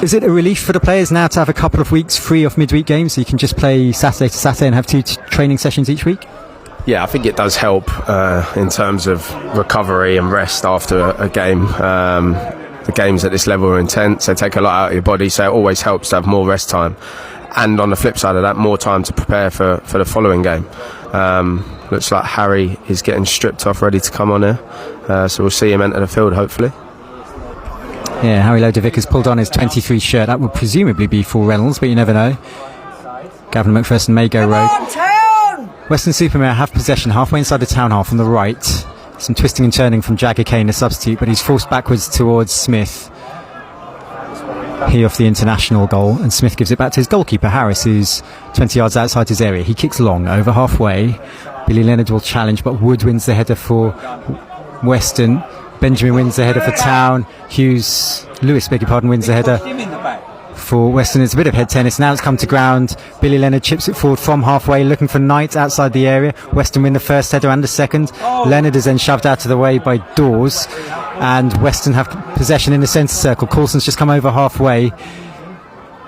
Is it a relief for the players now to have a couple of weeks free of midweek games, so you can just play Saturday to Saturday and have two training sessions each week? Yeah, I think it does help in terms of recovery and rest after a game. The games at this level are intense. They take a lot out of your body, so it always helps to have more rest time. And on the flip side of that, more time to prepare for the following game. Looks like Harry is getting stripped off, ready to come on here. So we'll see him enter the field, hopefully. Yeah, Harry Lodovic has pulled on his 23 shirt. That would presumably be for Reynolds, but you never know. Gavin McPherson may go rogue. Weston Super-Mare have possession halfway inside the town half on the right. Some twisting and turning from Jagger Kane, the substitute, but he's forced backwards towards Smith. He off the international goal, and Smith gives it back to his goalkeeper Harris, who's 20 yards outside his area. He kicks long over halfway. Billy Leonard will challenge, but Wood wins the header for Weston. Benjamin wins the header for Town. Lewis, beg your pardon, wins the header for Weston. It's a bit of head tennis. Now it's come to ground. Billy Leonard chips it forward from halfway, looking for Knight outside the area. Weston win the first header and the second. Leonard is then shoved out of the way by Dawes, and Weston have possession in the centre circle. Coulson's just come over halfway,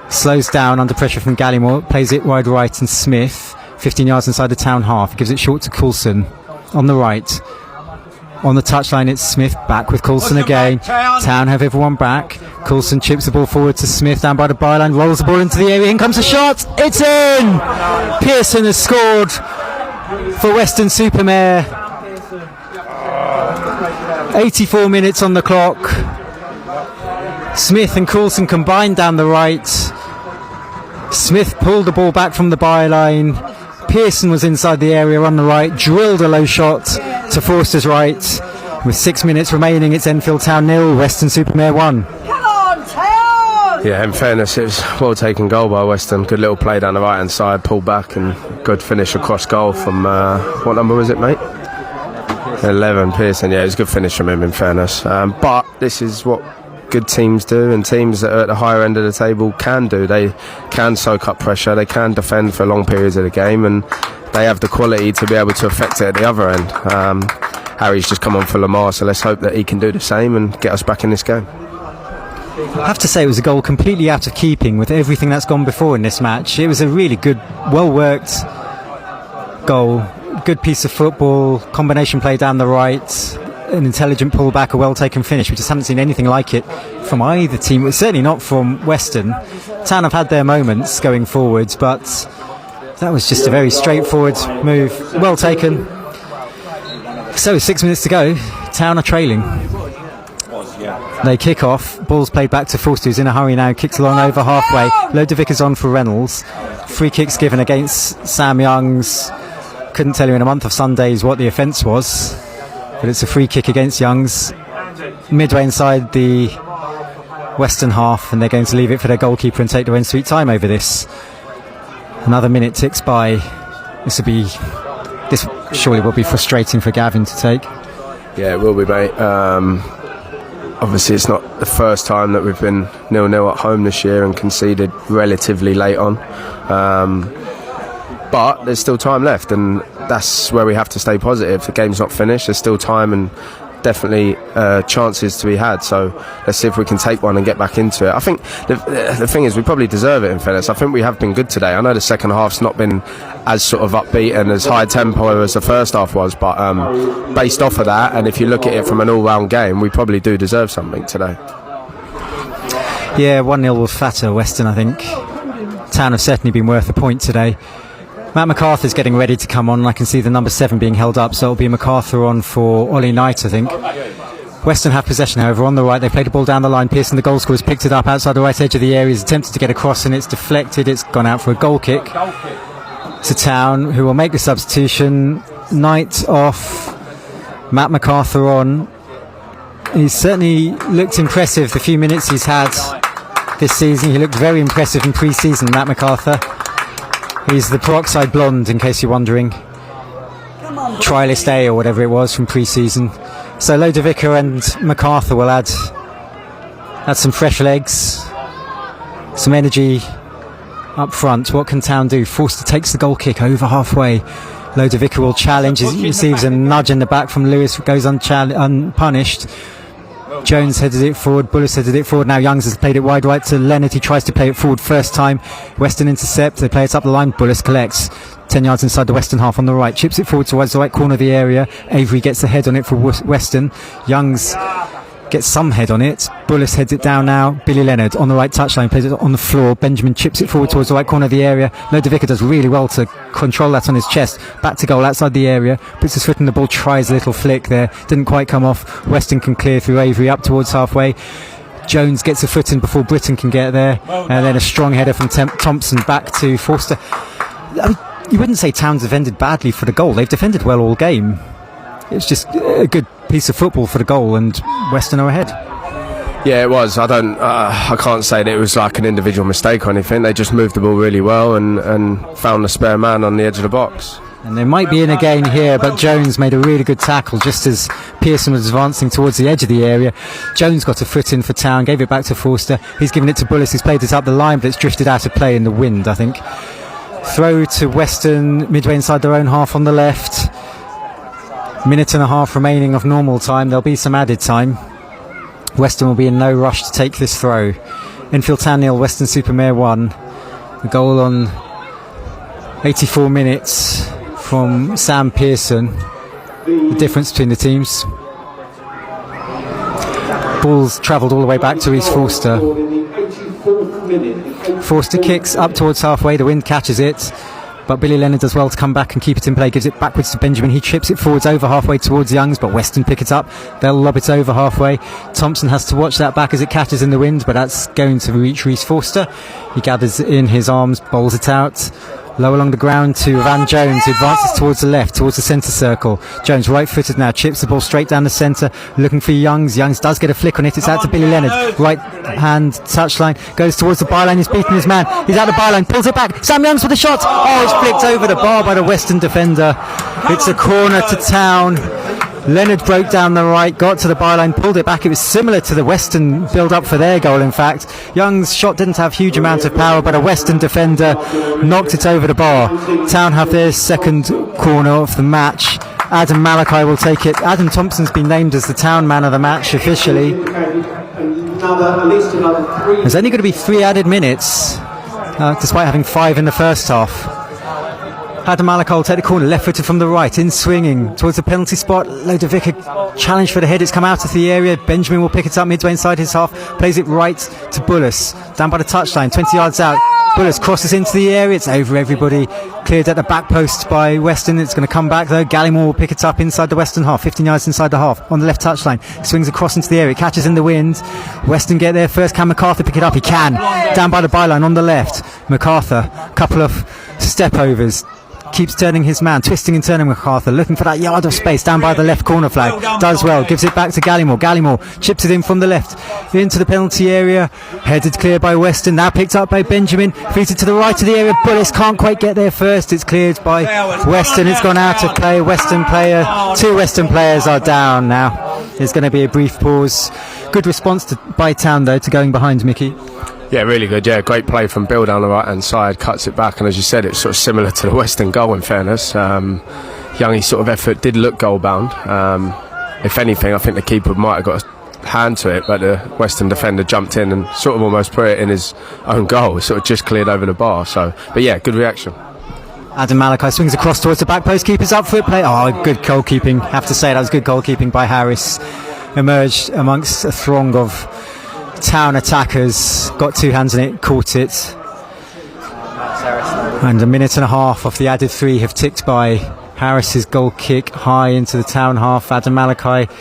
slows down under pressure from Gallimore, plays it wide right, and Smith, 15 yards inside the town half, gives it short to Coulson on the right. On the touchline, it's Smith back with Coulson again. Town have everyone back. Coulson chips the ball forward to Smith down by the byline, rolls the ball into the area. In comes a shot. It's in! Pearson has scored for Weston Super-Mare. 84 minutes on the clock. Smith and Coulson combined down the right. Smith pulled the ball back from the byline. Pearson was inside the area on the right, drilled a low shot to Forster's right. With 6 minutes remaining, it's Enfield Town 0, Weston Super-Mare 1. Come on, Town! Yeah, in fairness, it was a well taken goal by Weston. Good little play down the right hand side, pulled back, and good finish across goal from what number was it, mate? 11, Pearson. Yeah, it was a good finish from him, in fairness. But this is what good teams do, and teams that are at the higher end of the table can do. They can soak up pressure, they can defend for long periods of the game, and they have the quality to be able to affect it at the other end. Harry's just come on for Lamar, so let's hope that he can do the same and get us back in this game. I have to say it was a goal completely out of keeping with everything that's gone before in this match. It was a really good, well worked goal, good piece of football, combination play down the right, an intelligent pullback, a well-taken finish. We just haven't seen anything like it from either team. Certainly not from Weston. Town have had their moments going forwards, but that was just a very straightforward move. Well taken. So 6 minutes to go. Town are trailing. They kick off. Ball's played back to Forster, who's in a hurry now. Kicks along over halfway. Lodovic is on for Reynolds. Free kicks given against Sam Youngs. Couldn't tell you in a month of Sundays what the offence was, but it's a free kick against Youngs midway inside the Western half, and they're going to leave it for their goalkeeper and take their own sweet time over this. Another minute ticks by. This surely will be frustrating for Gavin to take. Yeah, it will be, mate. Obviously it's not the first time that we've been 0-0 at home this year and conceded relatively late on, but there's still time left, and that's where we have to stay positive. The game's not finished, there's still time and definitely chances to be had, so let's see if we can take one and get back into it. I think the thing is, we probably deserve it, in fairness. I think we have been good today. I know the second half's not been as sort of upbeat and as high tempo as the first half was, but based off of that, and if you look at it from an all-round game, we probably do deserve something today. Yeah, 1-0 will flatter Weston, I think. Town have certainly been worth a point today. Matt MacArthur's getting ready to come on, and I can see the number 7 being held up, so it'll be MacArthur on for Ollie Knight, I think. Weston have possession, however, on the right. They played the ball down the line. Pearson, the goal scorer, has picked it up outside the right edge of the area. He's attempted to get across, and it's deflected. It's gone out for a goal kick to Town, who will make the substitution. Knight off, Matt MacArthur on. He's certainly looked impressive the few minutes he's had this season. He looked very impressive in pre-season, Matt MacArthur. He's the peroxide blonde, in case you're wondering. Trialist A or whatever it was from pre-season. So Lodovic and MacArthur will add some fresh legs some energy up front. What can Town do? Forster takes the goal kick over halfway. Lodovica will challenge. He receives a nudge in the back from Lewis, goes unpunished. Jones headed it forward, Bullis headed it forward. Now Youngs has played it wide right to Leonard. He tries to play it forward first time. Weston intercept, they play it up the line. Bullis collects 10 yards inside the Western half on the right, chips it forward towards the right corner of the area. Avery gets the head on it for Weston. Youngs gets some head on it. Bullis heads it down now. Billy Leonard on the right touchline, plays it on the floor. Benjamin chips it forward towards the right corner of the area. Lodovica does really well to control that on his chest. Back to goal outside the area, puts his foot in the ball, tries a little flick there, didn't quite come off. Weston can clear through Avery up towards halfway. Jones gets a foot in before Britton can get there, and then a strong header from Thompson back to Forster. I mean, you wouldn't say Town's defended badly for the goal. They've defended well all game. It's just a good piece of football for the goal, and Weston are ahead. Yeah, it was. I can't say that it was like an individual mistake or anything. They just moved the ball really well and found the spare man on the edge of the box. And they might be in again here, but Jones made a really good tackle just as Pearson was advancing towards the edge of the area. Jones got a foot in for Town, gave it back to Forster. He's given it to Bullis, who's played it up the line, but it's drifted out of play in the wind, I think. Throw to Weston, midway inside their own half on the left. Minute and a half remaining of normal time. There'll be some added time. Weston will be in no rush to take this throw. Enfield Town 0, Weston Super-Mare 1. The goal on 84 minutes from Sam Pearson. The difference between the teams. Ball's travelled all the way back to East Forster. Forster kicks up towards halfway. The wind catches it, but Billy Leonard does well to come back and keep it in play. Gives it backwards to Benjamin. He trips it forwards over halfway towards Youngs, but Weston pick it up. They'll lob it over halfway. Thompson has to watch that back as it catches in the wind, but that's going to reach Reece Forster. He gathers in his arms, bowls it out. Low along the ground to Van Jones, who advances towards the left, towards the centre circle. Jones right-footed now, chips the ball straight down the centre, looking for Youngs. Youngs does get a flick on it. It's out to Billy Leonard. Right hand touchline, goes towards the byline. He's beaten his man. He's out the byline, pulls it back. Sam Youngs with a shot. Oh, it's flicked over the bar by the Western defender. It's a corner to Town. Leonard broke down the right, got to the byline, pulled it back. It was similar to the Western build-up for their goal, in fact. Young's shot didn't have huge amounts of power, but a Western defender knocked it over the bar. Town have their second corner of the match. Adam Malachi will take it. Adam Thompson's been named as the Town man of the match officially. There's only going to be 3 added minutes, despite having 5 in the first half. Adam Malachi will take the corner, left-footed from the right, in swinging towards the penalty spot. Lodovica challenge for the head. It's come out of the area. Benjamin will pick it up midway inside his half, plays it right to Bullis, down by the touchline, 20 yards out. Bullis crosses into the area. It's over everybody. Cleared at the back post by Weston. It's going to come back though. Gallimore will pick it up inside the Western half, 15 yards inside the half, on the left touchline. Swings across into the area, catches in the wind. Weston get there first. Can MacArthur pick it up? He can. Down by the byline on the left. MacArthur, couple of step overs. Keeps turning his man, twisting and turning MacArthur, looking for that yard of space down by the left corner flag. Does well, gives it back to Gallimore. Gallimore chips it in from the left into the penalty area. Headed clear by Weston, now picked up by Benjamin. Feeds it to the right of the area. Bullis can't quite get there first. It's cleared by Weston. It's gone out of play. Western player, 2 Western players are down now. There's going to be a brief pause. Good response by Town though to going behind Mickey. Yeah, really good. Yeah, great play from Bill down the right-hand side, cuts it back, and as you said, it's sort of similar to the Western goal, in fairness. Youngie's sort of effort did look goal-bound. If anything, I think the keeper might have got a hand to it, but the Western defender jumped in and sort of almost put it in his own goal. It sort of just cleared over the bar. So, but yeah, good reaction. Adam Malachi swings across towards the back post, keeper's up for it, play. Oh, good goalkeeping. Have to say that was good goalkeeping by Harris. Emerged amongst a throng of Town attackers, got 2 hands on it, caught it, and a minute and a half of the added 3 have ticked by. Harris's goal kick high into the Town half. Adam Malachi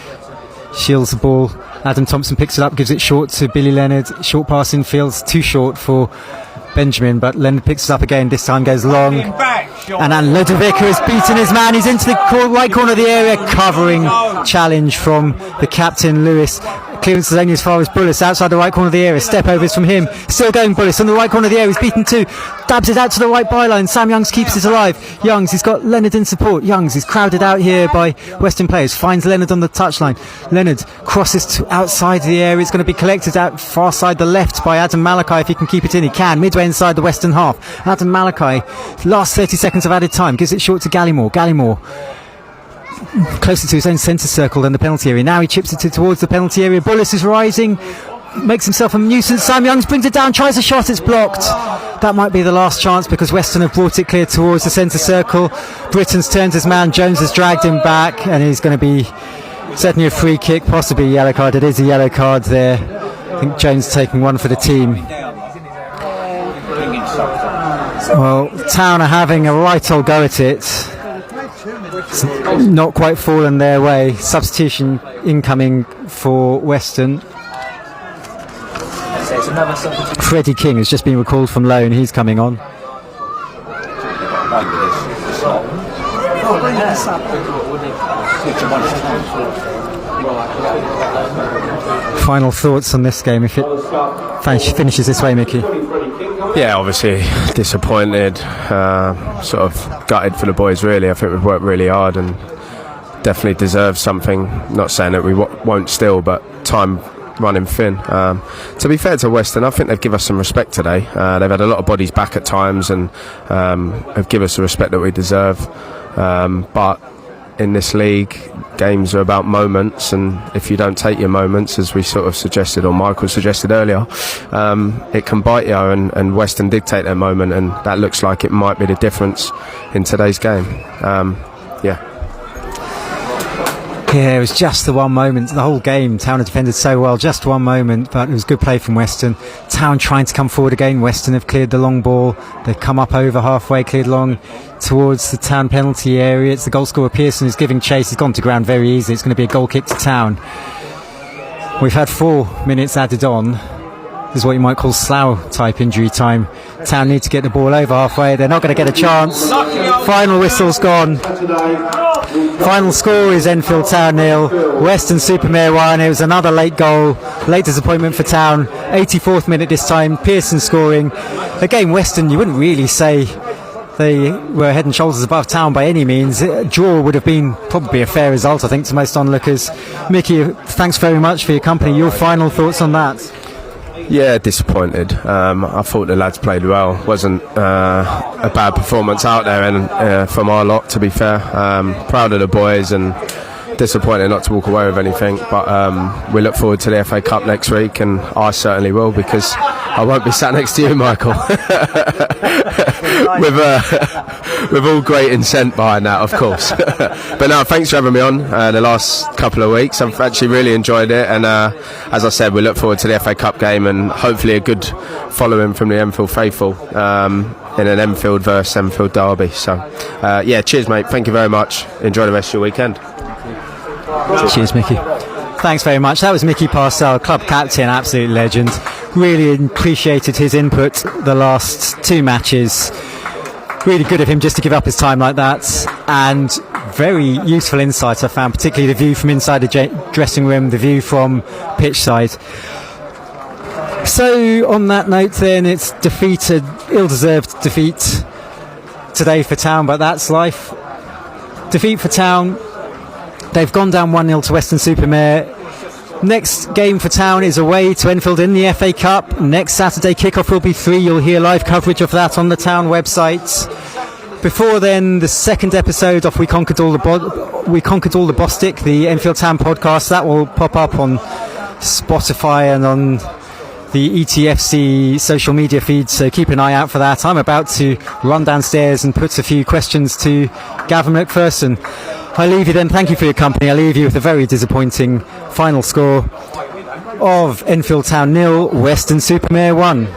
shields the ball. Adam Thompson picks it up, gives it short to Billy Leonard. Short pass infield, too short for Benjamin, but Leonard picks it up again. This time goes long, and then Lodovica has beaten his man. He's into the right corner of the area, covering challenge from the captain Lewis. Clearance is only as far as Bullis outside the right corner of the area. Step overs from him. Still going Bullis on the right corner of the area. He's beaten 2. Dabs it out to the right byline. Sam Youngs keeps it alive. Youngs, he's got Leonard in support. Youngs is crowded out here by Weston players. Finds Leonard on the touchline. Leonard crosses to outside the area. It's going to be collected out far side the left by Adam Malachi. If he can keep it in, he can. Midway inside the Western half. Adam Malachi, last 30 seconds of added time, gives it short to Gallimore. Gallimore closer to his own centre circle than the penalty area. Now he chips it towards the penalty area. Bullis is rising, makes himself a nuisance. Sam Youngs brings it down, tries a shot, it's blocked. That might be the last chance because Weston have brought it clear towards the centre circle. Britton's turned his man, Jones has dragged him back, and he's going to be certainly a free kick, possibly a yellow card. It is a yellow card there. I think Jones taking one for the team. Well, Town are having a right old go at it. It's not quite fallen their way. Substitution incoming for Weston. Freddie King has just been recalled from loan. He's coming on. Final thoughts on this game if it finishes this way, Mickey? Yeah, obviously disappointed, sort of gutted for the boys really. I think we've worked really hard and definitely deserve something. Not saying that we won't still, but time running thin. To be fair to Weston, I think they've given us some respect today. They've had a lot of bodies back at times and have given us the respect that we deserve. But in this league, games are about moments, and if you don't take your moments, as we sort of suggested, or Michael suggested earlier, it can bite you, and Weston did take their moment, and that looks like it might be the difference in today's game. Yeah, it was just the one moment. The whole game, Town had defended so well. Just one moment, but it was good play from Weston. Town trying to come forward again. Weston have cleared the long ball. They've come up over halfway, cleared long towards the Town penalty area. It's the goal scorer Pearson who's giving chase. He's gone to ground very easily. It's going to be a goal kick to Town. We've had 4 minutes added on. This is what you might call Slough type injury time. Town need to get the ball over halfway. They're not going to get a chance. Final whistle's gone. Final score is Enfield Town 0, Weston Super-Mare 1. It was another late goal, late disappointment for Town. 84th minute this time, Pearson scoring. Again, Weston, you wouldn't really say they were head and shoulders above Town by any means. A draw would have been probably a fair result, I think, to most onlookers. Mickey, thanks very much for your company. Your final thoughts on that? Yeah, disappointed. I thought the lads played well. Wasn't a bad performance out there, and from our lot, to be fair. Proud of the boys and disappointed not to walk away with anything. But we look forward to the FA Cup next week, and I certainly will, because I won't be sat next to you, Michael. with all great intent behind that, of course. But no, thanks for having me on the last couple of weeks. I've actually really enjoyed it, and as I said, we look forward to the FA Cup game and hopefully a good following from the Enfield faithful in an Enfield versus Enfield derby. So yeah, cheers mate, thank you very much, enjoy the rest of your weekend. Cheers Mickey. Thanks very much. That was Mickey Parcell, club captain, absolute legend. Really appreciated his input the last 2 matches. Really good of him just to give up his time like that, and very useful insights I found, particularly the view from inside the dressing room, the view from pitch side. So on that note then, it's defeated, ill-deserved defeat today for Town, but that's life. Defeat for Town. They've gone down 1-0 to Weston Super-Mare. Next game for Town is away to Enfield in the FA Cup. Next Saturday kickoff will be 3. You'll hear live coverage of that on the Town website. Before then, the second episode of We Conquered All the Bostic, the Enfield Town podcast, that will pop up on Spotify and on the ETFC social media feed, so keep an eye out for that. I'm about to run downstairs and put a few questions to Gavin McPherson. I leave you then. Thank you for your company. I leave you with a very disappointing final score of Enfield Town 0, Weston Super-Mare 1.